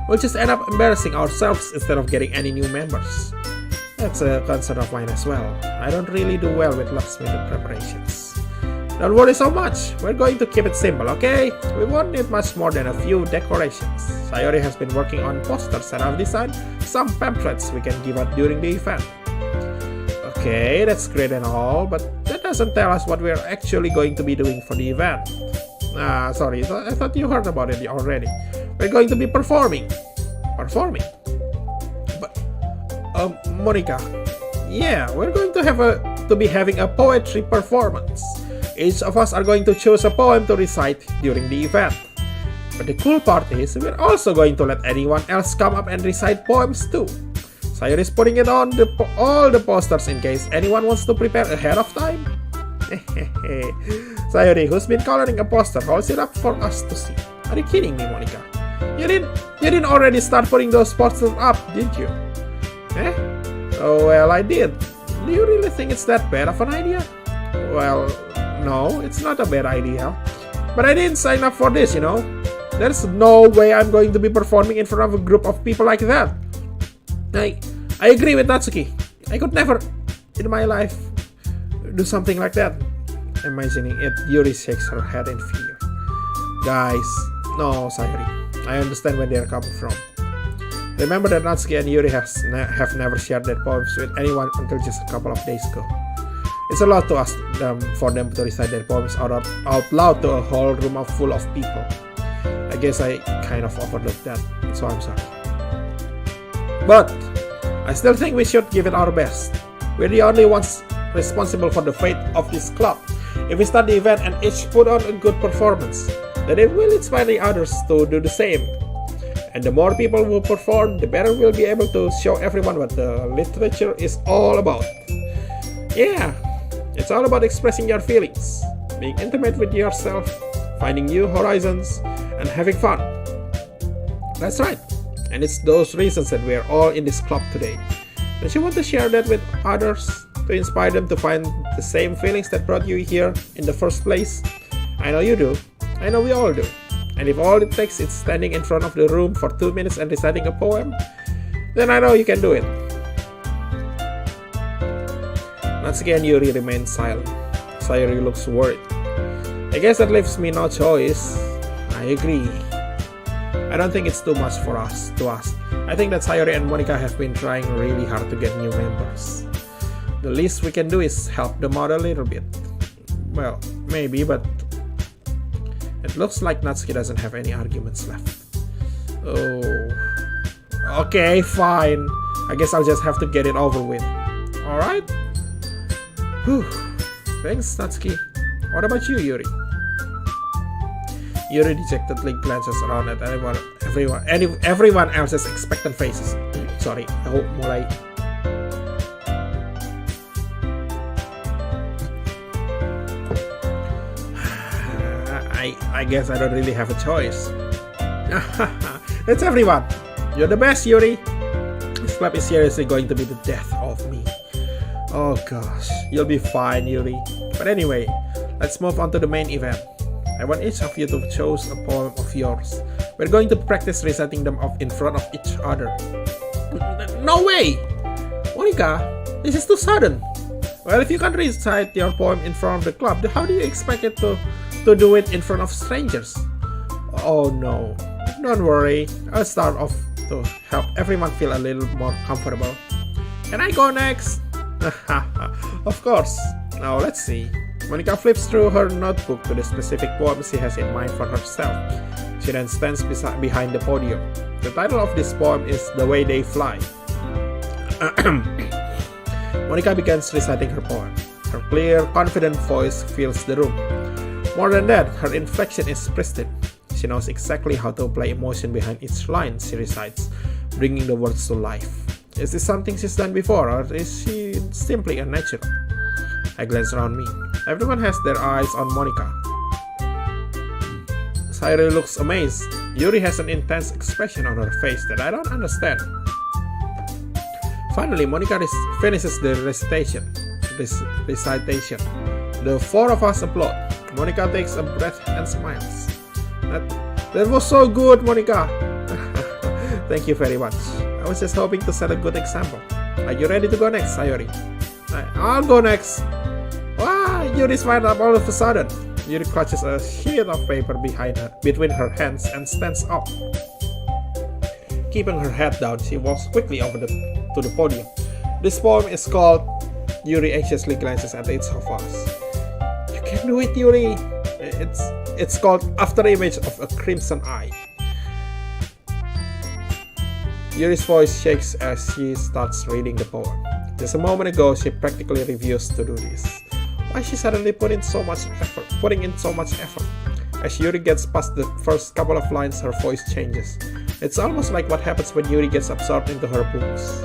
We'll just end up embarrassing ourselves instead of getting any new members. That's a concern of mine as well. I don't really do well with last-minute preparations. Don't worry so much. We're going to keep it simple, okay? We won't need much more than a few decorations. Sayori has been working on posters and I've designed some pamphlets we can give out during the event. Okay, that's great and all, but that doesn't tell us what we're actually going to be doing for the event. Sorry, I thought you heard about it already. We're going to be performing. Performing? But, Monica, yeah, we're going to be having a poetry performance. Each of us are going to choose a poem to recite during the event. But the cool part is, we're also going to let anyone else come up and recite poems too. Sayori is putting it on all the posters in case anyone wants to prepare ahead of time. Sayori, who's been coloring a poster, holds it up for us to see. Are you kidding me, Monica? You didn't already start putting those posters up, did you? Oh, well, I did. Do you really think it's that bad of an idea? Well, no, it's not a bad idea. But I didn't sign up for this, you know. There's no way I'm going to be performing in front of a group of people like that. I agree with Natsuki. I could never, in my life, do something like that. Imagining it, Yuri shakes her head in fear. Guys, no, Sayori. I understand where they're coming from. Remember that Natsuki and Yuri have never shared their poems with anyone until just a couple of days ago. It's a lot to ask for them to recite their poems out loud to a whole room full of people. I guess I kind of overlooked that, so I'm sorry. But I still think we should give it our best. We're the only ones responsible for the fate of this club. If we start the event and each put on a good performance, then it will inspire the others to do the same. And the more people who perform, the better we'll be able to show everyone what the literature is all about. Yeah, it's all about expressing your feelings, being intimate with yourself, finding new horizons, and having fun. That's right. And it's those reasons that we're all in this club today. Don't you want to share that with others? To inspire them to find the same feelings that brought you here in the first place? I know you do. I know we all do. And if all it takes is standing in front of the room for 2 minutes and reciting a poem, then I know you can do it. Natsuki and Yuri remain silent. Sayori looks worried. I guess that leaves me no choice. I agree. I don't think it's too much for us to ask. I think that Sayori and Monica have been trying really hard to get new members. The least we can do is help them out a little bit. Well, maybe, but it looks like Natsuki doesn't have any arguments left. Oh, Okay, fine. I guess I'll just have to get it over with. Alright? Whew. Thanks, Natsuki. What about you, Yuri? Yuri dejectedly glances around at everyone else's expectant faces. Sorry, aku mulai. I guess I don't really have a choice. That's everyone. You're the best, Yuri. This club is seriously going to be the death of me. Oh gosh, you'll be fine, Yuri. But anyway, let's move on to the main event. I want each of you to choose a poem of yours. We're going to practice reciting them off in front of each other. No way! Monica, this is too sudden. Well, if you can't recite your poem in front of the club, how do you expect it to do it in front of strangers? Oh no, don't worry. I'll start off to help everyone feel a little more comfortable. Can I go next? Of course. Now let's see. Monica flips through her notebook to the specific poem she has in mind for herself. She then stands behind the podium. The title of this poem is The Way They Fly. Monica begins reciting her poem. Her clear, confident voice fills the room. More than that, her inflection is pristine. She knows exactly how to apply emotion behind each line she recites, bringing the words to life. Is this something she's done before, or is she simply a natural? I glance around me. Everyone has their eyes on Monica. Sayori looks amazed. Yuri has an intense expression on her face that I don't understand. Finally, Monica finishes the recitation. The four of us applaud. Monica takes a breath and smiles. That was so good, Monica. Thank you very much. I was just hoping to set a good example. Are you ready to go next, Sayori? I'll go next. Wow, Yuri smiled up all of a sudden. Yuri clutches a sheet of paper between her hands and stands up. Keeping her head down, she walks quickly over to the podium. This poem is called. Yuri anxiously glances at each of us. You can do it, Yuri. It's called After Image of a Crimson Eye. Yuri's voice shakes as she starts reading the poem. Just a moment ago, she practically refused to do this. Why is she suddenly putting in so much effort? As Yuri gets past the first couple of lines, her voice changes. It's almost like what happens when Yuri gets absorbed into her books.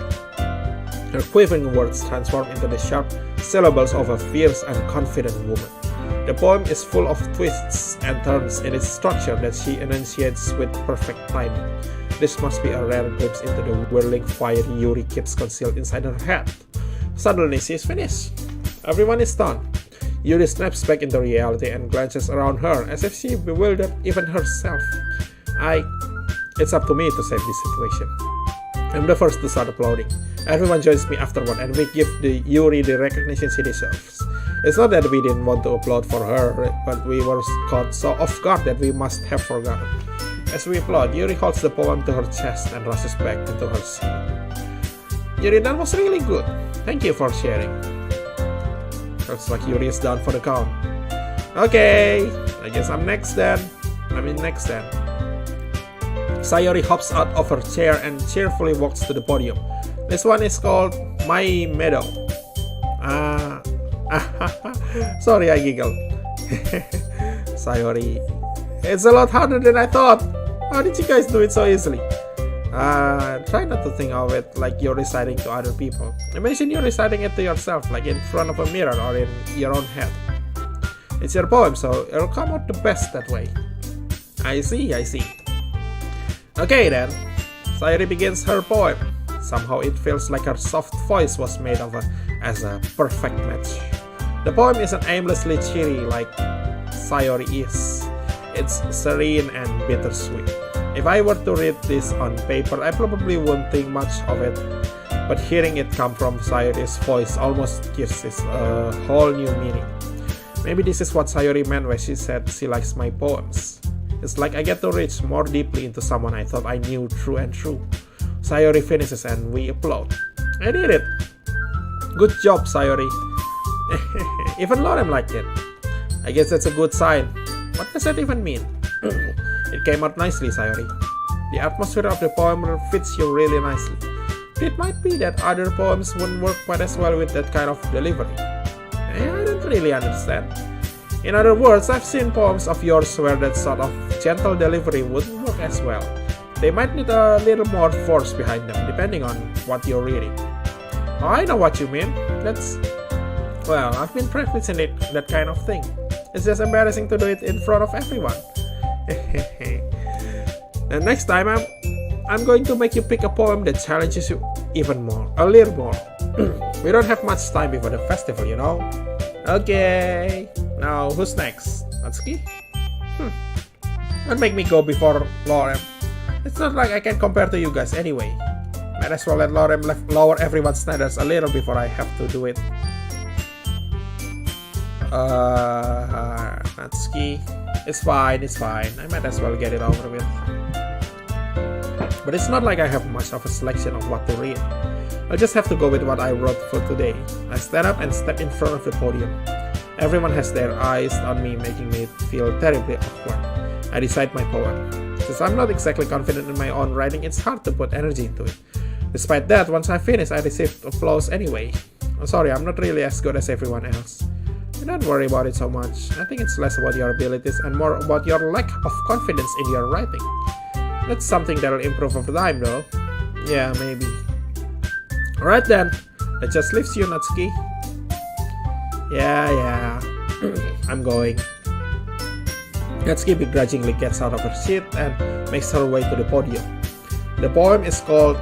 Her quivering words transform into the sharp syllables of a fierce and confident woman. The poem is full of twists and turns in its structure that she enunciates with perfect timing. This must be a rare glimpse into the whirling fire Yuri keeps concealed inside her head. Suddenly, she is finished. Everyone is stunned. Yuri snaps back into reality and glances around her as if she bewildered even herself. It's up to me to save this situation. I'm the first to start applauding. Everyone joins me afterward and we give Yuri the recognition she deserves. It's not that we didn't want to applaud for her, but we were caught so off guard that we must have forgotten. As we applaud, Yuri holds the poem to her chest and rushes back into her seat. Yuri, that was really good. Thank you for sharing. Looks like Yuri is done for the count. Okay, I guess I'm next then. Sayori hops out of her chair and cheerfully walks to the podium. This one is called My Meadow. Sorry, I giggled. Sayori, it's a lot harder than I thought. How did you guys do it so easily? Try not to think of it like you're reciting to other people. Imagine you're reciting it to yourself, like in front of a mirror or in your own head. It's your poem, so it'll come out the best that way. I see. Okay then, Sayori begins her poem. Somehow it feels like her soft voice was made as a perfect match. The poem isn't aimlessly cheery like Sayori is. It's serene and bittersweet. If I were to read this on paper, I probably wouldn't think much of it, but hearing it come from Sayori's voice almost gives it a whole new meaning. Maybe this is what Sayori meant when she said she likes my poems. It's like I get to reach more deeply into someone I thought I knew through and through. Sayori finishes and we applaud. I did it! Good job, Sayori. Even Lorem liked it. I guess that's a good sign. What does that even mean? It came out nicely, Sayori. The atmosphere of the poem fits you really nicely. It might be that other poems wouldn't work quite as well with that kind of delivery. I don't really understand. In other words, I've seen poems of yours where that sort of gentle delivery wouldn't work as well. They might need a little more force behind them, depending on what you're reading. Oh, I know what you mean. Well, I've been practicing that kind of thing. It's just embarrassing to do it in front of everyone. And next time, I'm going to make you pick a poem that challenges you even more, a little more. We don't have much time before the festival, you know. Okay, now who's next? Natsuki? Don't make me go before Lorem. It's not like I can compare to you guys anyway. Might as well let Lorem lower everyone's standards a little before I have to do it. Natsuki. It's fine. I might as well get it over with. But it's not like I have much of a selection of what to read. I'll just have to go with what I wrote for today. I stand up and step in front of the podium. Everyone has their eyes on me, making me feel terribly awkward. I recite my poem. Since I'm not exactly confident in my own writing, it's hard to put energy into it. Despite that, once I finish, I receive applause anyway. I'm sorry, I'm not really as good as everyone else. And don't worry about it so much. I think it's less about your abilities and more about your lack of confidence in your writing. That's something that'll improve over time, though. Yeah, maybe. Alright then, that just leaves you, Natsuki. Yeah. I'm going. Natsuki begrudgingly gets out of her seat and makes her way to the podium. The poem is called...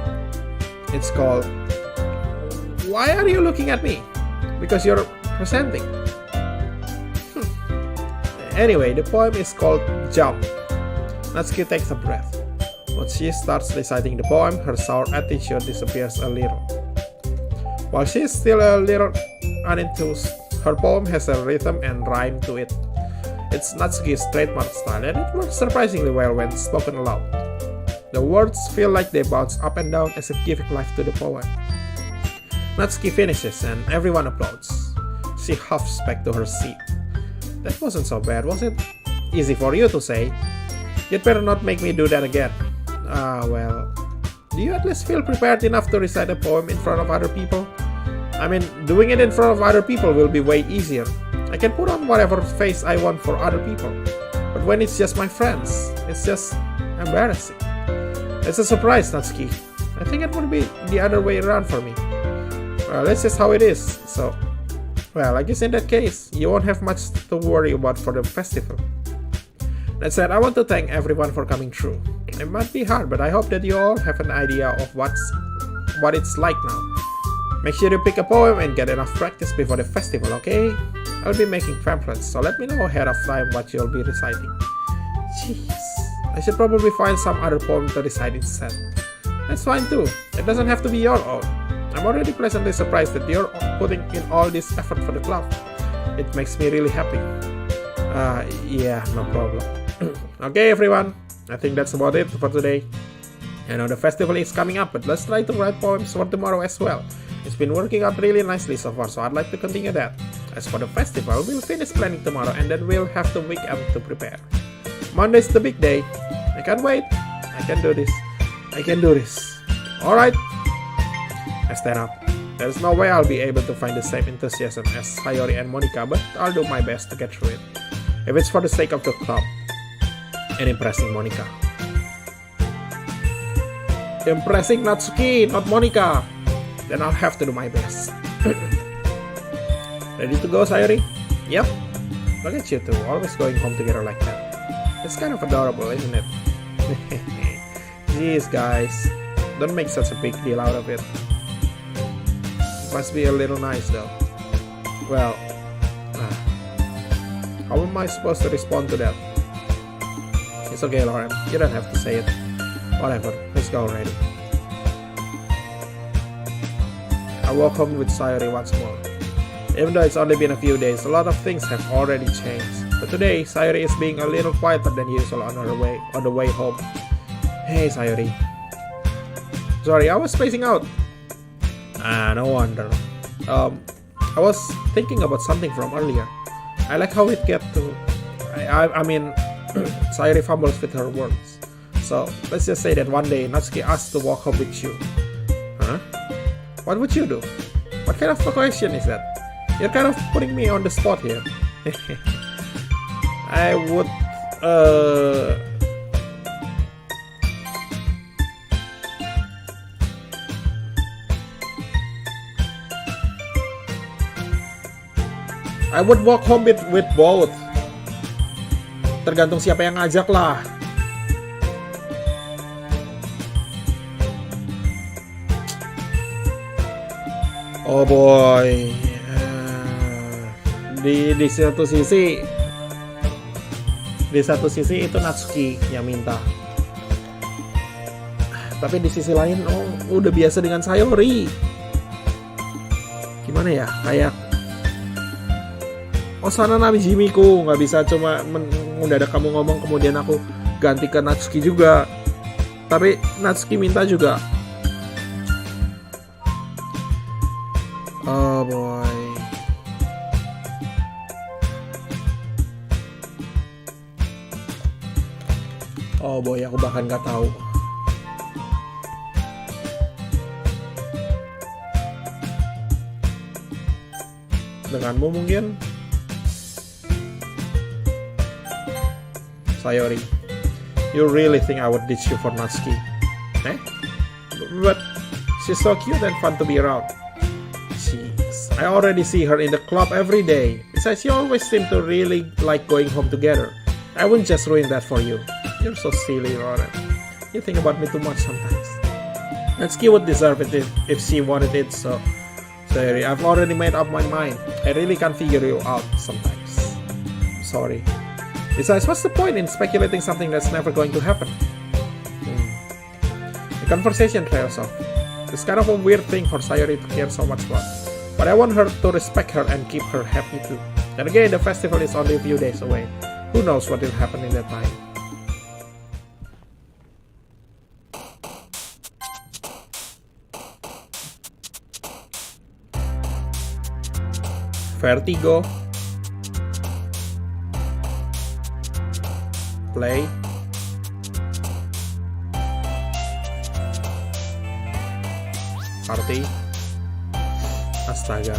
Why are you looking at me? Because you're presenting. Anyway, the poem is called Jump. Natsuki takes a breath. Once she starts reciting the poem, her sour attitude disappears a little. While she is still a little unenthused, her poem has a rhythm and rhyme to it. It's Natsuki's trademark style, and it works surprisingly well when spoken aloud. The words feel like they bounce up and down as if giving life to the poem. Natsuki finishes, and everyone applauds. She huffs back to her seat. That wasn't so bad, was it? Easy for you to say. You'd better not make me do that again. Well, do you at least feel prepared enough to recite a poem in front of other people? I mean, doing it in front of other people will be way easier. I can put on whatever face I want for other people. But when it's just my friends, it's just embarrassing. It's a surprise, Natsuki. I think it would be the other way around for me. Well, that's just how it is, so... Well, I guess in that case, you won't have much to worry about for the festival. That said, I want to thank everyone for coming through. It might be hard, but I hope that you all have an idea of what it's like now. Make sure you pick a poem and get enough practice before the festival, okay? I'll be making pamphlets, so let me know ahead of time what you'll be reciting. Jeez, I should probably find some other poem to recite instead. That's fine too, it doesn't have to be your own. I'm already pleasantly surprised that you're putting in all this effort for the club. It makes me really happy. Yeah, no problem. Okay everyone, I think that's about it for today. I know the festival is coming up, but let's try to write poems for tomorrow as well. It's been working out really nicely so far, so I'd like to continue that. As for the festival, we'll finish planning tomorrow and then we'll have the weekend to prepare. Monday's the big day. I can't wait. I can do this. Alright. I stand up. There's no way I'll be able to find the same enthusiasm as Sayori and Monica, but I'll do my best to get through it. If it's for the sake of the club and impressing Monica. Impressing Natsuki, not Monica. Then I'll have to do my best. Ready to go, Sayori? Yep. Look at you two, always going home together like that. It's kind of adorable, isn't it? Jeez, guys. Don't make such a big deal out of it. Must be a little nice, though. Well, how am I supposed to respond to that? It's okay, Lauren. You don't have to say it. Whatever. Let's go already. I walk home with Sayori once more. Even though it's only been a few days, a lot of things have already changed. But today, Sayori is being a little quieter than usual on the way home. Hey, Sayori. Sorry, I was spacing out. No wonder. I was thinking about something from earlier. I like how it get to... I mean, Sayori fumbles with her words. So let's just say that one day Natsuki asked to walk home with you. Huh? What would you do? What kind of a question is that? You're kind of putting me on the spot here. I would walk home with both. Tergantung siapa yang ngajak lah. Oh boy. Di satu sisi itu Natsuki yang minta. Tapi di sisi lain udah biasa dengan Sayori. Gimana ya? Kayak Osana Najimiku, nggak bisa cuma mendadak kamu ngomong kemudian aku ganti ke Natsuki juga. Tapi Natsuki minta juga. Oh boy. Oh boy, aku bahkan nggak tahu. Denganmu mungkin? Sayori, you really think I would ditch you for Natsuki? But she's so cute and fun to be around. Jeez, I already see her in the club every day. Besides, you always seem to really like going home together. I wouldn't just ruin that for you. You're so silly, Ronan. You think about me too much sometimes. Natsuki would deserve it if she wanted it, so Sayori, I've already made up my mind. I really can't figure you out sometimes. Sorry. Besides, what's the point in speculating something that's never going to happen? The conversation trails off. It's kind of a weird thing for Sayori to care so much about. But I want her to respect her and keep her happy too. And again, the festival is only a few days away. Who knows what will happen in that time? Vertigo. Play. Party. Astaga.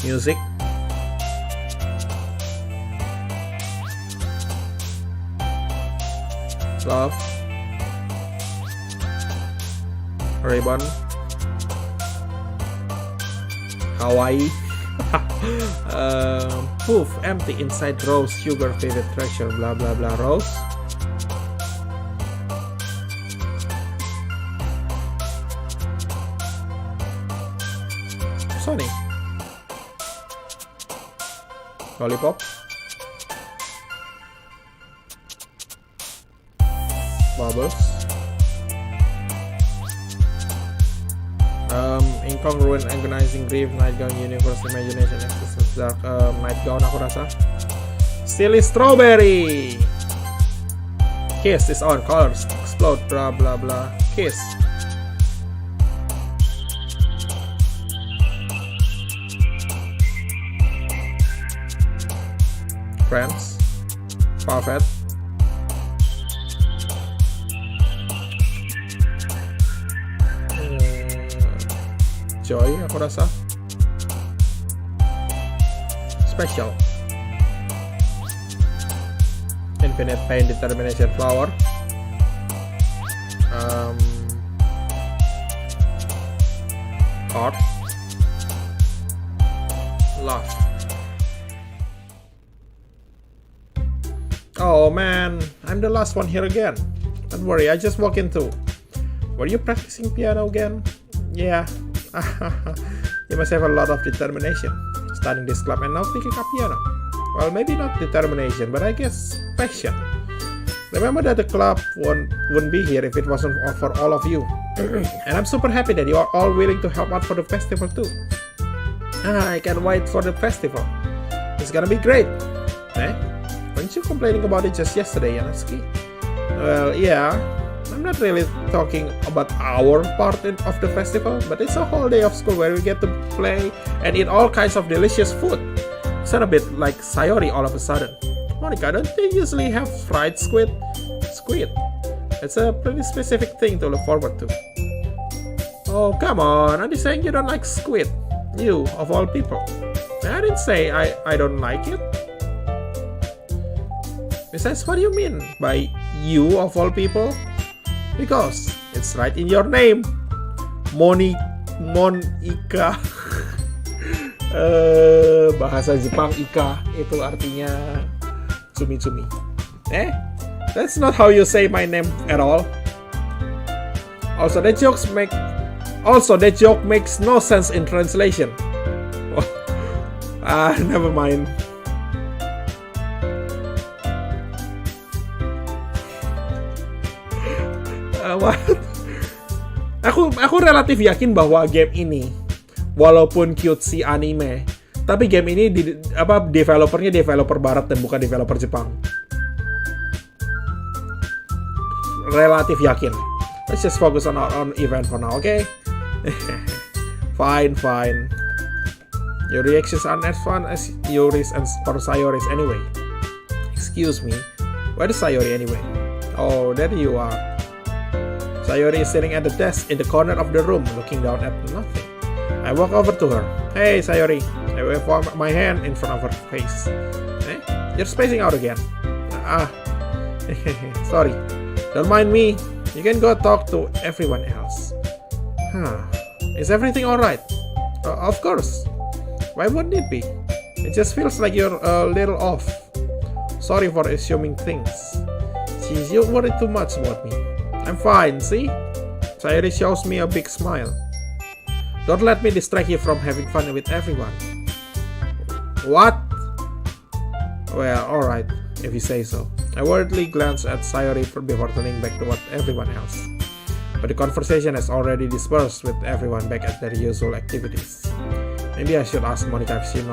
Music. Love. Ribbon. Hawaii. Poof, empty inside rose, sugar favorite treasure, blah blah blah. Rose. Sony. Lollipop. Bubbles. Incongruent, agonizing grief, nightgown, universe, imagination, existence, dark, nightgown aku rasa. Silly strawberry. Kiss is on, colors explode, blah blah blah. Kiss. Friends. Parfait. Joy aku rasa. Special. Infinite Pain, Determination, Flower. Heart. Love. Oh man, I'm the last one here again. Don't worry, I just walked in too. Were you practicing piano again? Yeah. You must have a lot of determination, starting this club and now picking up piano. Well, maybe not determination, but I guess passion. Remember that the club wouldn't be here if it wasn't for all of you. And I'm super happy that you are all willing to help out for the festival too. I can't wait for the festival. It's gonna be great. Weren't you complaining about it just yesterday, Natsuki? Well, yeah. I'm not really talking about our part of the festival, but it's a whole day of school where we get to play and eat all kinds of delicious food. It's not a bit like Sayori all of a sudden. Monica, don't they usually have fried squid? Squid. It's a pretty specific thing to look forward to. Oh, come on. Are you saying you don't like squid? You, of all people. I didn't say I don't like it. Besides, what do you mean by you, of all people? Because it's right in your name. Monika. Bahasa Jepang Ika itu artinya cumi-cumi. That's not how you say my name at all. Also, that joke makes no sense in translation. Never mind. What? Aku relatif yakin bahwa game ini, walaupun cutesy anime, tapi game ini developernya developer barat dan bukan developer Jepang. Relatif yakin. Let's just focus on our own event for now, okay? Fine. Your reactions aren't as fun as Yuri's and for Sayori's anyway. Excuse me, where is Sayori anyway? Oh, there you are. Sayori is sitting at the desk in the corner of the room, looking down at nothing. I walk over to her. Hey, Sayori. I wave my hand in front of her face. You're spacing out again. Sorry. Don't mind me. You can go talk to everyone else. Is everything alright? Of course. Why wouldn't it be? It just feels like you're a little off. Sorry for assuming things. Geez, you worry too much about me. I'm fine, see? Sayori shows me a big smile. Don't let me distract you from having fun with everyone. What? Well, alright, if you say so. I worriedly glance at Sayori before turning back toward everyone else. But the conversation has already dispersed with everyone back at their usual activities. Maybe I should ask Monica if she's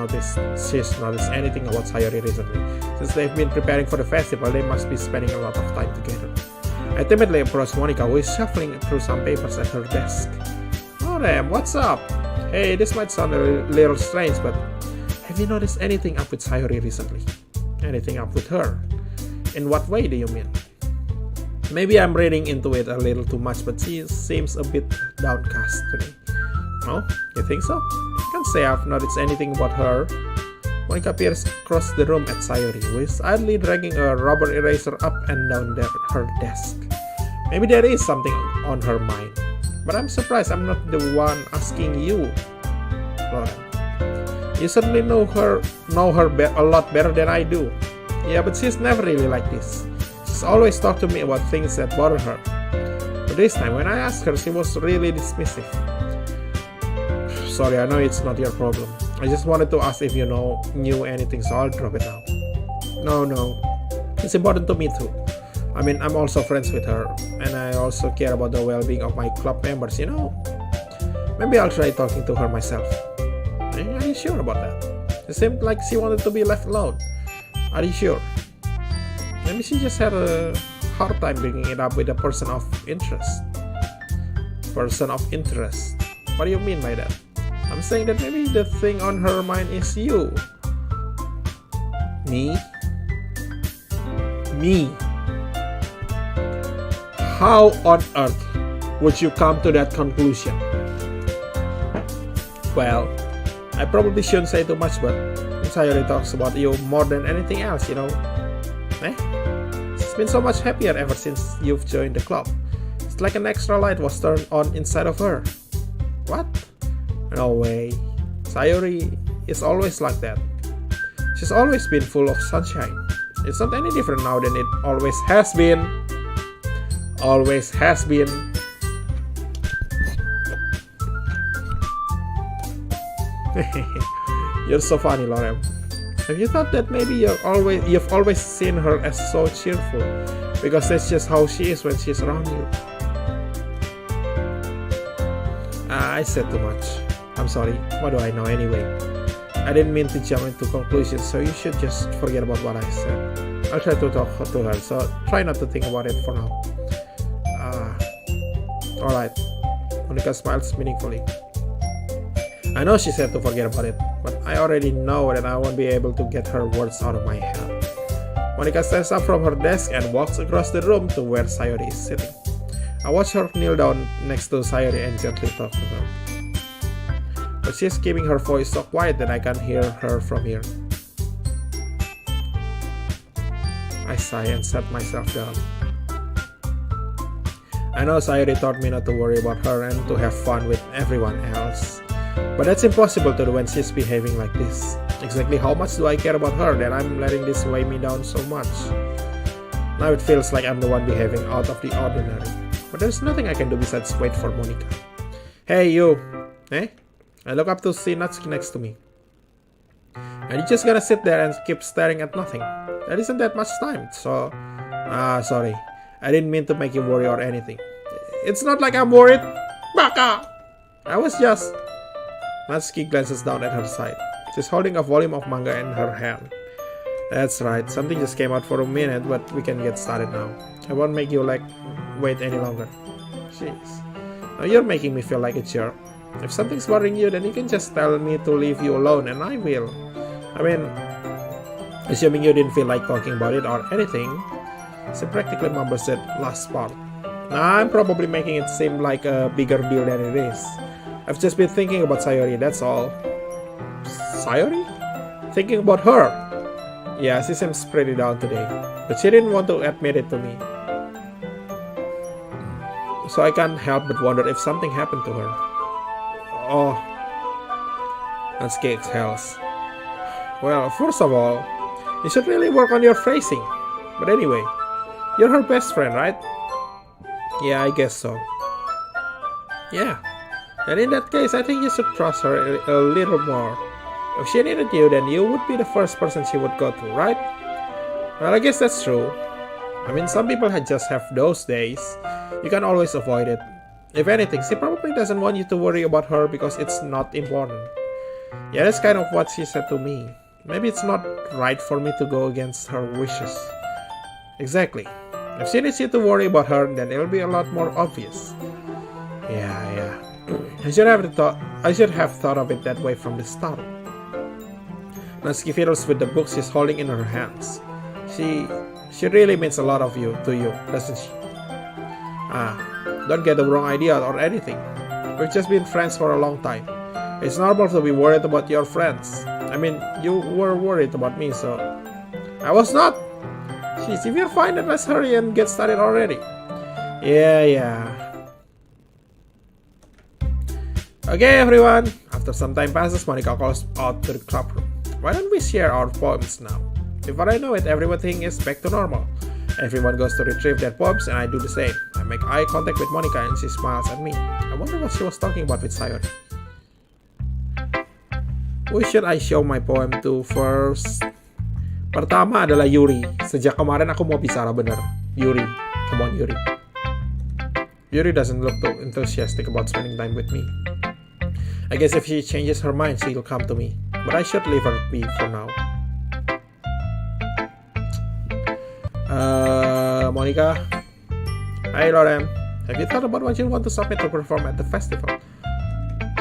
noticed anything about Sayori recently. Since they've been preparing for the festival, they must be spending a lot of time together. I timidly approached Monica, who is shuffling through some papers at her desk. Oh damn, what's up? Hey, this might sound a little strange, but have you noticed anything up with Sayori recently? Anything up with her? In what way do you mean? Maybe I'm reading into it a little too much, but she seems a bit downcast today. Oh, you think so? I can't say I've noticed anything about her. Monica peers across the room at Sayori, who is idly dragging a rubber eraser up and down her desk. Maybe there is something on her mind. But I'm surprised I'm not the one asking you, Lauren. You certainly know her a lot better than I do. Yeah, but she's never really like this. She's always talked to me about things that bother her. But this time, when I asked her, she was really dismissive. Sorry, I know it's not your problem. I just wanted to ask if you knew anything, so I'll drop it now. No. It's important to me too. I mean, I'm also friends with her, and I also care about the well-being of my club members, Maybe I'll try talking to her myself. Are you sure about that? It seemed like she wanted to be left alone. Are you sure? Maybe she just had a hard time bringing it up with a person of interest. Person of interest? What do you mean by that? I'm saying that maybe the thing on her mind is you. Me? How on earth would you come to that conclusion? Well, I probably shouldn't say too much, but Sayori talks about you more than anything else, She's been so much happier ever since you've joined the club. It's like an extra light was turned on inside of her. What? No way. Sayori is always like that. She's always been full of sunshine. It's not any different now than it always has been. Always has been. You're so funny, Lorem. Have you thought that maybe you've always seen her as so cheerful? Because that's just how she is when she's around you. I said too much. I'm sorry. What do I know anyway? I didn't mean to jump into conclusions, so you should just forget about what I said. I'll try to talk to her, so try not to think about it for now. Alright. Monica smiles meaningfully. I know she said to forget about it, but I already know that I won't be able to get her words out of my head. Monica stands up from her desk and walks across the room to where Sayori is sitting. I watch her kneel down next to Sayori and gently talk to her. But she's keeping her voice so quiet that I can hear her from here. I sigh and set myself down. I know Sayori taught me not to worry about her and to have fun with everyone else. But that's impossible to do when she's behaving like this. Exactly how much do I care about her that I'm letting this weigh me down so much? Now it feels like I'm the one behaving out of the ordinary. But there's nothing I can do besides wait for Monica. Hey you! Eh? I look up to see Natsuki next to me. And you're just gonna sit there and keep staring at nothing. There isn't that much time, so... sorry. I didn't mean to make you worry or anything. It's not like I'm worried. Baka! I was just... Natsuki glances down at her side. She's holding a volume of manga in her hand. That's right, something just came out for a minute, but we can get started now. I won't make you wait any longer. Jeez. Now you're making me feel like a jerk. If something's worrying you, then you can just tell me to leave you alone and I will. I mean, assuming you didn't feel like talking about it or anything. She practically mumbles that last part. Now I'm probably making it seem like a bigger deal than it is. I've just been thinking about Sayori, that's all. Sayori? Thinking about her? Yeah, she seems pretty down today. But she didn't want to admit it to me. So I can't help but wonder if something happened to her. Oh. Natsuki exhales. Well, first of all, you should really work on your phrasing. But anyway, you're her best friend, right? Yeah, I guess so. Yeah. And in that case, I think you should trust her a little more. If she needed you, then you would be the first person she would go to, right? Well, I guess that's true. I mean, some people just have those days. You can always avoid it. If anything, she probably doesn't want you to worry about her because it's not important. Yeah, that's kind of what she said to me. Maybe it's not right for me to go against her wishes. Exactly. If she needs you to worry about her, then it'll be a lot more obvious. Yeah. I should have thought of it that way from the start. Natsuki fiddles with the book she's holding in her hands. She really means a lot to you, doesn't she? Don't get the wrong idea or anything. We've just been friends for a long time. It's normal to be worried about your friends. I mean, you were worried about me, so... I was not! Jeez, if you're fine, then let's hurry and get started already. Yeah. Okay, everyone. After some time passes, Monica calls out to the club room. Why don't we share our poems now? Before I know it, everything is back to normal. Everyone goes to retrieve their poems and I do the same. I make eye contact with Monica and she smiles at me. I wonder what she was talking about with Sayori. Who should I show my poem to first? Pertama adalah Yuri. Sejak kemarin aku mau bicara bener. Yuri. Come on, Yuri. Yuri doesn't look too enthusiastic about spending time with me. I guess if she changes her mind, she'll come to me. But I should leave her be for now. Monica? Hi, Lauren. Have you thought about what you want to submit to perform at the festival?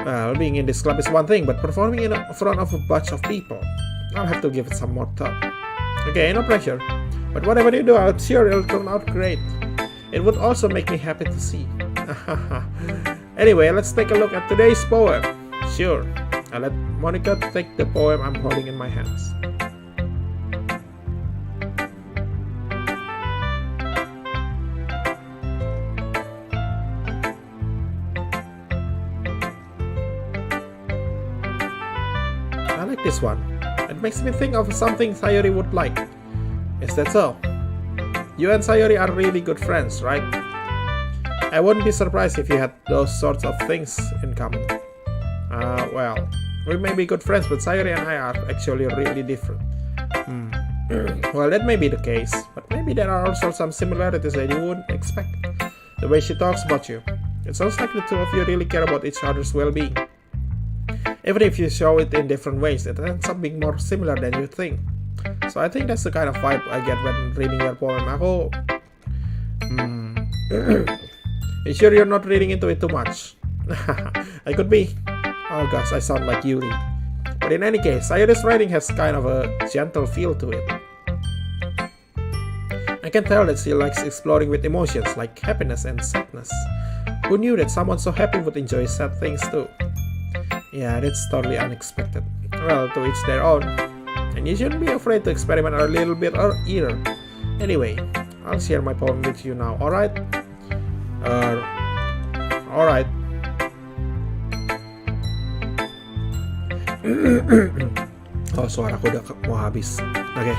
Well, being in this club is one thing, but performing in front of a bunch of people, I'll have to give it some more thought. Okay, no pressure. But whatever you do, I'm sure it'll turn out great. It would also make me happy to see. Anyway, let's take a look at today's poem. Sure. I'll let Monica take the poem I'm holding in my hands. I like this one. It makes me think of something Sayori would like. Is that so? You and Sayori are really good friends, right? I wouldn't be surprised if you had those sorts of things in common. Well, we may be good friends, but Sayori and I are actually really different. Well, that may be the case, but maybe there are also some similarities that you wouldn't expect. The way she talks about you. It sounds like the two of you really care about each other's well-being. Even if you show it in different ways, it ends up being more similar than you think. So I think that's the kind of vibe I get when reading your poem. You sure you're not reading into it too much? I could be. Oh gosh, I sound like Yuri. But in any case, Sayori's writing has kind of a gentle feel to it. I can tell that she likes exploring with emotions like happiness and sadness. Who knew that someone so happy would enjoy sad things too? Yeah, that's totally unexpected. Well, to each their own. And you shouldn't be afraid to experiment a little bit or either. Anyway, I'll share my poem with you now, alright? Alright. Oh, suaraku udah mau habis. Oke.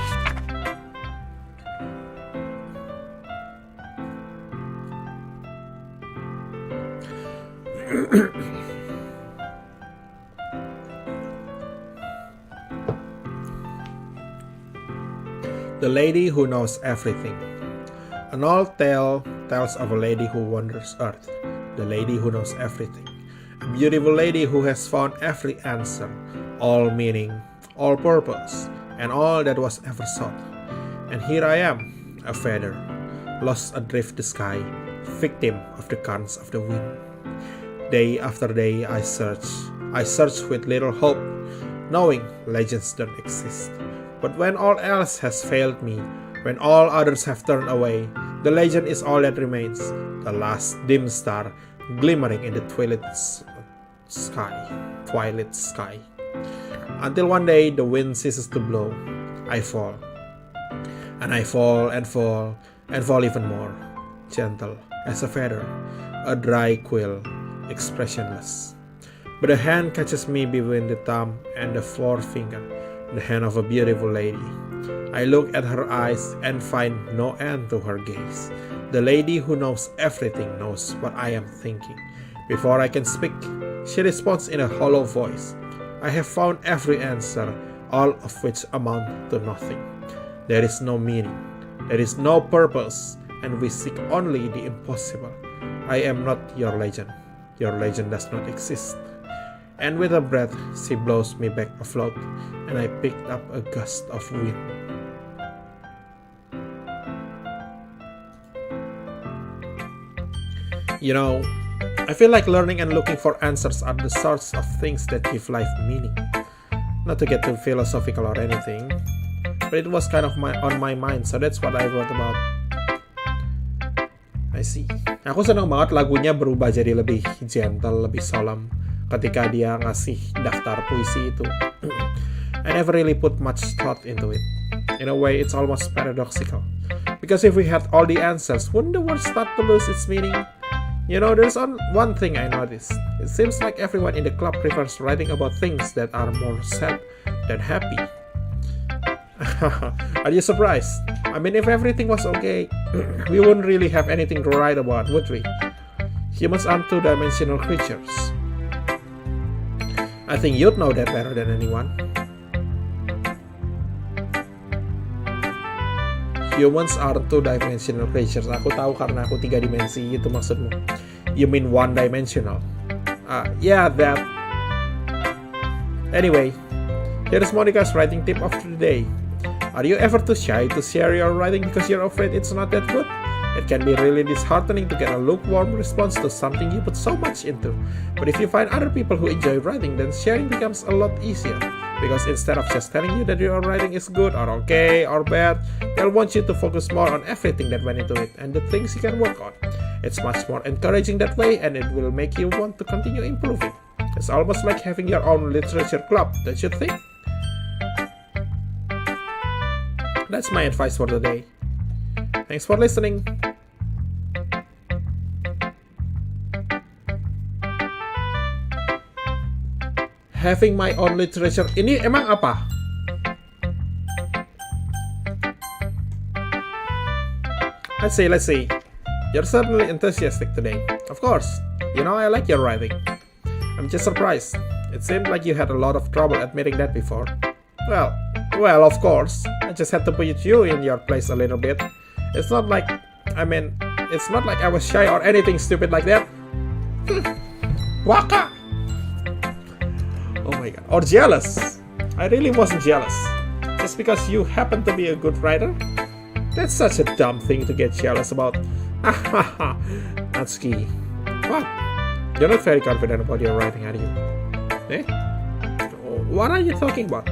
The Lady Who Knows Everything. An old tale tells of a lady who wanders earth, the lady who knows everything. A beautiful lady who has found every answer, all meaning, all purpose, and all that was ever sought. And here I am, a feather, lost adrift the sky, victim of the currents of the wind. Day after day I search with little hope, knowing legends don't exist. But when all else has failed me, when all others have turned away, the legend is all that remains, the last dim star glimmering in the twilight sky. Until one day the wind ceases to blow, I fall. And I fall and fall and fall even more, gentle as a feather, a dry quill, expressionless. But a hand catches me between the thumb and the forefinger, the hand of a beautiful lady. I look at her eyes and find no end to her gaze. The lady who knows everything knows what I am thinking. Before I can speak, she responds in a hollow voice. I have found every answer, all of which amount to nothing. There is no meaning, there is no purpose, and we seek only the impossible. I am not your legend. Your legend does not exist. And with a breath, she blows me back afloat, and I picked up a gust of wind. You know, I feel like learning and looking for answers are the sorts of things that give life meaning. Not to get too philosophical or anything, but it was kind of on my mind, so that's what I wrote about. I see. Aku senang banget lagunya berubah jadi lebih gentle, lebih solemn ketika dia ngasih daftar puisi itu. I never really put much thought into it. In a way, it's almost paradoxical. Because if we had all the answers, wouldn't the world start to lose its meaning? You know, there's one thing I noticed. It seems like everyone in the club prefers writing about things that are more sad than happy. Are you surprised? I mean, if everything was okay, we wouldn't really have anything to write about, would we? Humans aren't two-dimensional creatures. I think you'd know that better than anyone. Humans are two-dimensional creatures. Aku tahu karena aku 3 dimensi, itu maksudmu. You mean one-dimensional? Yeah, that. Anyway, here's Monica's writing tip of the day. Are you ever too shy to share your writing because you're afraid it's not that good? It can be really disheartening to get a lukewarm response to something you put so much into. But if you find other people who enjoy writing, then sharing becomes a lot easier. Because instead of just telling you that your writing is good or okay or bad, they'll want you to focus more on everything that went into it and the things you can work on. It's much more encouraging that way, and it will make you want to continue improving. It's almost like having your own literature club, don't you think? That's my advice for the day. Thanks for listening. Having my own literature, ini emang apa? Let's see. You're certainly enthusiastic today. Of course, you know I like your writing. I'm just surprised. It seemed like you had a lot of trouble admitting that before. Well, of course. I just had to put you in your place a little bit. It's not like I was shy or anything stupid like that. Waka! Oh my god. Or jealous. I really wasn't jealous. Just because you happen to be a good writer? That's such a dumb thing to get jealous about. Natsuki. What? You're not very confident about your writing, are you? Eh? What are you talking about?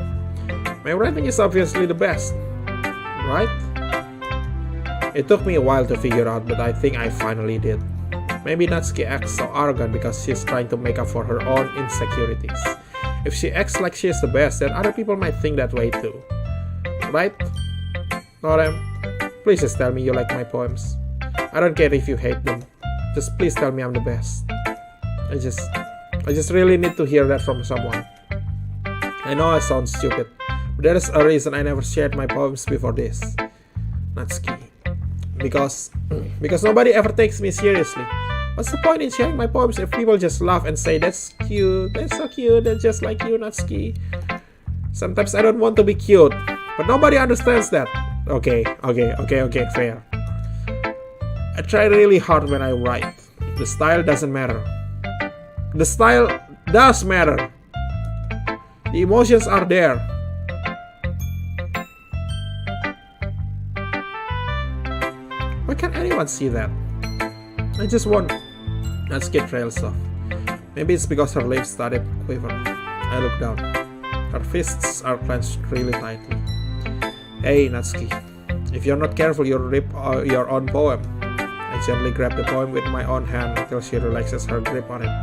My writing is obviously the best. Right? It took me a while to figure out, but I think I finally did. Maybe Natsuki acts so arrogant because she's trying to make up for her own insecurities. If she acts like she is the best, then other people might think that way too. Right? Norem, please just tell me you like my poems. I don't care if you hate them. Just please tell me I'm the best. I just really need to hear that from someone. I know I sound stupid, but there is a reason I never shared my poems before this. Natsuki. Because nobody ever takes me seriously. What's the point in sharing my poems if people just laugh and say, that's cute, that's so cute, that's just like you, Natsuki. Sometimes I don't want to be cute, but nobody understands that. Okay, fair. I try really hard when I write. The style doesn't matter. The style does matter. The emotions are there. Why can't anyone see that? I just want Natsuki trails off. Maybe it's because her lips started quivering. I look down. Her fists are clenched really tightly. Hey Natsuki, if you're not careful you'll rip your own poem. I gently grab the poem with my own hand until she relaxes her grip on it.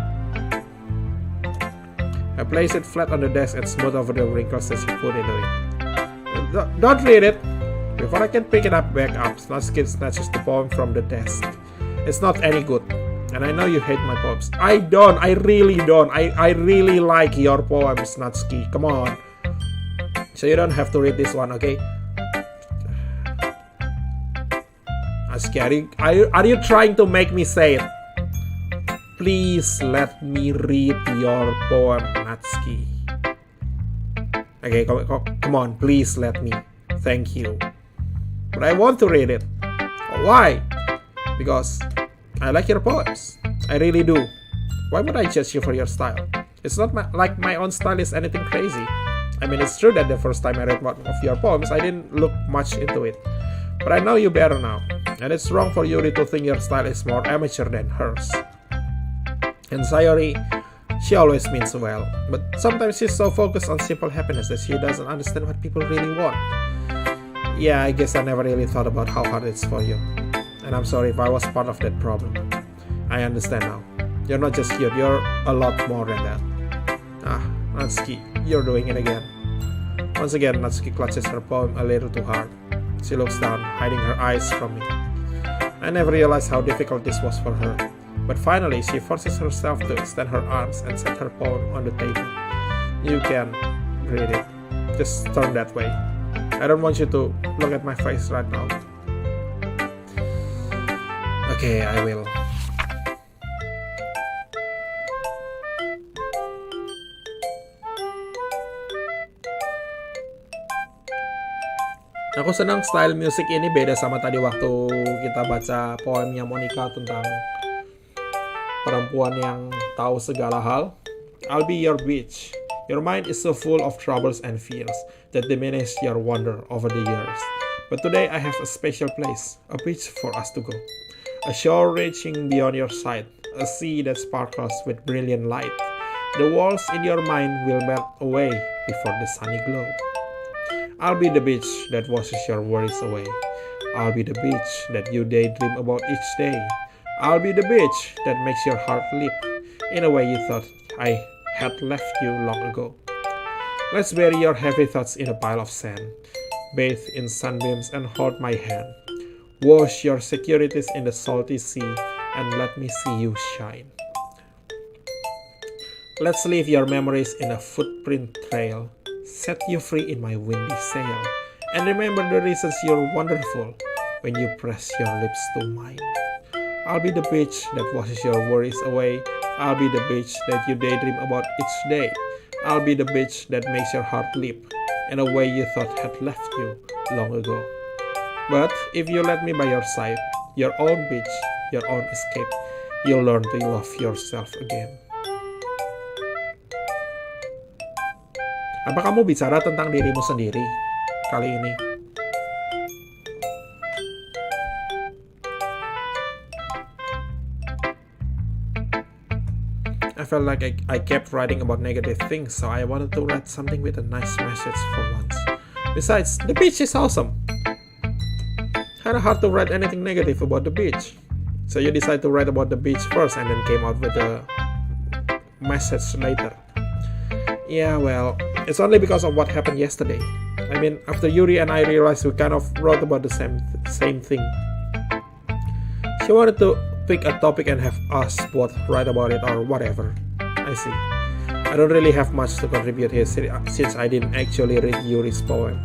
I place it flat on the desk and smooth over the wrinkles that she put into it. Don't read it! Before I can pick it up back up, Natsuki snatches the poem from the desk. It's not any good. And I know you hate my poems. I don't. I really don't. I really like your poems, Natsuki. Come on. So you don't have to read this one, okay? Natsuki, are you trying to make me say it? Please let me read your poem, Natsuki. Okay, come on. Please let me. Thank you. But I want to read it. Why? Because I like your poems. I really do. Why would I judge you for your style? It's not like my own style is anything crazy. I mean, it's true that the first time I read one of your poems, I didn't look much into it. But I know you better now. And it's wrong for Yuri to think your style is more amateur than hers. And Sayori, she always means well. But sometimes she's so focused on simple happiness that she doesn't understand what people really want. Yeah, I guess I never really thought about how hard it's for you. And I'm sorry if I was part of that problem. I understand now. You're not just cute, you're a lot more than that. Natsuki, you're doing it again. Once again, Natsuki clutches her poem a little too hard. She looks down, hiding her eyes from me. I never realized how difficult this was for her. But finally, she forces herself to extend her arms and set her poem on the table. You can read it. Just turn that way. I don't want you to look at my face right now. Okay, I will. Aku senang style musik ini beda sama tadi waktu kita baca poemnya Monica tentang perempuan yang tahu segala hal. I'll be your beach. Your mind is so full of troubles and fears that diminish your wonder over the years. But today I have a special place, a beach for us to go. A shore reaching beyond your sight, a sea that sparkles with brilliant light. The walls in your mind will melt away before the sunny glow. I'll be the beach that washes your worries away. I'll be the beach that you daydream about each day. I'll be the beach that makes your heart leap in a way you thought I had left you long ago. Let's bury your heavy thoughts in a pile of sand. Bathe in sunbeams and hold my hand. Wash your securities in the salty sea and let me see you shine. Let's leave your memories in a footprint trail. Set you free in my windy sail. And remember the reasons you're wonderful when you press your lips to mine. I'll be the beach that washes your worries away. I'll be the beach that you daydream about each day. I'll be the beach that makes your heart leap in a way you thought had left you long ago. But if you let me by your side, your own beach, your own escape, you'll learn to love yourself again. Apa kamu bicara tentang dirimu sendiri kali ini? I felt like I kept writing about negative things, so I wanted to write something with a nice message for once. Besides, the beach is awesome. Kinda hard to write anything negative about the beach. So you decide to write about the beach first and then came out with a message later. Yeah, well, it's only because of what happened yesterday. I mean, after Yuri and I realized we kind of wrote about the same thing. She wanted to pick a topic and have us both write about it or whatever. I see. I don't really have much to contribute here since I didn't actually read Yuri's poem.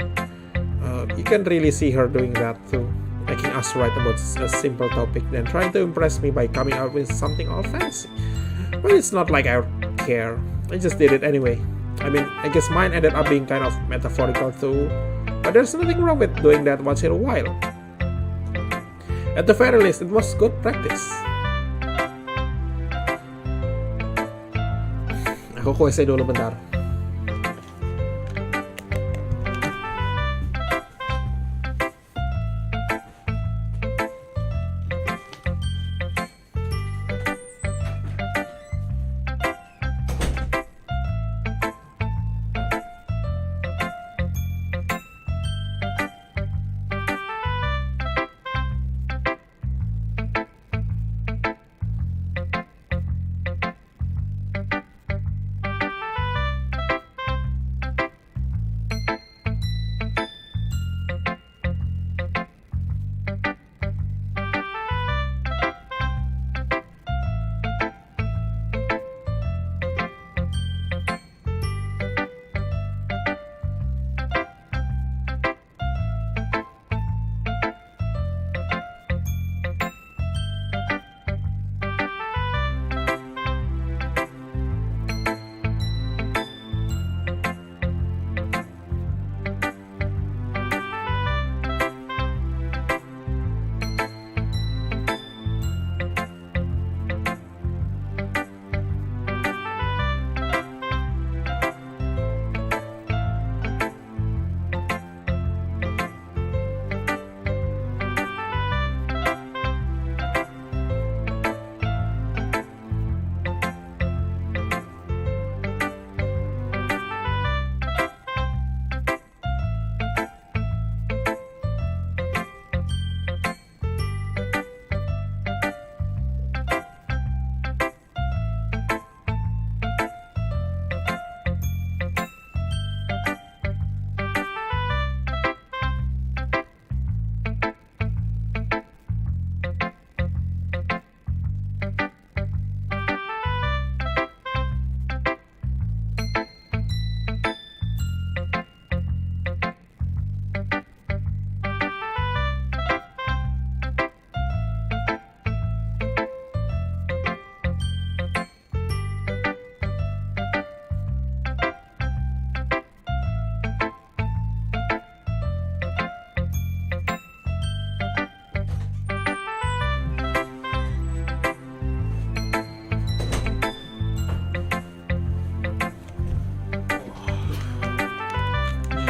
You can really see her doing that too, making us write about a simple topic, then trying to impress me by coming out with something all fancy. But it's not like I care. I just did it anyway. I mean, I guess mine ended up being kind of metaphorical too, but there's nothing wrong with doing that once in a while. At the very least, it was good practice. Aku kuesnya dulu bentar.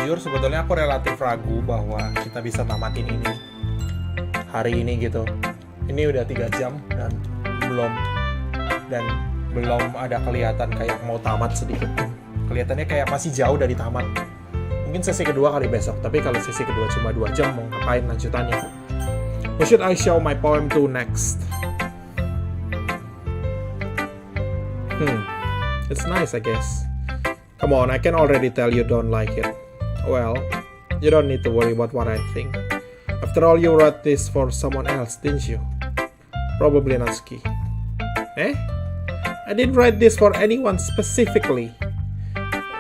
Jujur sebetulnya aku relatif ragu bahwa kita bisa tamatin ini hari ini gitu. Ini udah 3 jam dan belum ada kelihatan kayak mau tamat sedikit. Kelihatannya kayak masih jauh dari tamat. Mungkin sesi kedua kali besok, tapi kalau sesi kedua cuma 2 jam mau ngapain lanjutannya. Who should I show my poem to next? It's nice, I guess. Come on, I can already tell you don't like it. Well, you don't need to worry about what I think. After all, you wrote this for someone else, didn't you? Probably Natsuki. Eh? I didn't write this for anyone specifically.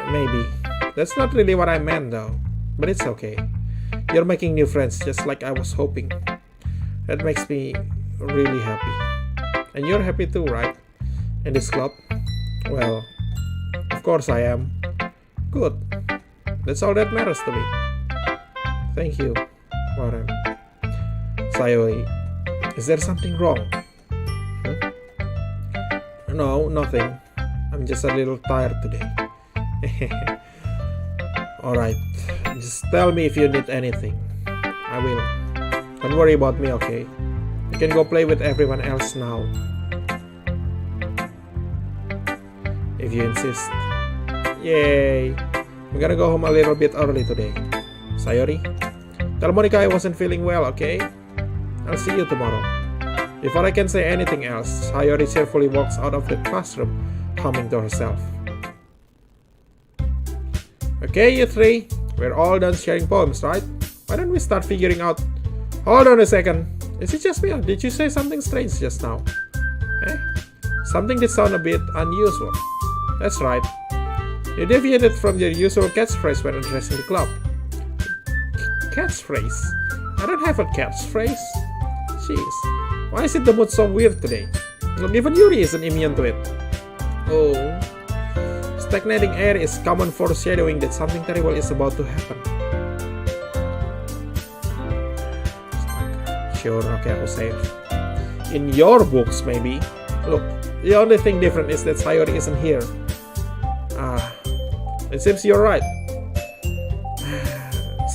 Maybe. That's not really what I meant though. But it's okay. You're making new friends just like I was hoping. That makes me really happy. And you're happy too, right? In this club? Well, of course I am. Good. That's all that matters to me. Thank you, Warren. Sayori, is there something wrong? No, nothing. I'm just a little tired today. Alright, just tell me if you need anything. I will. Don't worry about me, okay? You can go play with everyone else now. If you insist. Yay! I'm gonna go home a little bit early today. Sayori, tell Monica I wasn't feeling well, okay? I'll see you tomorrow. Before I can say anything else, Sayori cheerfully walks out of the classroom, humming to herself. Okay, you three, we're all done sharing poems, right? Why don't we start figuring out... Hold on a second. Is it just me or did you say something strange just now? Eh? Something that sounded a bit unusual. That's right. You deviated from your usual catchphrase when addressing the club. Catchphrase? I don't have a catchphrase. Jeez. Why is it the mood so weird today? Look, even Yuri isn't immune to it. Oh. Stagnating air is common foreshadowing that something terrible is about to happen. Sure, okay, aku save. In your books, maybe. Look, the only thing different is that Sayori isn't here. It seems you're right.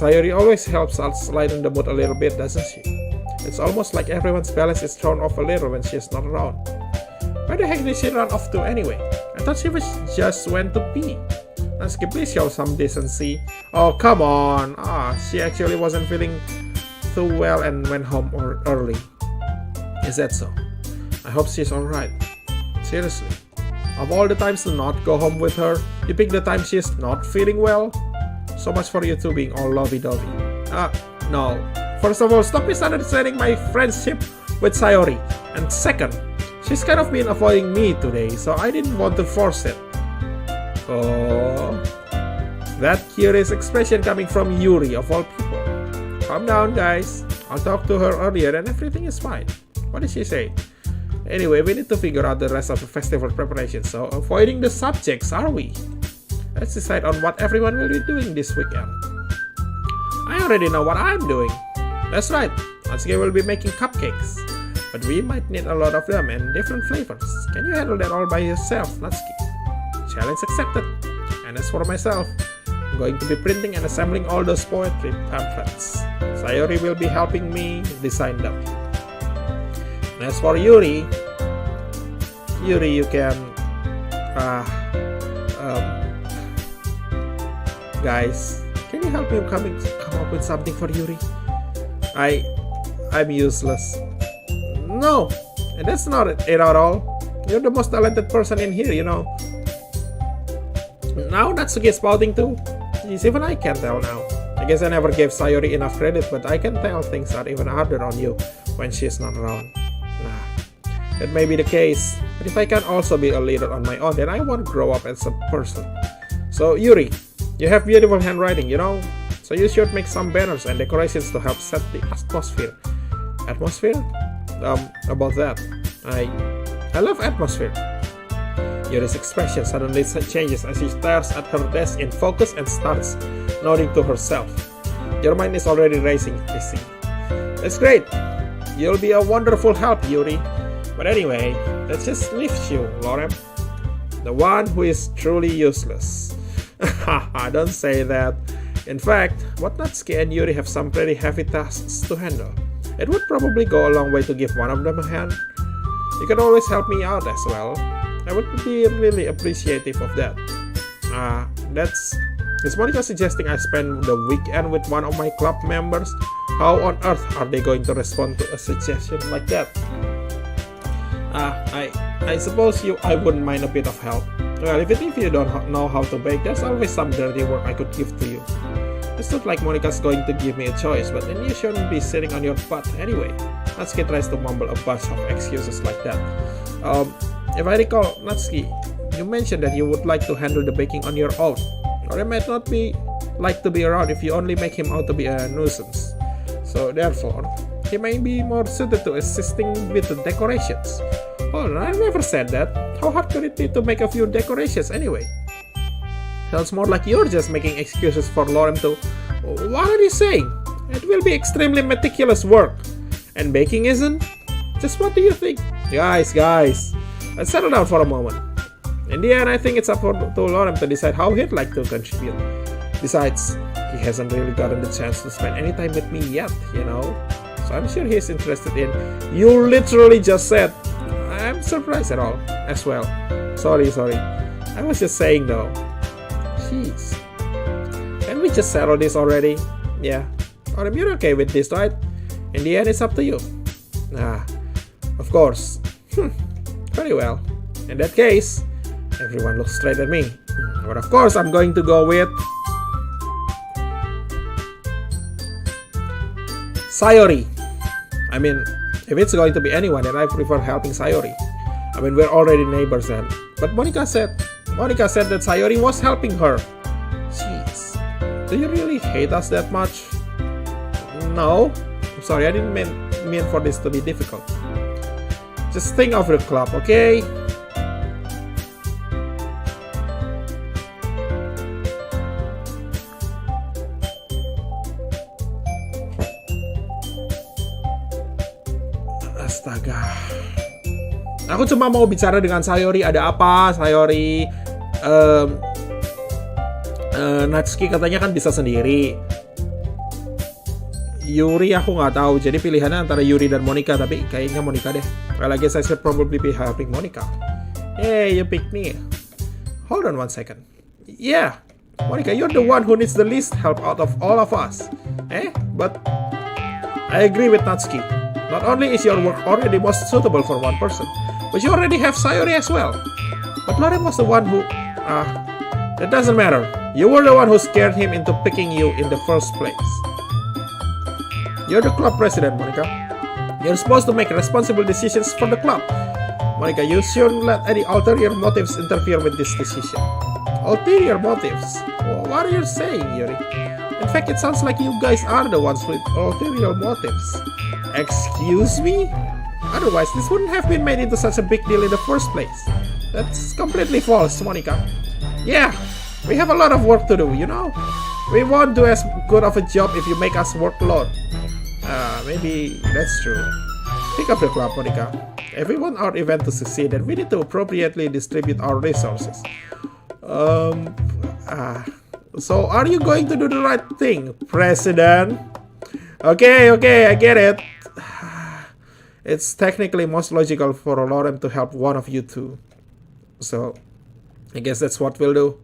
Sayori always helps us lighten the mood a little bit, doesn't she? It's almost like everyone's balance is thrown off a little when she's not around. Where the heck did she run off to anyway? I thought she was just went to pee. Natsuki, please show some decency. Oh, come on. She actually wasn't feeling too well and went home early. Is that so? I hope she's alright. Seriously. Of all the times to not go home with her, you pick the time she's not feeling well? So much for you two being all lovey-dovey. No. First of all, stop misunderstanding my friendship with Sayori. And second, she's kind of been avoiding me today, so I didn't want to force it. Oh. That curious expression coming from Yuri of all people. Calm down, guys. I'll talk to her earlier and everything is fine. What did she say? Anyway, we need to figure out the rest of the festival preparation, so avoiding the subjects, are we? Let's decide on what everyone will be doing this weekend. I already know what I'm doing. That's right, Natsuki will be making cupcakes. But we might need a lot of them and different flavors. Can you handle that all by yourself, Natsuki? Challenge accepted. And as for myself, I'm going to be printing and assembling all those poetry pamphlets. Sayori will be helping me design them. And as for Yuri, you can... guys, can you help me come up with something for Yuri? I'm useless. No, that's not it at all. You're the most talented person in here, you know. Now Natsuki is spouting too. Jeez, even I can't tell now. I guess I never gave Sayori enough credit, but I can tell things are even harder on you when she's not around. That may be the case, but if I can also be a leader on my own, then I won't grow up as a person. So Yuri, you have beautiful handwriting, you know, so you should make some banners and decorations to help set the atmosphere. Atmosphere? About that, I love atmosphere. Yuri's expression suddenly changes as she stares at her desk in focus and starts nodding to herself. Your mind is already racing, I see. That's great. You'll be a wonderful help, Yuri. But anyway, let's just leave you, Lorem. The one who is truly useless. Haha, don't say that. In fact, what Natsuki and Yuri have some pretty heavy tasks to handle. It would probably go a long way to give one of them a hand. You can always help me out as well. I would be really appreciative of that. Is Monica suggesting I spend the weekend with one of my club members? How on earth are they going to respond to a suggestion like that? I suppose I wouldn't mind a bit of help. Well, if you don't know how to bake, there's always some dirty work I could give to you. It's not like Monica's going to give me a choice, but then you shouldn't be sitting on your butt anyway. Natsuki tries to mumble a bunch of excuses like that. If I recall, Natsuki, you mentioned that you would like to handle the baking on your own. Or it might not be like to be around if you only make him out to be a nuisance. So therefore, he may be more suited to assisting with the decorations. Oh, I never said that. How hard could it be to make a few decorations anyway? Sounds more like you're just making excuses for Lorem to... What are you saying? It will be extremely meticulous work. And baking isn't? Just what do you think? Guys, let's settle down for a moment. In the end, I think it's up to Lorem to decide how he'd like to contribute. Besides, he hasn't really gotten the chance to spend any time with me yet, you know? So I'm sure he's interested in... You literally just said... I'm surprised at all, as well. Sorry. I was just saying though. Jeez. Can we just settle this already? Yeah. Or you're okay with this, right? In the end, it's up to you. Of course. Very well. In that case, everyone looks straight at me. But of course, I'm going to go with Sayori. I mean, if it's going to be anyone, then I prefer helping Sayori. I mean, we're already neighbors then. But Monica said that Sayori was helping her. Jeez. Do you really hate us that much? No. I'm sorry, I didn't mean for this to be difficult. Just think of the club, okay? Astaga. Aku cuma mau bicara dengan Sayori. Ada apa, Sayori? Natsuki katanya kan bisa sendiri. Yuri aku nggak tahu. Jadi pilihannya antara Yuri dan Monica. Tapi kayaknya Monica deh. Well, I guess I should probably be helping Monica. Hey, you pick me. Hold on one second. Yeah, Monica, you're the one who needs the least help out of all of us. But I agree with Natsuki. Not only is your work already most suitable for one person, but you already have Sayori as well. But Lauren was the one who... It doesn't matter. You were the one who scared him into picking you in the first place. You're the club president, Monica. You're supposed to make responsible decisions for the club. Monica, you shouldn't let any ulterior motives interfere with this decision. Ulterior motives? What are you saying, Yuri? In fact, it sounds like you guys are the ones with ulterior motives. Excuse me? Otherwise, this wouldn't have been made into such a big deal in the first place. That's completely false, Monica. Yeah, we have a lot of work to do, you know? We won't do as good of a job if you make us work alone. Maybe that's true. Think of the club, Monica. If we want our event to succeed, then we need to appropriately distribute our resources. So are you going to do the right thing, President? Okay, I get it. It's technically most logical for Lauren to help one of you two. So, I guess that's what we'll do.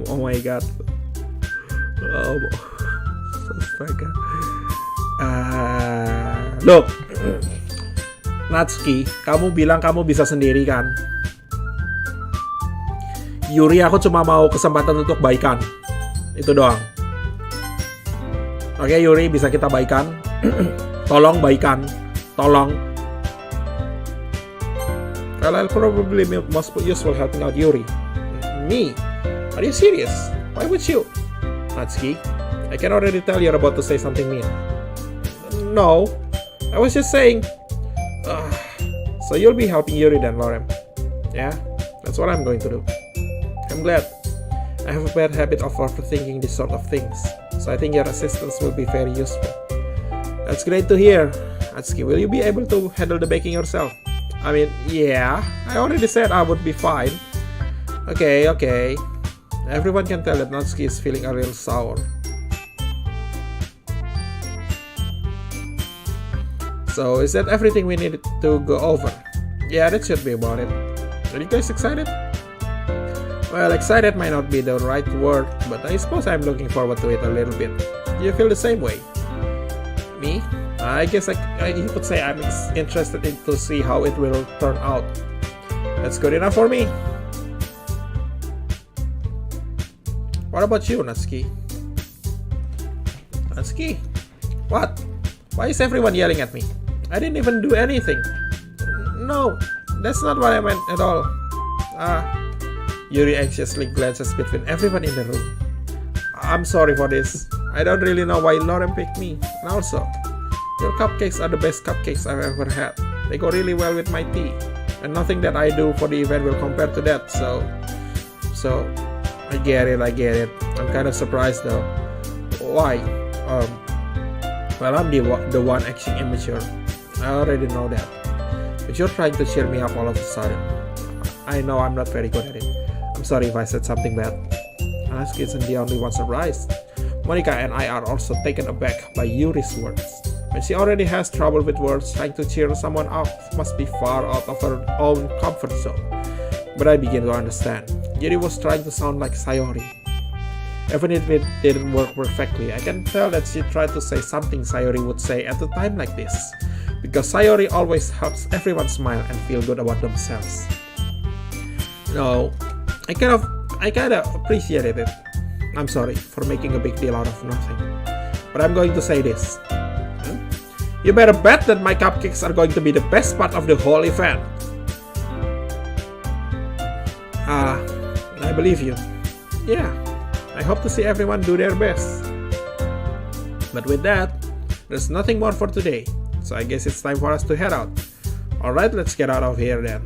Oh my god. Astaga. Look, Natsuki, kamu bilang kamu bisa sendiri kan? Yuri, aku cuma mau kesempatan untuk baikan. Itu doang. Oke, Yuri, bisa kita baikan? Tolong baikan. Tolong. Well, I'll probably be most useful helping out Yuri. Me? Are you serious? Why would you? Natsuki, I can already tell you're about to say something mean. No, I was just saying. So you'll be helping Yuri then, Lauren. Yeah, that's what I'm going to do. I'm glad. I have a bad habit of overthinking this sort of things, so I think your assistance will be very useful. That's great to hear. Natsuki, will you be able to handle the baking yourself? I mean, yeah, I already said I would be fine. Okay. Everyone can tell that Natsuki is feeling a little sour. So, is that everything we needed to go over? Yeah, that should be about it. Are you guys excited? Well, excited might not be the right word, but I suppose I'm looking forward to it a little bit. Do you feel the same way? Me? I guess you could say I'm interested to see how it will turn out. That's good enough for me. What about you, Natsuki? Natsuki? What? Why is everyone yelling at me? I didn't even do anything. No, that's not what I meant at all. Yuri anxiously glances between everyone in the room. I'm sorry for this. I don't really know why Lauren picked me. And also, your cupcakes are the best cupcakes I've ever had. They go really well with my tea. And nothing that I do for the event will compare to that, so I get it. I'm kind of surprised though. Why? Well, I'm the one acting immature. I already know that. But you're trying to cheer me up all of a sudden. I know I'm not very good at it. I'm sorry if I said something bad. Natsuki isn't the only one surprised. Monica and I are also taken aback by Yuri's words. When she already has trouble with words, trying to cheer someone up must be far out of her own comfort zone. But I begin to understand. Yuri was trying to sound like Sayori. Even if it didn't work perfectly, I can tell that she tried to say something Sayori would say at a time like this. Because Sayori always helps everyone smile and feel good about themselves. No, I kind of appreciated it. I'm sorry for making a big deal out of nothing. But I'm going to say this. You better bet that my cupcakes are going to be the best part of the whole event. I believe you. Yeah, I hope to see everyone do their best. But with that, there's nothing more for today. So I guess it's time for us to head out. Alright, let's get out of here then.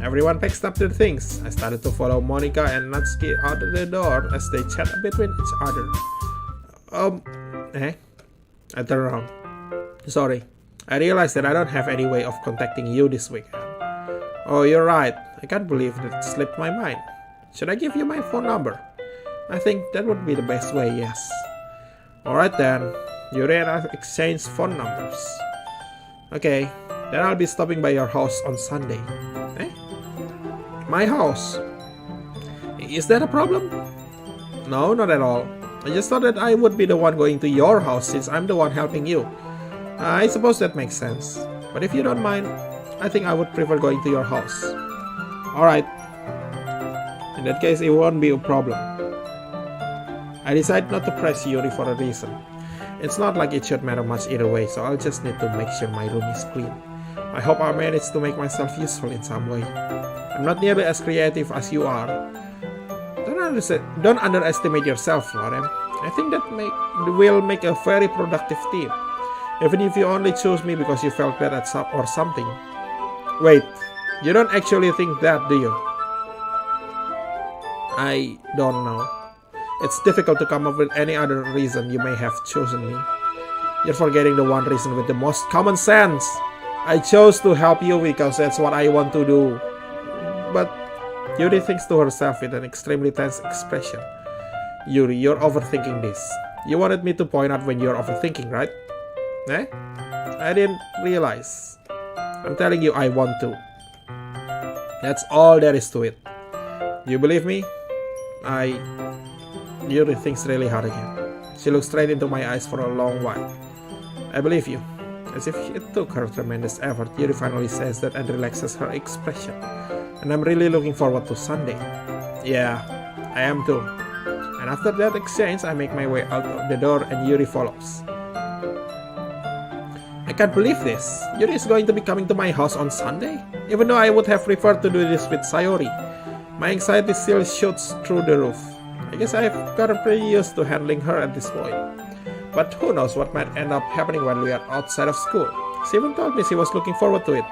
Everyone packed up their things. I started to follow Monica and Natsuki out of the door as they chat between each other. I turned around. Sorry, I realized that I don't have any way of contacting you this weekend. Oh, you're right. I can't believe that slipped my mind. Should I give you my phone number? I think that would be the best way, yes. Alright then, Yuri and I exchanged phone numbers. Okay, then I'll be stopping by your house on Sunday. My house? Is that a problem? No, not at all. I just thought that I would be the one going to your house since I'm the one helping you. I suppose that makes sense. But if you don't mind, I think I would prefer going to your house. Alright. In that case, it won't be a problem. I decided not to press Yuri for a reason. It's not like it should matter much either way, so I'll just need to make sure my room is clean. I hope I manage to make myself useful in some way. I'm not nearly as creative as you are. Don't underestimate yourself, Lauren. I think that will make a very productive team. Even if you only chose me because you felt bad at or something. Wait, you don't actually think that, do you? I don't know. It's difficult to come up with any other reason you may have chosen me. You're forgetting the one reason with the most common sense. I chose to help you because that's what I want to do. But Yuri thinks to herself with an extremely tense expression. Yuri, you're overthinking this. You wanted me to point out when you're overthinking, right? I didn't realize. I'm telling you I want to. That's all there is to it. Do you believe me? Yuri thinks really hard again. She looks straight into my eyes for a long while. I believe you. As if it took her tremendous effort, Yuri finally says that and relaxes her expression. And I'm really looking forward to Sunday. Yeah, I am too. And after that exchange, I make my way out of the door and Yuri follows. I can't believe this. Yuri is going to be coming to my house on Sunday? Even though I would have preferred to do this with Sayori. My anxiety still shoots through the roof. I guess I've gotten pretty used to handling her at this point. But who knows what might end up happening when we are outside of school. She even told me she was looking forward to it.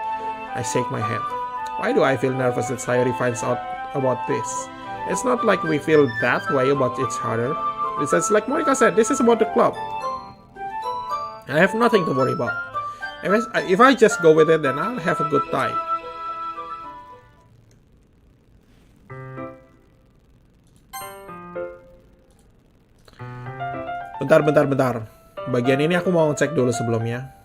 I shake my head. Why do I feel nervous that Sayori finds out about this? It's not like we feel that way about each other. Besides, like Monica said, this is about the club. I have nothing to worry about. If I just go with it, then I'll have a good time. Bentar. Bagian ini aku mau ngecek dulu sebelumnya.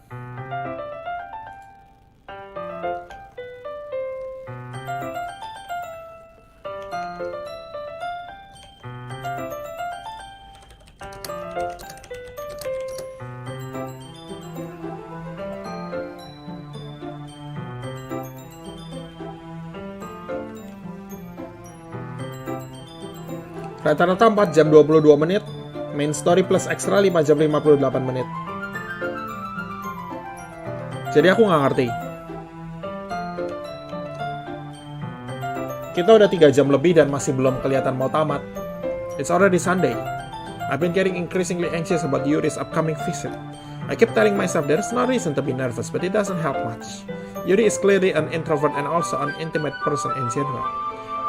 Rata-rata 4 jam 22 menit. Main story plus extra 5 jam 58 menit. Jadi aku nggak ngerti. Kita udah 3 jam lebih dan masih belum kelihatan mau tamat. It's already Sunday. I've been getting increasingly anxious about Yuri's upcoming visit. I keep telling myself there's no reason to be nervous, but it doesn't help much. Yuri is clearly an introvert and also an intimate person in general.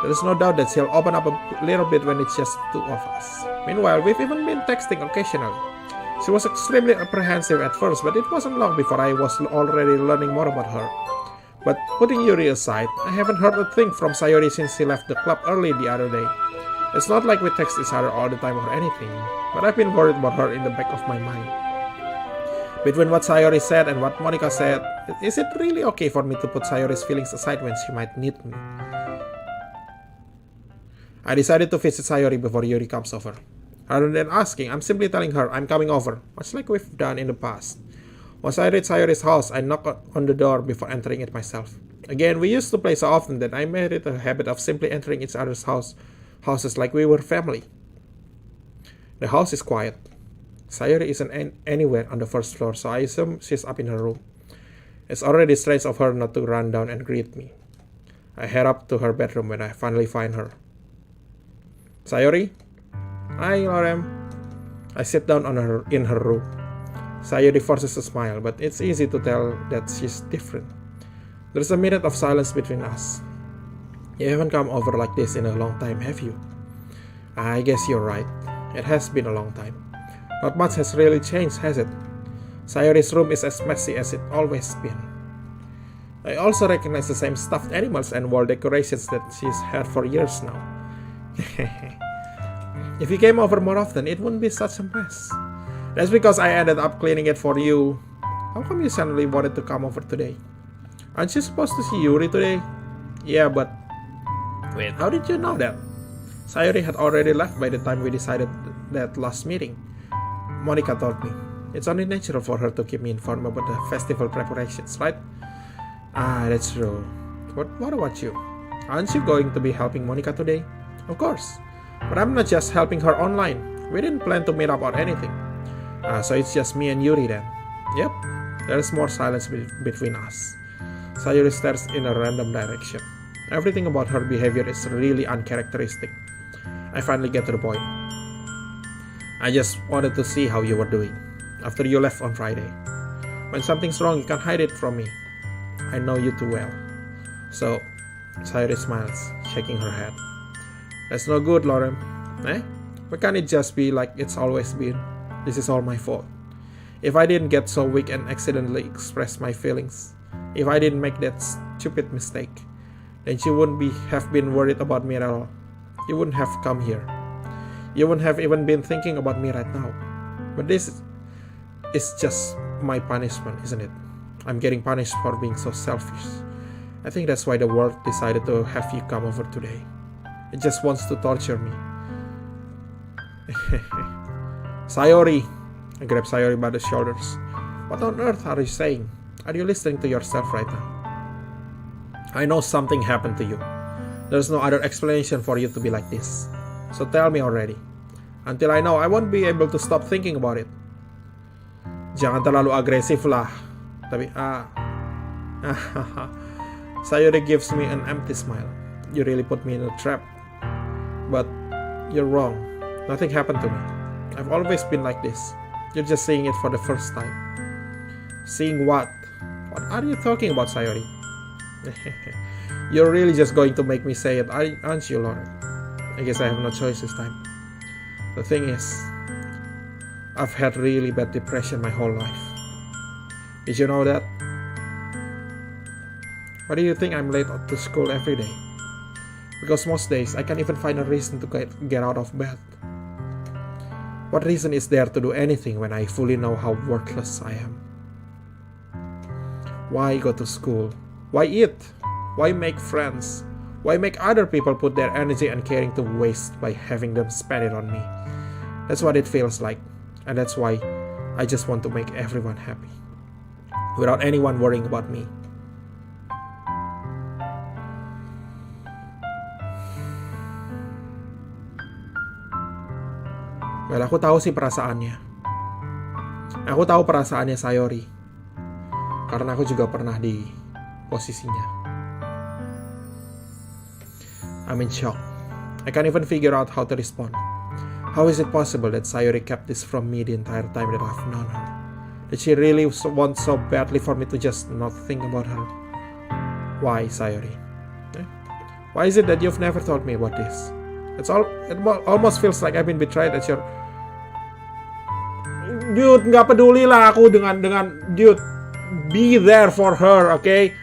There is no doubt that she'll open up a little bit when it's just two of us. Meanwhile, we've even been texting occasionally. She was extremely apprehensive at first, but it wasn't long before I was already learning more about her. But putting Yuri aside, I haven't heard a thing from Sayori since she left the club early the other day. It's not like we text each other all the time or anything, but I've been worried about her in the back of my mind. Between what Sayori said and what Monica said, is it really okay for me to put Sayori's feelings aside when she might need me? I decided to visit Sayori before Yuri comes over. Rather than asking, I'm simply telling her I'm coming over, much like we've done in the past. Once I reach Sayori's house, I knock on the door before entering it myself. Again, we used to play so often that I made it a habit of simply entering each other's houses like we were family. The house is quiet. Sayori isn't anywhere on the first floor, so I assume she's up in her room. It's already strange of her not to run down and greet me. I head up to her bedroom when I finally find her. Sayori? Hi, Lorem. I sit down in her room. Sayori forces a smile, but it's easy to tell that she's different. There's a minute of silence between us. You haven't come over like this in a long time, have you? I guess you're right. It has been a long time. Not much has really changed, has it? Sayori's room is as messy as it's always been. I also recognize the same stuffed animals and wall decorations that she's had for years now. If you came over more often, it wouldn't be such a mess. That's because I ended up cleaning it for you. How come you suddenly wanted to come over today? Aren't you supposed to see Yuri today? Yeah, but... Wait, how did you know that? Sayori had already left by the time we decided that last meeting. Monica told me. It's only natural for her to keep me informed about the festival preparations, right? Ah, that's true. What about you? Aren't you going to be helping Monica today? Of course. But I'm not just helping her online. We didn't plan to meet up or anything. So it's just me and Yuri then. Yep. There's more silence between us. Sayori stares in a random direction. Everything about her behavior is really uncharacteristic. I finally get to the point. I just wanted to see how you were doing after you left on Friday. When something's wrong, you can't hide it from me. I know you too well. So, Sayori smiles, shaking her head. That's no good, Lorem. Why can't it just be like it's always been? This is all my fault. If I didn't get so weak and accidentally express my feelings, if I didn't make that stupid mistake, then you wouldn't have been worried about me at all. You wouldn't have come here. You wouldn't have even been thinking about me right now. But this is just my punishment, isn't it? I'm getting punished for being so selfish. I think that's why the world decided to have you come over today. It just wants to torture me. Sayori! I grab Sayori by the shoulders. What on earth are you saying? Are you listening to yourself right now? I know something happened to you. There's no other explanation for you to be like this. So tell me already. Until I know, I won't be able to stop thinking about it. Jangan terlalu agresif lah. Tapi Sayori gives me an empty smile. You really put me in a trap. But you're wrong. Nothing happened to me. I've always been like this. You're just seeing it for the first time. Seeing what? What are you talking about, Sayori? You're really just going to make me say it, aren't you, Lauren? I guess I have no choice this time. The thing is, I've had really bad depression my whole life. Did you know that? Why do you think I'm late to school every day? Because most days I can't even find a reason to get out of bed. What reason is there to do anything when I fully know how worthless I am? Why go to school? Why eat? Why make friends? Why make other people put their energy and caring to waste by having them spend it on me? That's what it feels like. And that's why I just want to make everyone happy. Without anyone worrying about me. Well, aku tahu sih perasaannya. Aku tahu perasaannya Sayori. Karena aku juga pernah di posisinya. I'm in shock. I can't even figure out how to respond. How is it possible that Sayori kept this from me the entire time that I've known her? Did she really want so badly for me to just not think about her? Why, Sayori? Why is it that you've never told me about this? It almost feels like I've been betrayed at your... Dude, nggak peduli lah aku dengan dude. Be there for her, okay?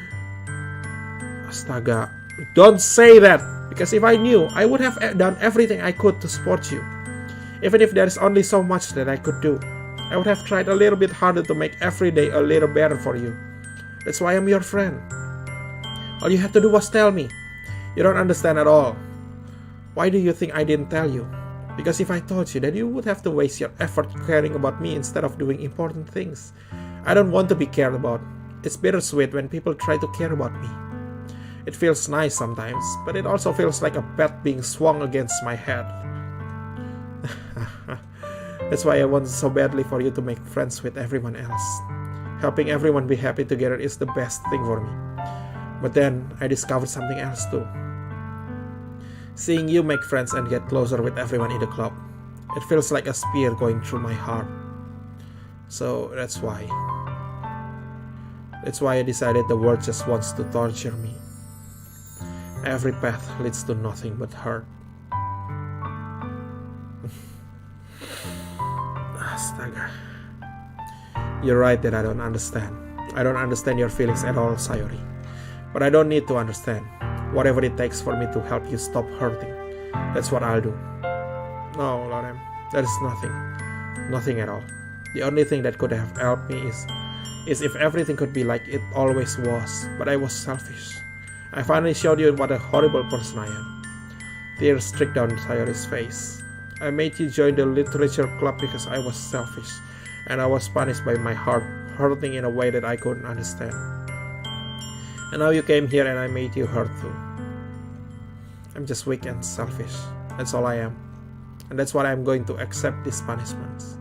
Astaga. Don't say that. Because if I knew, I would have done everything I could to support you. Even if there's only so much that I could do. I would have tried a little bit harder to make every day a little better for you. That's why I'm your friend. All you had to do was tell me. You don't understand at all. Why do you think I didn't tell you? Because if I told you, then you would have to waste your effort caring about me instead of doing important things. I don't want to be cared about. It's bittersweet when people try to care about me. It feels nice sometimes, but it also feels like a bat being swung against my head. That's why I want so badly for you to make friends with everyone else. Helping everyone be happy together is the best thing for me. But then I discovered something else too. Seeing you make friends and get closer with everyone in the club, it feels like a spear going through my heart. So that's why I decided the world just wants to torture me. Every path leads to nothing but hurt. Astaga. You're right that I don't understand. I don't understand your feelings at all, Sayori. But I don't need to understand. Whatever it takes for me to help you stop hurting, that's what I'll do. No, Lorem, there is nothing. Nothing at all. The only thing that could have helped me is if everything could be like it always was, but I was selfish. I finally showed you what a horrible person I am. Tears streaked down Sayori's face. I made you join the literature club because I was selfish, and I was punished by my heart hurting in a way that I couldn't understand. And now you came here and I made you hurt too. I'm just weak and selfish. That's all I am. And that's why I'm going to accept these punishments.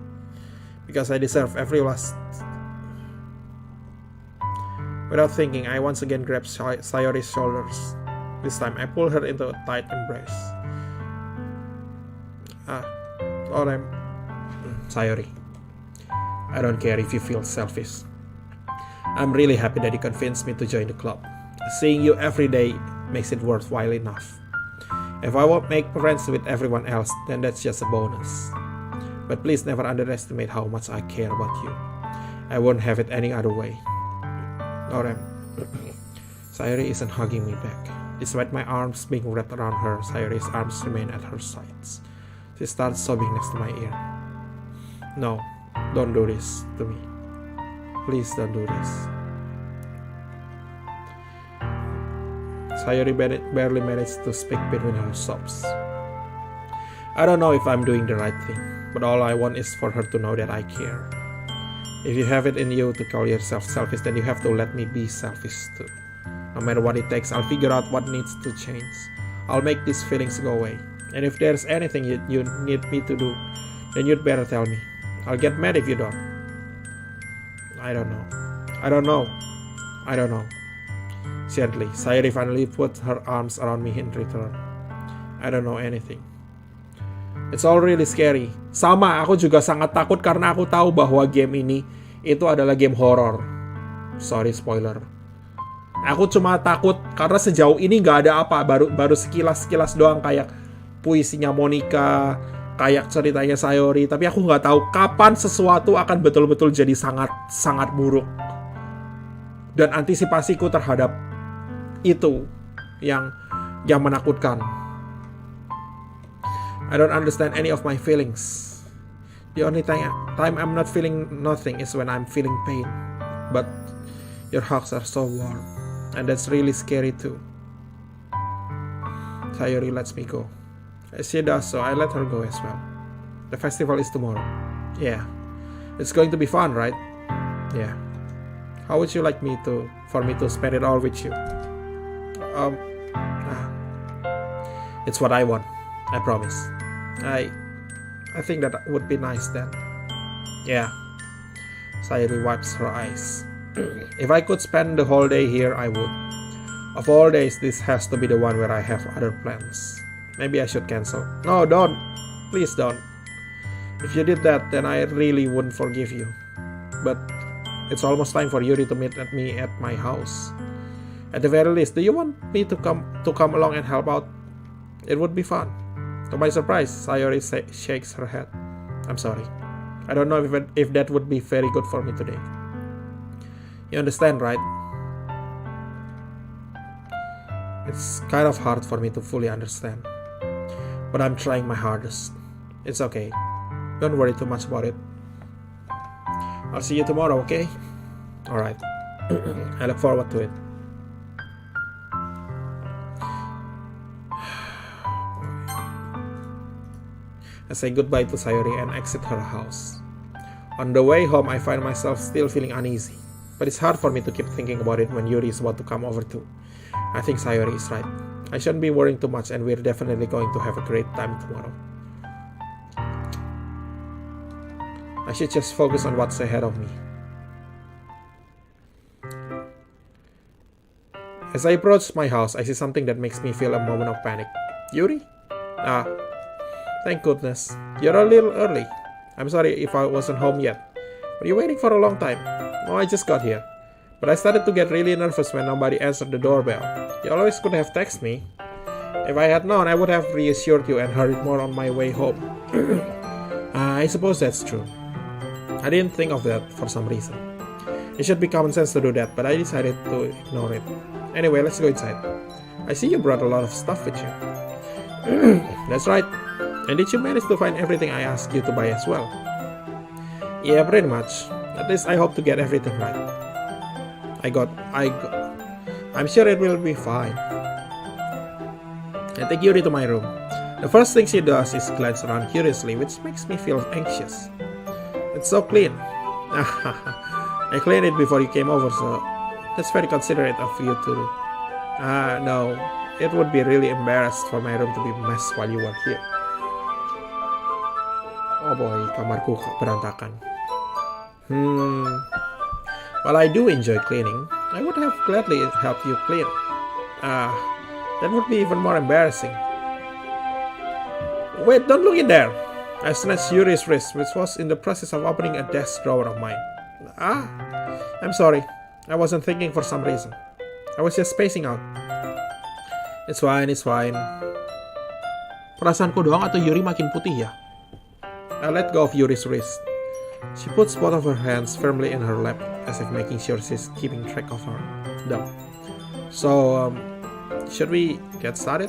Because I deserve every last... Without thinking, I once again grabbed Sayori's shoulders. This time I pulled her into a tight embrace. All I'm... Sayori, I don't care if you feel selfish. I'm really happy that you convinced me to join the club. Seeing you every day makes it worthwhile enough. If I won't make friends with everyone else, then that's just a bonus. But please never underestimate how much I care about you. I won't have it any other way. Lorem. Sayori isn't hugging me back. Despite my arms being wrapped around her, Sayori's arms remain at her sides. She starts sobbing next to my ear. No, don't do this to me. Please don't do this. Sayori barely managed to speak between her sobs. I don't know if I'm doing the right thing, but all I want is for her to know that I care. If you have it in you to call yourself selfish, then you have to let me be selfish too. No matter what it takes, I'll figure out what needs to change. I'll make these feelings go away. And if there's anything you need me to do, then you'd better tell me. I'll get mad if you don't. I don't know. Gently, Sayori finally put her arms around me in return. I don't know anything. It's all really scary. Sama, aku juga sangat takut karena aku tahu bahwa game ini itu adalah game horror. Sorry spoiler. Aku cuma takut karena sejauh ini nggak ada apa, baru sekilas doang kayak puisinya Monica, kayak ceritanya Sayori, tapi aku nggak tahu kapan sesuatu akan betul-betul jadi sangat buruk. Dan antisipasiku terhadap itu yang menakutkan. I don't understand any of my feelings. The only time I'm not feeling nothing is when I'm feeling pain. But your hugs are so warm, and that's really scary too. Sayori lets me go. As she does so, I let her go as well. The festival is tomorrow. Yeah. It's going to be fun, right? Yeah. How would you like for me to spend it all with you? It's what I want. I promise. I think that would be nice then. Yeah. Sayori wipes her eyes. If I could spend the whole day here, I would. Of all days, this has to be the one where I have other plans. Maybe I should cancel. No, don't. Please don't. If you did that, then I really wouldn't forgive you. But it's almost time for Yuri to meet me at my house. At the very least, do you want me to come along and help out? It would be fun. To my surprise, Sayori shakes her head. I'm sorry. I don't know if that would be very good for me today. You understand, right? It's kind of hard for me to fully understand. But I'm trying my hardest. It's okay. Don't worry too much about it. I'll see you tomorrow, okay? Alright. I look forward to it. I say goodbye to Sayori and exit her house. On the way home, I find myself still feeling uneasy, but it's hard for me to keep thinking about it when Yuri is about to come over too. I think Sayori is right. I shouldn't be worrying too much, and we're definitely going to have a great time tomorrow. I should just focus on what's ahead of me. As I approach my house, I see something that makes me feel a moment of panic. Yuri? Ah, thank goodness. You're a little early. I'm sorry if I wasn't home yet. Were you waiting for a long time? No, I just got here. But I started to get really nervous when nobody answered the doorbell. You always could have texted me. If I had known, I would have reassured you and hurried more on my way home. I suppose that's true. I didn't think of that for some reason. It should be common sense to do that, but I decided to ignore it. Anyway, let's go inside. I see you brought a lot of stuff with you. That's right. And did you manage to find everything I asked you to buy as well? Yeah, pretty much. At least I hope to get everything right. I'm sure it will be fine. I take Yuri to my room. The first thing she does is glance around curiously, which makes me feel anxious. It's so clean. I cleaned it before you came over, so that's very considerate of you to do. No, it would be really embarrassed for my room to be a mess while you were here. Oh boy, kamarku berantakan. While I do enjoy cleaning, I would have gladly helped you clean. That would be even more embarrassing. Wait, don't look in there! I snatched Yuri's wrist, which was in the process of opening a desk drawer of mine. I'm sorry. I wasn't thinking for some reason. I was just spacing out. It's fine. Perasaanku doang atau Yuri makin putih ya? I let go of Yuri's wrist. She puts both of her hands firmly in her lap, as if making sure she's keeping track of them. So, should we get started?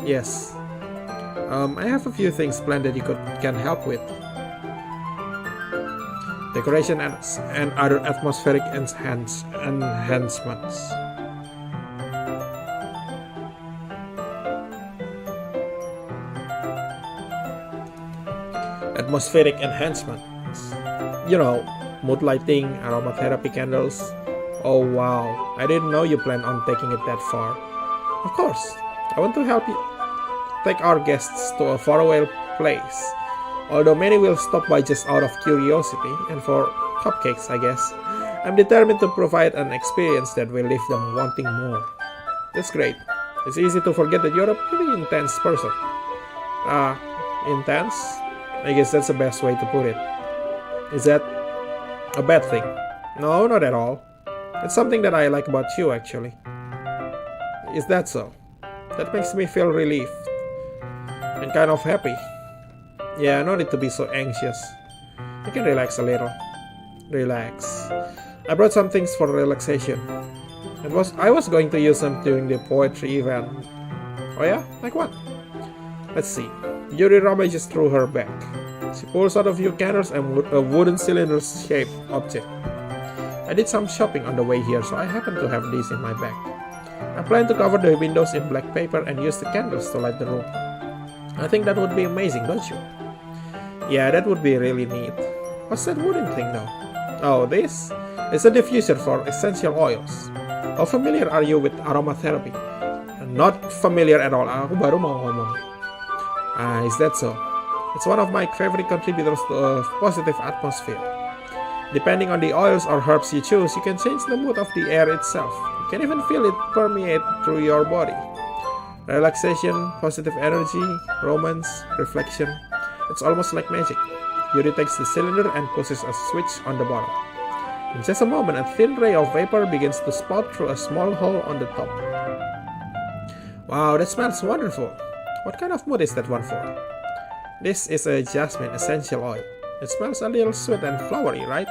Yes. I have a few things planned that you can help with. Decoration and other atmospheric enhancements. Atmospheric enhancements. You know, mood lighting, aromatherapy candles. Oh wow, I didn't know you planned on taking it that far. Of course, I want to help you take our guests to a faraway place. Although many will stop by just out of curiosity and for cupcakes, I guess. I'm determined to provide an experience that will leave them wanting more. That's great. It's easy to forget that you're a pretty intense person. Intense? I guess that's the best way to put it. Is that a bad thing? No, not at all. It's something that I like about you, actually. Is that so? That makes me feel relieved and kind of happy. Yeah, no need to be so anxious. You can relax a little. Relax. I brought some things for relaxation. I was going to use them during the poetry event. Oh yeah? Like what? Let's see. Yuri rummages through her bag. She pulls out a few candles and a wooden cylinder-shaped object. I did some shopping on the way here, so I happen to have these in my bag. I plan to cover the windows in black paper and use the candles to light the room. I think that would be amazing, don't you? Yeah, that would be really neat. What's that wooden thing though? Oh, this is a diffuser for essential oils. How familiar are you with aromatherapy? Not familiar at all. Aku baru mau ngomong. Is that so? It's one of my favorite contributors to a positive atmosphere. Depending on the oils or herbs you choose, you can change the mood of the air itself. You can even feel it permeate through your body. Relaxation, positive energy, romance, reflection. It's almost like magic. Yuri takes the cylinder and pushes a switch on the bottom. In just a moment, a thin ray of vapor begins to spout through a small hole on the top. Wow, that smells wonderful. What kind of mood is that one for? This is a jasmine essential oil. It smells a little sweet and flowery, right?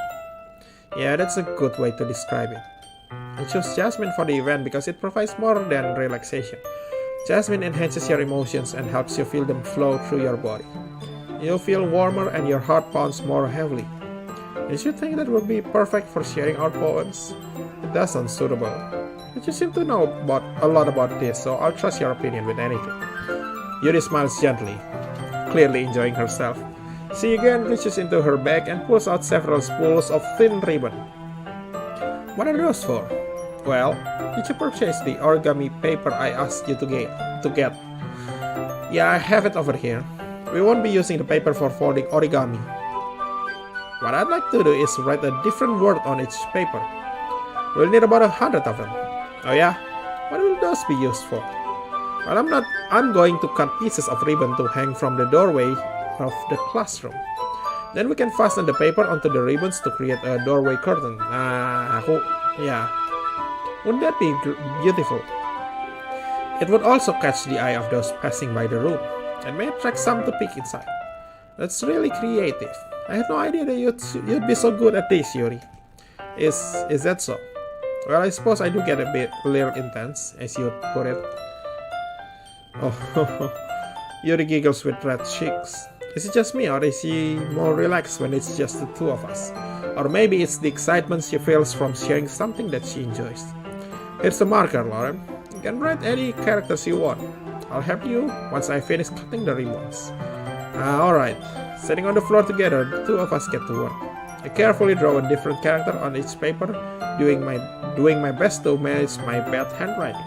Yeah, that's a good way to describe it. I chose jasmine for the event because it provides more than relaxation. Jasmine enhances your emotions and helps you feel them flow through your body. You'll feel warmer and your heart pounds more heavily. Did you think that would be perfect for sharing our poems? It does sound suitable. But you seem to know a lot about this, so I'll trust your opinion with anything. Yuri smiles gently. clearly enjoying herself. She again reaches into her bag and pulls out several spools of thin ribbon. What are those for? Well, did you purchase the origami paper I asked you to get? Yeah, I have it over here. We won't be using the paper for folding origami. What I'd like to do is write a different word on each paper. We'll need about 100 of them. Oh yeah? What will those be used for? Well, I'm going to cut pieces of ribbon to hang from the doorway of the classroom. Then we can fasten the paper onto the ribbons to create a doorway curtain. Yeah. Wouldn't that be beautiful? It would also catch the eye of those passing by the room, and may attract some to peek inside. That's really creative. I had no idea that you'd be so good at this, Yuri. Is that so? Well, I suppose I do get a little intense, as you put it. Oh, Yuri giggles with red cheeks. Is it just me, or is she more relaxed when it's just the two of us? Or maybe it's the excitement she feels from sharing something that she enjoys. Here's the marker, Lauren. You can write any characters you want. I'll help you once I finish cutting the ribbons. Alright. Sitting on the floor together, the two of us get to work. I carefully draw a different character on each paper, doing my best to match my bad handwriting.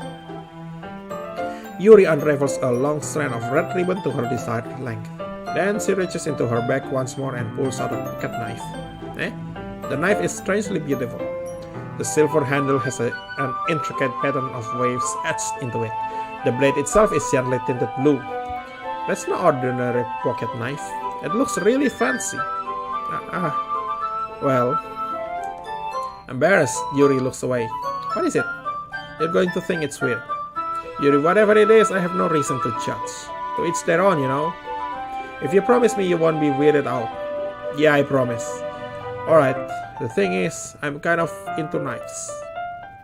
Yuri unravels a long strand of red ribbon to her desired length. Then she reaches into her bag once more and pulls out a pocket knife. The knife is strangely beautiful. The silver handle has an intricate pattern of waves etched into it. The blade itself is gently tinted blue. That's no ordinary pocket knife. It looks really fancy. Well, embarrassed, Yuri looks away. What is it? You're going to think it's weird. Yuri, whatever it is, I have no reason to judge. To each their own, you know. If you promise me you won't be weirded out. Yeah, I promise. Alright, the thing is, I'm kind of into knives.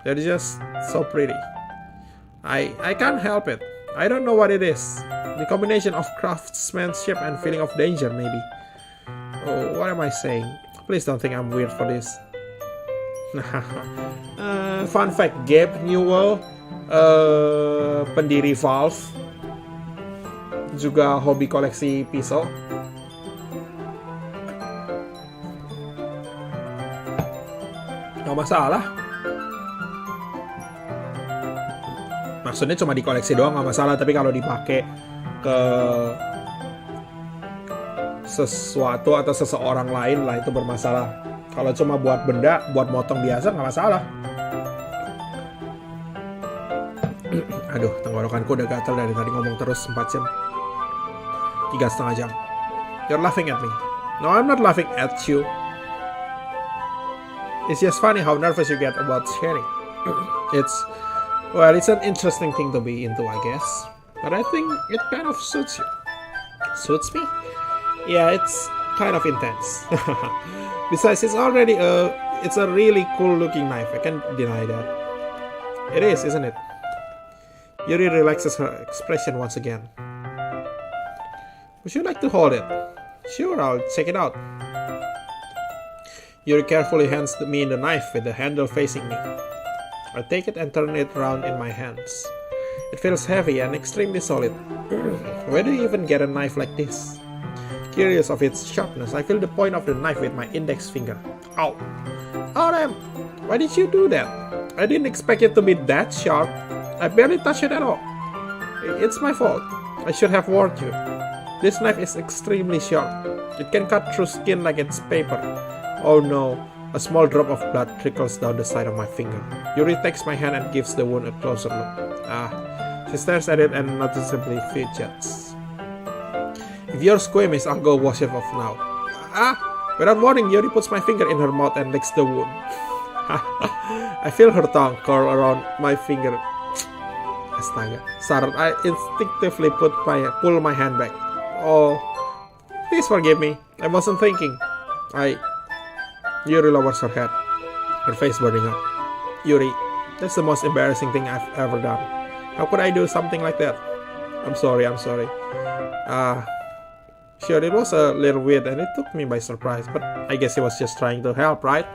They're just so pretty. I can't help it. I don't know what it is. The combination of craftsmanship and feeling of danger, maybe. Oh, what am I saying? Please don't think I'm weird for this. Fun fact, Gabe Newell, pendiri Valve, juga hobi koleksi pisau. Gak masalah. Maksudnya cuma di koleksi doang gak masalah, tapi kalau dipakai ke sesuatu atau seseorang lain lah itu bermasalah. Kalau cuma buat benda, buat motong biasa gak masalah. Aduh, tenggorokanku udah gatel dari tadi ngomong terus 4 jam. 3,5 jam. You're laughing at me. No, I'm not laughing at you. It's just funny how nervous you get about sharing. It's an interesting thing to be into, I guess. But I think it kind of suits you. Suits me? Yeah, it's kind of intense. Besides, it's a really cool looking knife. I can't deny that. It is, isn't it? Yuri relaxes her expression once again. Would you like to hold it? Sure, I'll check it out. Yuri carefully hands me the knife with the handle facing me. I take it and turn it around in my hands. It feels heavy and extremely solid. Where do you even get a knife like this? Curious of its sharpness, I feel the point of the knife with my index finger. Ow! Oh damn! Why did you do that? I didn't expect it to be that sharp. I barely touched it at all. It's my fault. I should have warned you. This knife is extremely sharp. It can cut through skin like it's paper. Oh no, a small drop of blood trickles down the side of my finger. Yuri takes my hand and gives the wound a closer look. She stares at it and noticeably fidgets. If you're squeamish, I'll go wash it off now. Without warning, Yuri puts my finger in her mouth and licks the wound. I feel her tongue curl around my finger. Astaga. Startled, I instinctively pull my hand back. Oh, please forgive me. I wasn't thinking. Yuri lowers her head, her face burning up. Yuri, that's the most embarrassing thing I've ever done. How could I do something like that? I'm sorry. Sure, it was a little weird and it took me by surprise, but I guess he was just trying to help, right?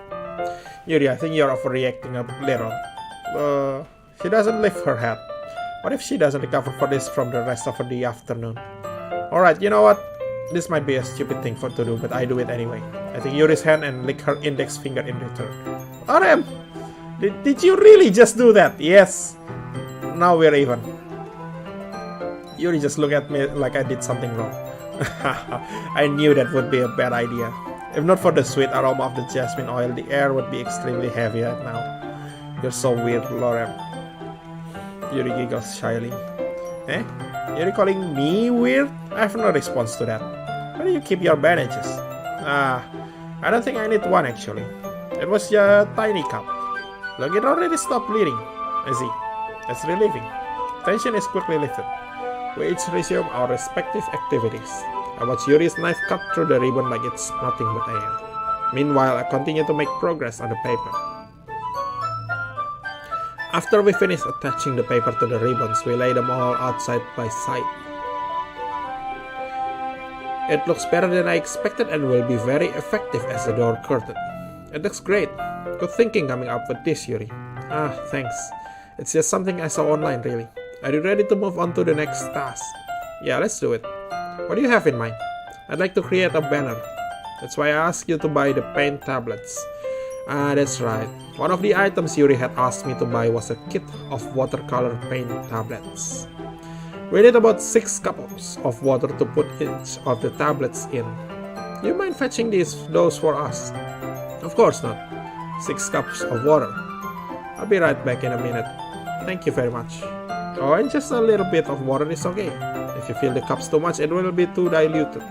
Yuri, I think you're overreacting a little. She doesn't lift her head. What if she doesn't recover for this from the rest of the afternoon? Alright, you know what? This might be a stupid thing to do, but I do it anyway. I take Yuri's hand and lick her index finger in return. RM! Did you really just do that? Yes. Now we're even. Yuri just looked at me like I did something wrong. I knew that would be a bad idea. If not for the sweet aroma of the jasmine oil, the air would be extremely heavy right now. You're so weird, Lorem. Yuri giggles shyly. Eh? You're calling me weird? I have no response to that. Where do you keep your bandages? I don't think I need one actually. It was a tiny cup. Look, it already stopped bleeding. I see. That's relieving. Tension is quickly lifted. We each resume our respective activities. I watch Yuri's knife cut through the ribbon like it's nothing but air. Meanwhile, I continue to make progress on the paper. After we finish attaching the paper to the ribbons, we lay them all out side by side. It looks better than I expected and will be very effective as a door curtain. It looks great. Good thinking coming up with this, Yuri. Thanks. It's just something I saw online, really. Are you ready to move on to the next task? Yeah, let's do it. What do you have in mind? I'd like to create a banner. That's why I asked you to buy the paint tablets. That's right. One of the items Yuri had asked me to buy was a kit of watercolor paint tablets. We need about 6 cups of water to put each of the tablets in. Do you mind fetching those for us? Of course not. 6 cups of water. I'll be right back in a minute. Thank you very much. Oh, and just a little bit of water is okay. If you fill the cups too much, it will be too diluted.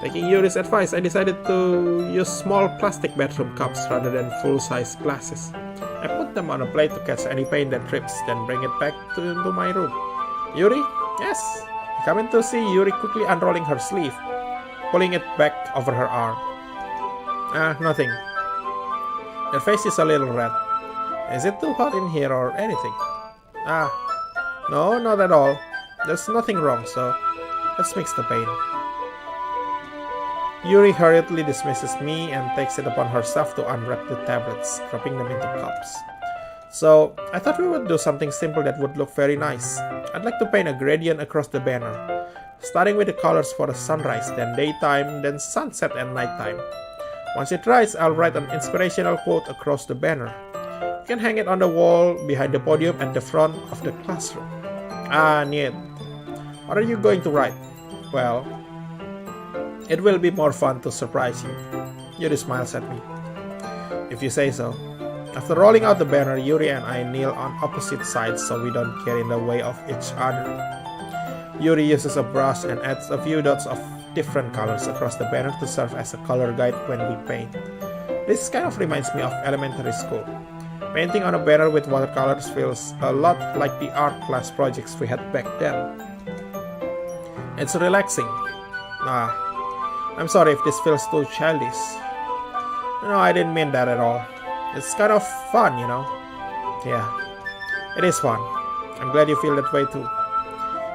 Taking Yuri's advice, I decided to use small plastic bathroom cups rather than full-size glasses. I put them on a plate to catch any paint that drips, then bring it back into my room. Yuri? Yes? I come in to see Yuri quickly unrolling her sleeve, pulling it back over her arm. Nothing. Your face is a little red. Is it too hot in here or anything? No, not at all. There's nothing wrong, so let's mix the paint. Yuri hurriedly dismisses me and takes it upon herself to unwrap the tablets, dropping them into cups. So, I thought we would do something simple that would look very nice. I'd like to paint a gradient across the banner, starting with the colors for the sunrise, then daytime, then sunset and nighttime. Once it dries, I'll write an inspirational quote across the banner. You can hang it on the wall, behind the podium, and the front of the classroom. Neat. What are you going to write? Well, it will be more fun to surprise you. Yuri smiles at me. If you say so. After rolling out the banner, Yuri and I kneel on opposite sides so we don't get in the way of each other. Yuri uses a brush and adds a few dots of different colors across the banner to serve as a color guide when we paint. This kind of reminds me of elementary school. Painting on a banner with watercolors feels a lot like the art class projects we had back then. It's relaxing. I'm sorry if this feels too childish. No, I didn't mean that at all. It's kind of fun, you know. Yeah, it is fun. I'm glad you feel that way too.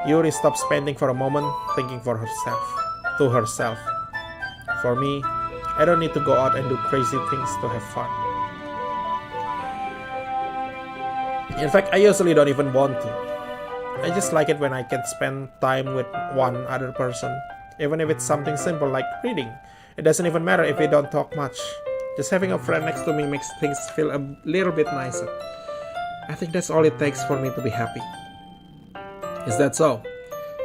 Yuri stops painting for a moment, thinking to herself. For me, I don't need to go out and do crazy things to have fun. In fact, I usually don't even want to. I just like it when I can spend time with one other person. Even if it's something simple like reading. It doesn't even matter if we don't talk much. Just having a friend next to me makes things feel a little bit nicer. I think that's all it takes for me to be happy. Is that so?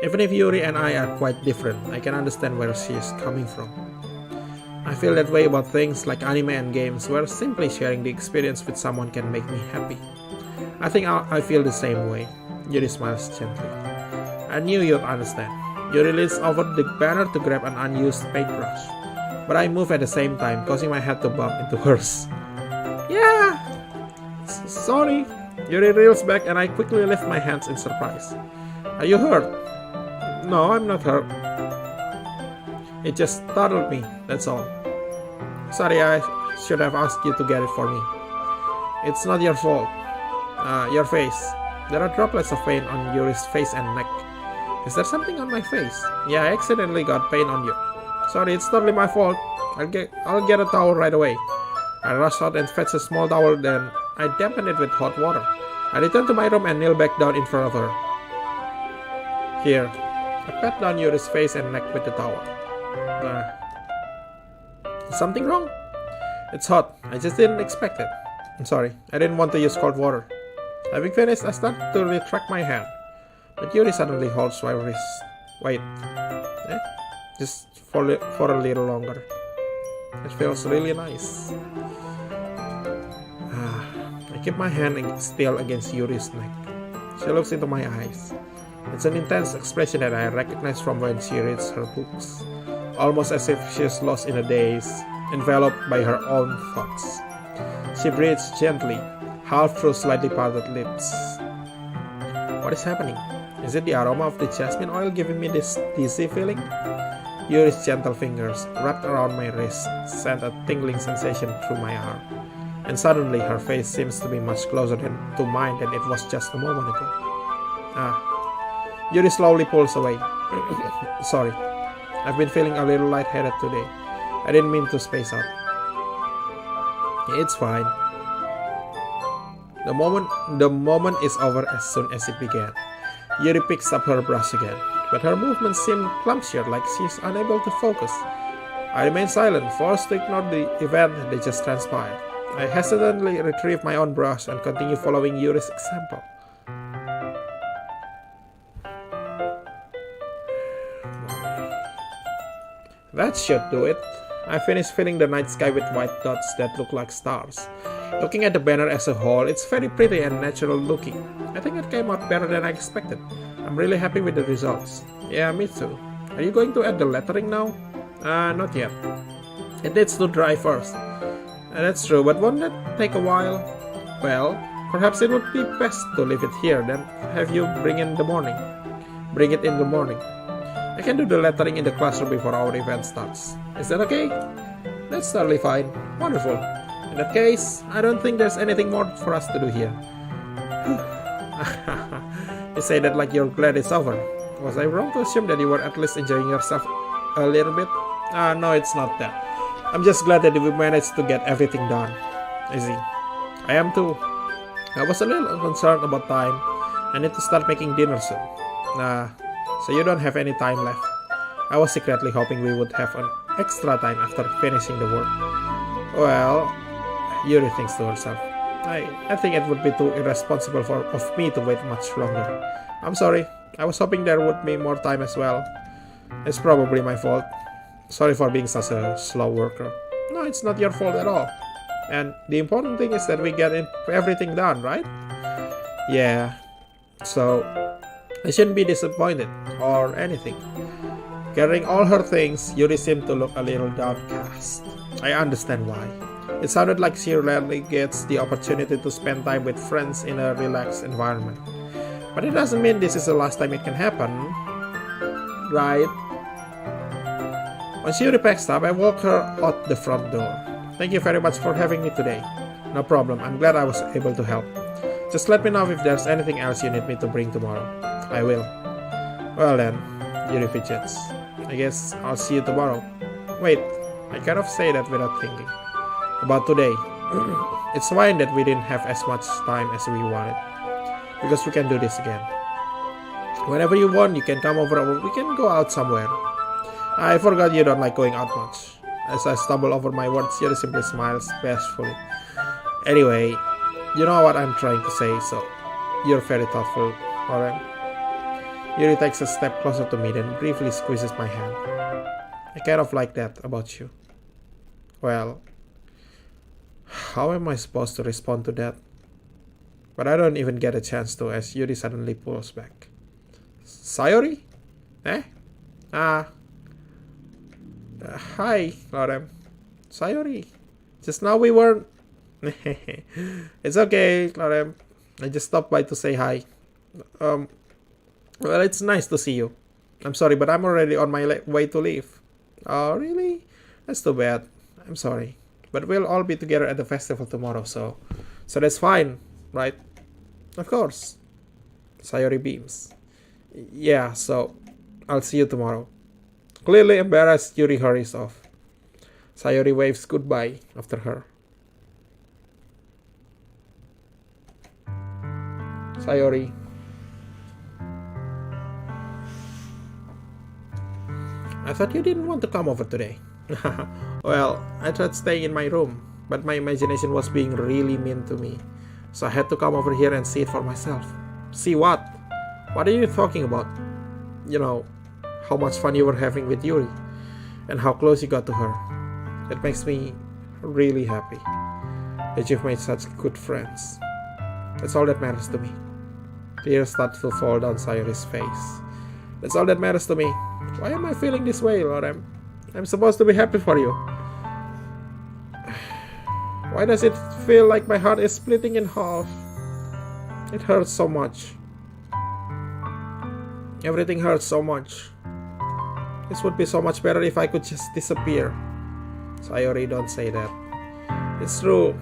Even if Yuri and I are quite different, I can understand where she is coming from. I feel that way about things like anime and games, where simply sharing the experience with someone can make me happy. I think I feel the same way. Yuri smiles gently. I knew you'd understand. Yuri leans over the banner to grab an unused paintbrush, but I move at the same time, causing my head to bump into hers. Yeah! Sorry! Yuri reels back and I quickly lift my hands in surprise. Are you hurt? No, I'm not hurt. It just startled me, that's all. Sorry, I should have asked you to get it for me. It's not your fault. Your face. There are droplets of paint on Yuri's face and neck. Is there something on my face? Yeah, I accidentally got paint on you. Sorry, it's totally my fault. I'll get a towel right away. I rush out and fetch a small towel, then I dampen it with hot water. I return to my room and kneel back down in front of her. Here, I pat down Yuri's face and neck with the towel. Is something wrong? It's hot. I just didn't expect it. I'm sorry. I didn't want to use cold water. Having finished, I start to retract my hand. But Yuri suddenly holds my wrist. Wait. Just for a little longer. It feels really nice. I keep my hand still against Yuri's neck. She looks into my eyes. It's an intense expression that I recognize from when she reads her books. Almost as if she is lost in a daze, enveloped by her own thoughts. She breathes gently, half through slightly parted lips. What is happening? Is it the aroma of the jasmine oil giving me this dizzy feeling? Yuri's gentle fingers, wrapped around my wrist, sent a tingling sensation through my arm. And suddenly her face seems to be much closer to mine than it was just a moment ago. Yuri slowly pulls away. Sorry, I've been feeling a little lightheaded today. I didn't mean to space out. It's fine. The moment is over as soon as it began. Yuri picks up her brush again, but her movements seem clumsier, like she's unable to focus. I remain silent, forced to ignore the event that just transpired. I hesitantly retrieve my own brush and continue following Yuri's example. That should do it. I finished filling the night sky with white dots that look like stars. Looking at the banner as a whole, it's very pretty and natural looking. I think it came out better than I expected. I'm really happy with the results. Yeah, me too. Are you going to add the lettering now? Not yet. It needs to dry first. That's true, but won't that take a while? Well, perhaps it would be best to leave it here, then have you bring it in the morning. I can do the lettering in the classroom before our event starts. Is that okay? That's totally fine. Wonderful. In that case, I don't think there's anything more for us to do here. You say that like you're glad it's over. Was I wrong to assume that you were at least enjoying yourself a little bit? No, it's not that. I'm just glad that we managed to get everything done. I see. I am too. I was a little concerned about time. I need to start making dinner soon. So you don't have any time left. I was secretly hoping we would have an extra time after finishing the work. Well, Yuri thinks to herself. I think it would be too irresponsible of me to wait much longer. I'm sorry. I was hoping there would be more time as well. It's probably my fault. Sorry for being such a slow worker. No, it's not your fault at all. And the important thing is that we get everything done, right? Yeah. So, I shouldn't be disappointed or anything. Gathering all her things, Yuri seemed to look a little downcast. I understand why. It sounded like she rarely gets the opportunity to spend time with friends in a relaxed environment. But it doesn't mean this is the last time it can happen, right? Once Yuri packs up, I walk her out the front door. Thank you very much for having me today. No problem, I'm glad I was able to help. Just let me know if there's anything else you need me to bring tomorrow. I will. Well then, Yuri fidgets. I guess I'll see you tomorrow. Wait, I kind of say that without thinking. About today. It's fine that we didn't have as much time as we wanted. Because we can do this again. Whenever you want, you can come over or we can go out somewhere. I forgot you don't like going out much. As I stumble over my words, Yuri simply smiles bashfully. Anyway, you know what I'm trying to say, so you're very thoughtful, alright? Yuri takes a step closer to me, then briefly squeezes my hand. I kind of like that about you. Well, how am I supposed to respond to that? But I don't even get a chance to as Yuri suddenly pulls back. Sayori? Hi, Lorem. Sayori. Just now we weren't... It's okay, Lorem. I just stopped by to say hi. Well, it's nice to see you. I'm sorry, but I'm already on my way to leave. Oh, really? That's too bad. I'm sorry. But we'll all be together at the festival tomorrow, so that's fine, right? Of course. Sayori beams. Yeah, so I'll see you tomorrow. Clearly embarrassed, Yuri hurries off. Sayori waves goodbye after her. Sayori. I thought you didn't want to come over today. Well, I tried staying in my room, but my imagination was being really mean to me. So I had to come over here and see it for myself. See what? What are you talking about? You know, how much fun you were having with Yuri, and how close you got to her. It makes me really happy that you've made such good friends. That's all that matters to me. Tears start to fall down Sayori's face. That's all that matters to me. Why am I feeling this way, Lorem? I'm supposed to be happy for you. Why does it feel like my heart is splitting in half? It hurts so much. Everything hurts so much. This would be so much better if I could just disappear. Sayori, don't say that. It's true.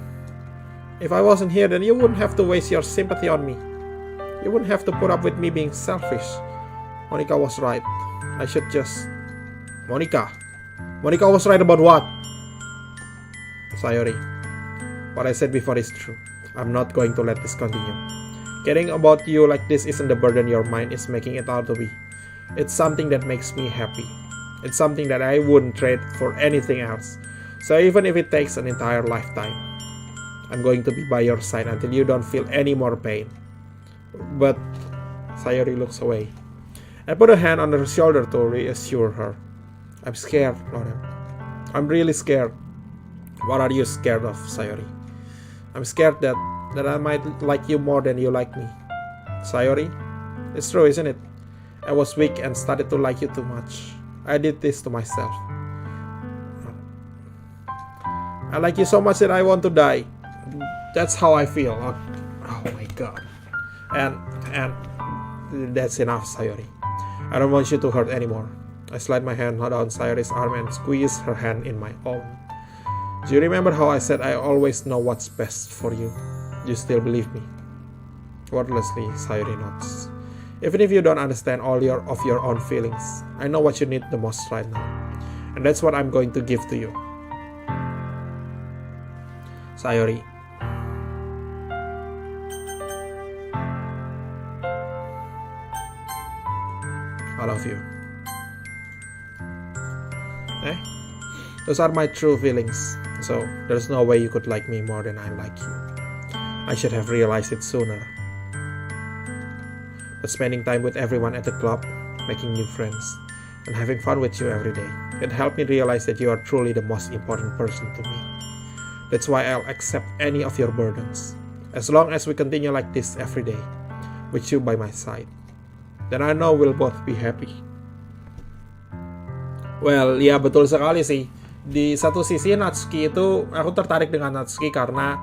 If I wasn't here, then you wouldn't have to waste your sympathy on me. You wouldn't have to put up with me being selfish. Monica was right. I should just... Monica was right about what? Sayori, what I said before is true. I'm not going to let this continue. Caring about you like this isn't the burden your mind is making it out to be. It's something that makes me happy. It's something that I wouldn't trade for anything else. So even if it takes an entire lifetime, I'm going to be by your side until you don't feel any more pain. But Sayori looks away. I put a hand on her shoulder to reassure her. I'm scared, Lorem. I'm really scared. What are you scared of, Sayori? I'm scared that I might like you more than you like me. Sayori, it's true, isn't it? I was weak and started to like you too much. I did this to myself. I like you so much that I want to die. That's how I feel. Oh my god. And that's enough, Sayori. I don't want you to hurt anymore. I slide my hand down Sayori's arm and squeeze her hand in my own. Do you remember how I said I always know what's best for you? You still believe me? Wordlessly, Sayori nods. Even if you don't understand all of your own feelings, I know what you need the most right now. And that's what I'm going to give to you. Sayori. I love you. Those are my true feelings. So there's no way you could like me more than I like you. I should have realized it sooner. But spending time with everyone at the club, making new friends, and having fun with you every day, it helped me realize that you are truly the most important person to me. That's why I'll accept any of your burdens. As long as we continue like this every day, with you by my side, then I know we'll both be happy. Well, ya betul sekali sih. Di satu sisi Natsuki itu, aku tertarik dengan Natsuki karena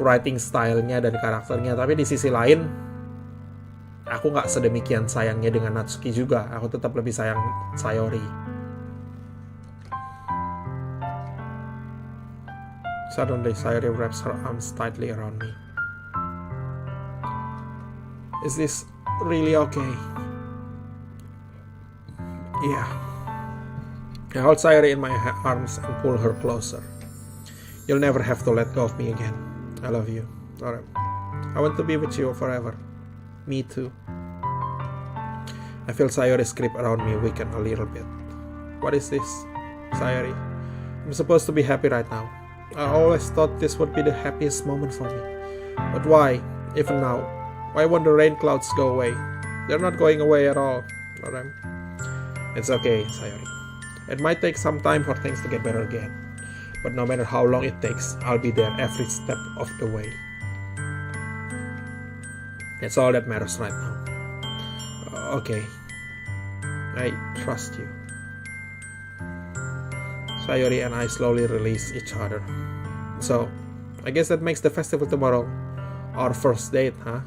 writing style-nya dan karakternya. Tapi di sisi lain, aku gak sedemikian sayangnya dengan Natsuki juga. Aku tetap lebih sayang Sayori. Suddenly, Sayori wraps her arms tightly around me. Is this really okay? Yeah. I hold Sayori in my arms and pull her closer. You'll never have to let go of me again. I love you, Lorem. I want to be with you forever. Me too. I feel Sayori's grip around me weaken a little bit. What is this, Sayori? I'm supposed to be happy right now. I always thought this would be the happiest moment for me. But why, even now? Why won't the rain clouds go away? They're not going away at all, Lorem. It's okay, Sayori. It might take some time for things to get better again. But no matter how long it takes, I'll be there every step of the way. That's all that matters right now. Okay. I trust you. Sayori and I slowly release each other. So, I guess that makes the festival tomorrow our first date, huh?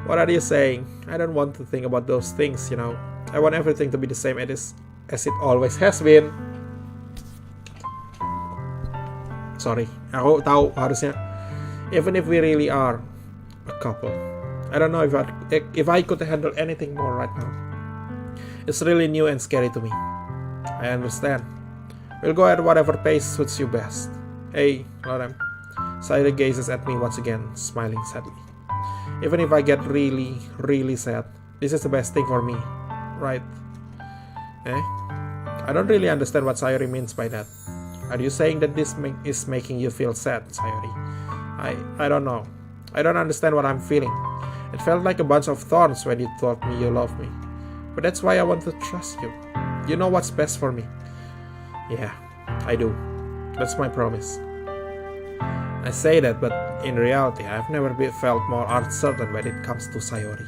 What are you saying? I don't want to think about those things, you know. I want everything to be the same as it always has been. Sorry, aku tahu harusnya. Even if we really are a couple, I don't know if I could handle anything more right now. It's really new and scary to me. I understand. We'll go at whatever pace suits you best. Hey, Lorem. Sayori gazes at me once again, smiling sadly. Even if I get really, really sad, this is the best thing for me, right? Eh? I don't really understand what Sayori means by that. Are you saying that this is making you feel sad, Sayori? I don't know. I don't understand what I'm feeling. It felt like a bunch of thorns when you told me you love me. But that's why I want to trust you. You know what's best for me. Yeah, I do. That's my promise. I say that, but in reality, I've never felt more uncertain when it comes to Sayori.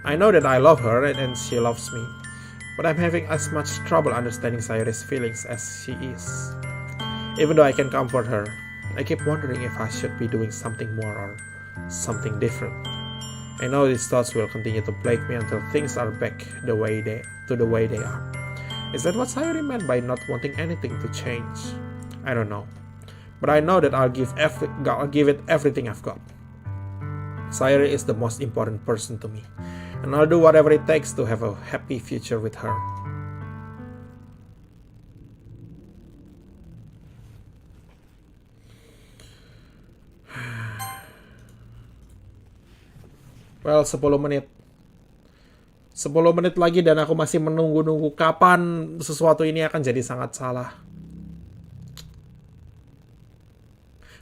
I know that I love her and she loves me, but I'm having as much trouble understanding Sayori's feelings as she is. Even though I can comfort her, I keep wondering if I should be doing something more or something different. I know these thoughts will continue to plague me until things are back the way they are. Is that what Sayori meant by not wanting anything to change? I don't know. But I know that I'll give it everything I've got. Sayori is the most important person to me, and I'll do whatever it takes to have a happy future with her. Well, 10 menit. 10 menit lagi dan aku masih menunggu-nunggu kapan sesuatu ini akan jadi sangat salah.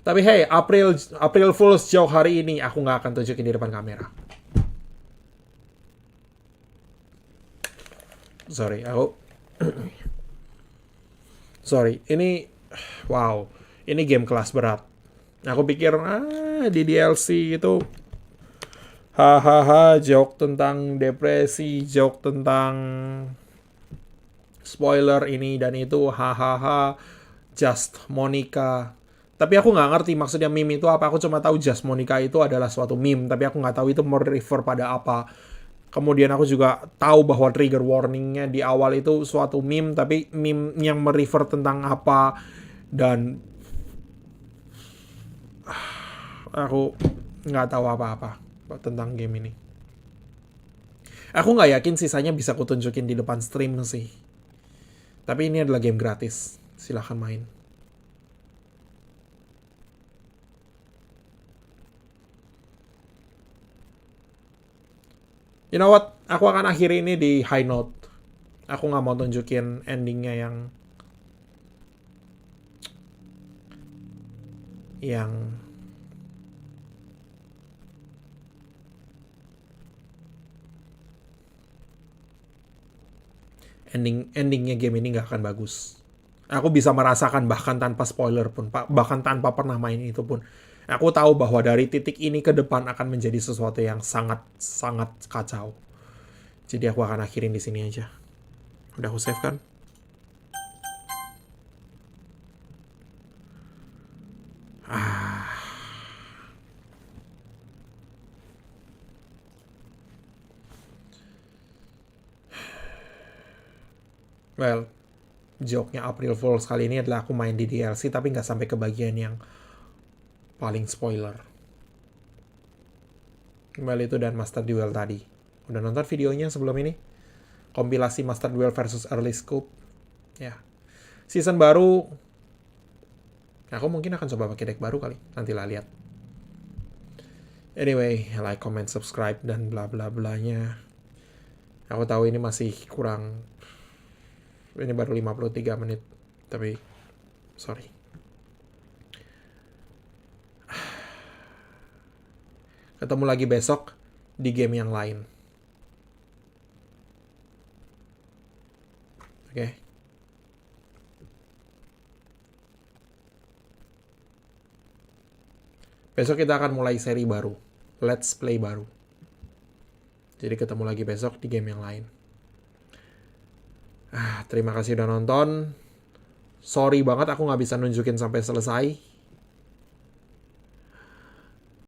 Tapi hey, April Fools joke hari ini aku nggak akan tunjukin di depan kamera. Sorry, ini wow, ini game kelas berat. Aku pikir di DLC itu hahaha, joke tentang depresi, joke tentang spoiler ini dan itu, hahaha, just Monica. Tapi aku nggak ngerti maksudnya meme itu apa. Aku cuma tahu just Monica itu adalah suatu meme, tapi aku nggak tahu itu merefer pada apa. Kemudian aku juga tahu bahwa trigger warningnya di awal itu suatu meme, tapi meme yang merefer tentang apa. Dan aku nggak tahu apa-apa tentang game ini. Aku nggak yakin sisanya bisa kutunjukin di depan stream sih. Tapi ini adalah game gratis. Silahkan main. You know what? Aku akan akhiri ini di high note. Aku nggak mau tunjukin endingnya yang endingnya game ini nggak akan bagus. Aku bisa merasakan bahkan tanpa spoiler pun, bahkan tanpa pernah main itu pun. Aku tahu bahwa dari titik ini ke depan akan menjadi sesuatu yang sangat kacau. Jadi aku akan akhirin di sini aja. Udah aku save kan? Well, joke-nya April Fools kali ini adalah aku main di DLC tapi nggak sampai ke bagian yang paling spoiler. Well, itu dan Master Duel tadi. Udah nonton videonya sebelum ini? Kompilasi Master Duel versus Early Scope. Ya. Season baru. Aku mungkin akan coba pakai deck baru kali. Nantilah lihat. Anyway, like, comment, subscribe, dan bla bla blanya. Aku tahu ini masih kurang. Ini baru 53 menit. Tapi, sorry. Ketemu lagi besok di game yang lain. Oke. Besok kita akan mulai seri baru. Let's play baru. Jadi ketemu lagi besok di game yang lain. Terima kasih udah nonton. Sorry banget aku nggak bisa nunjukin sampai selesai.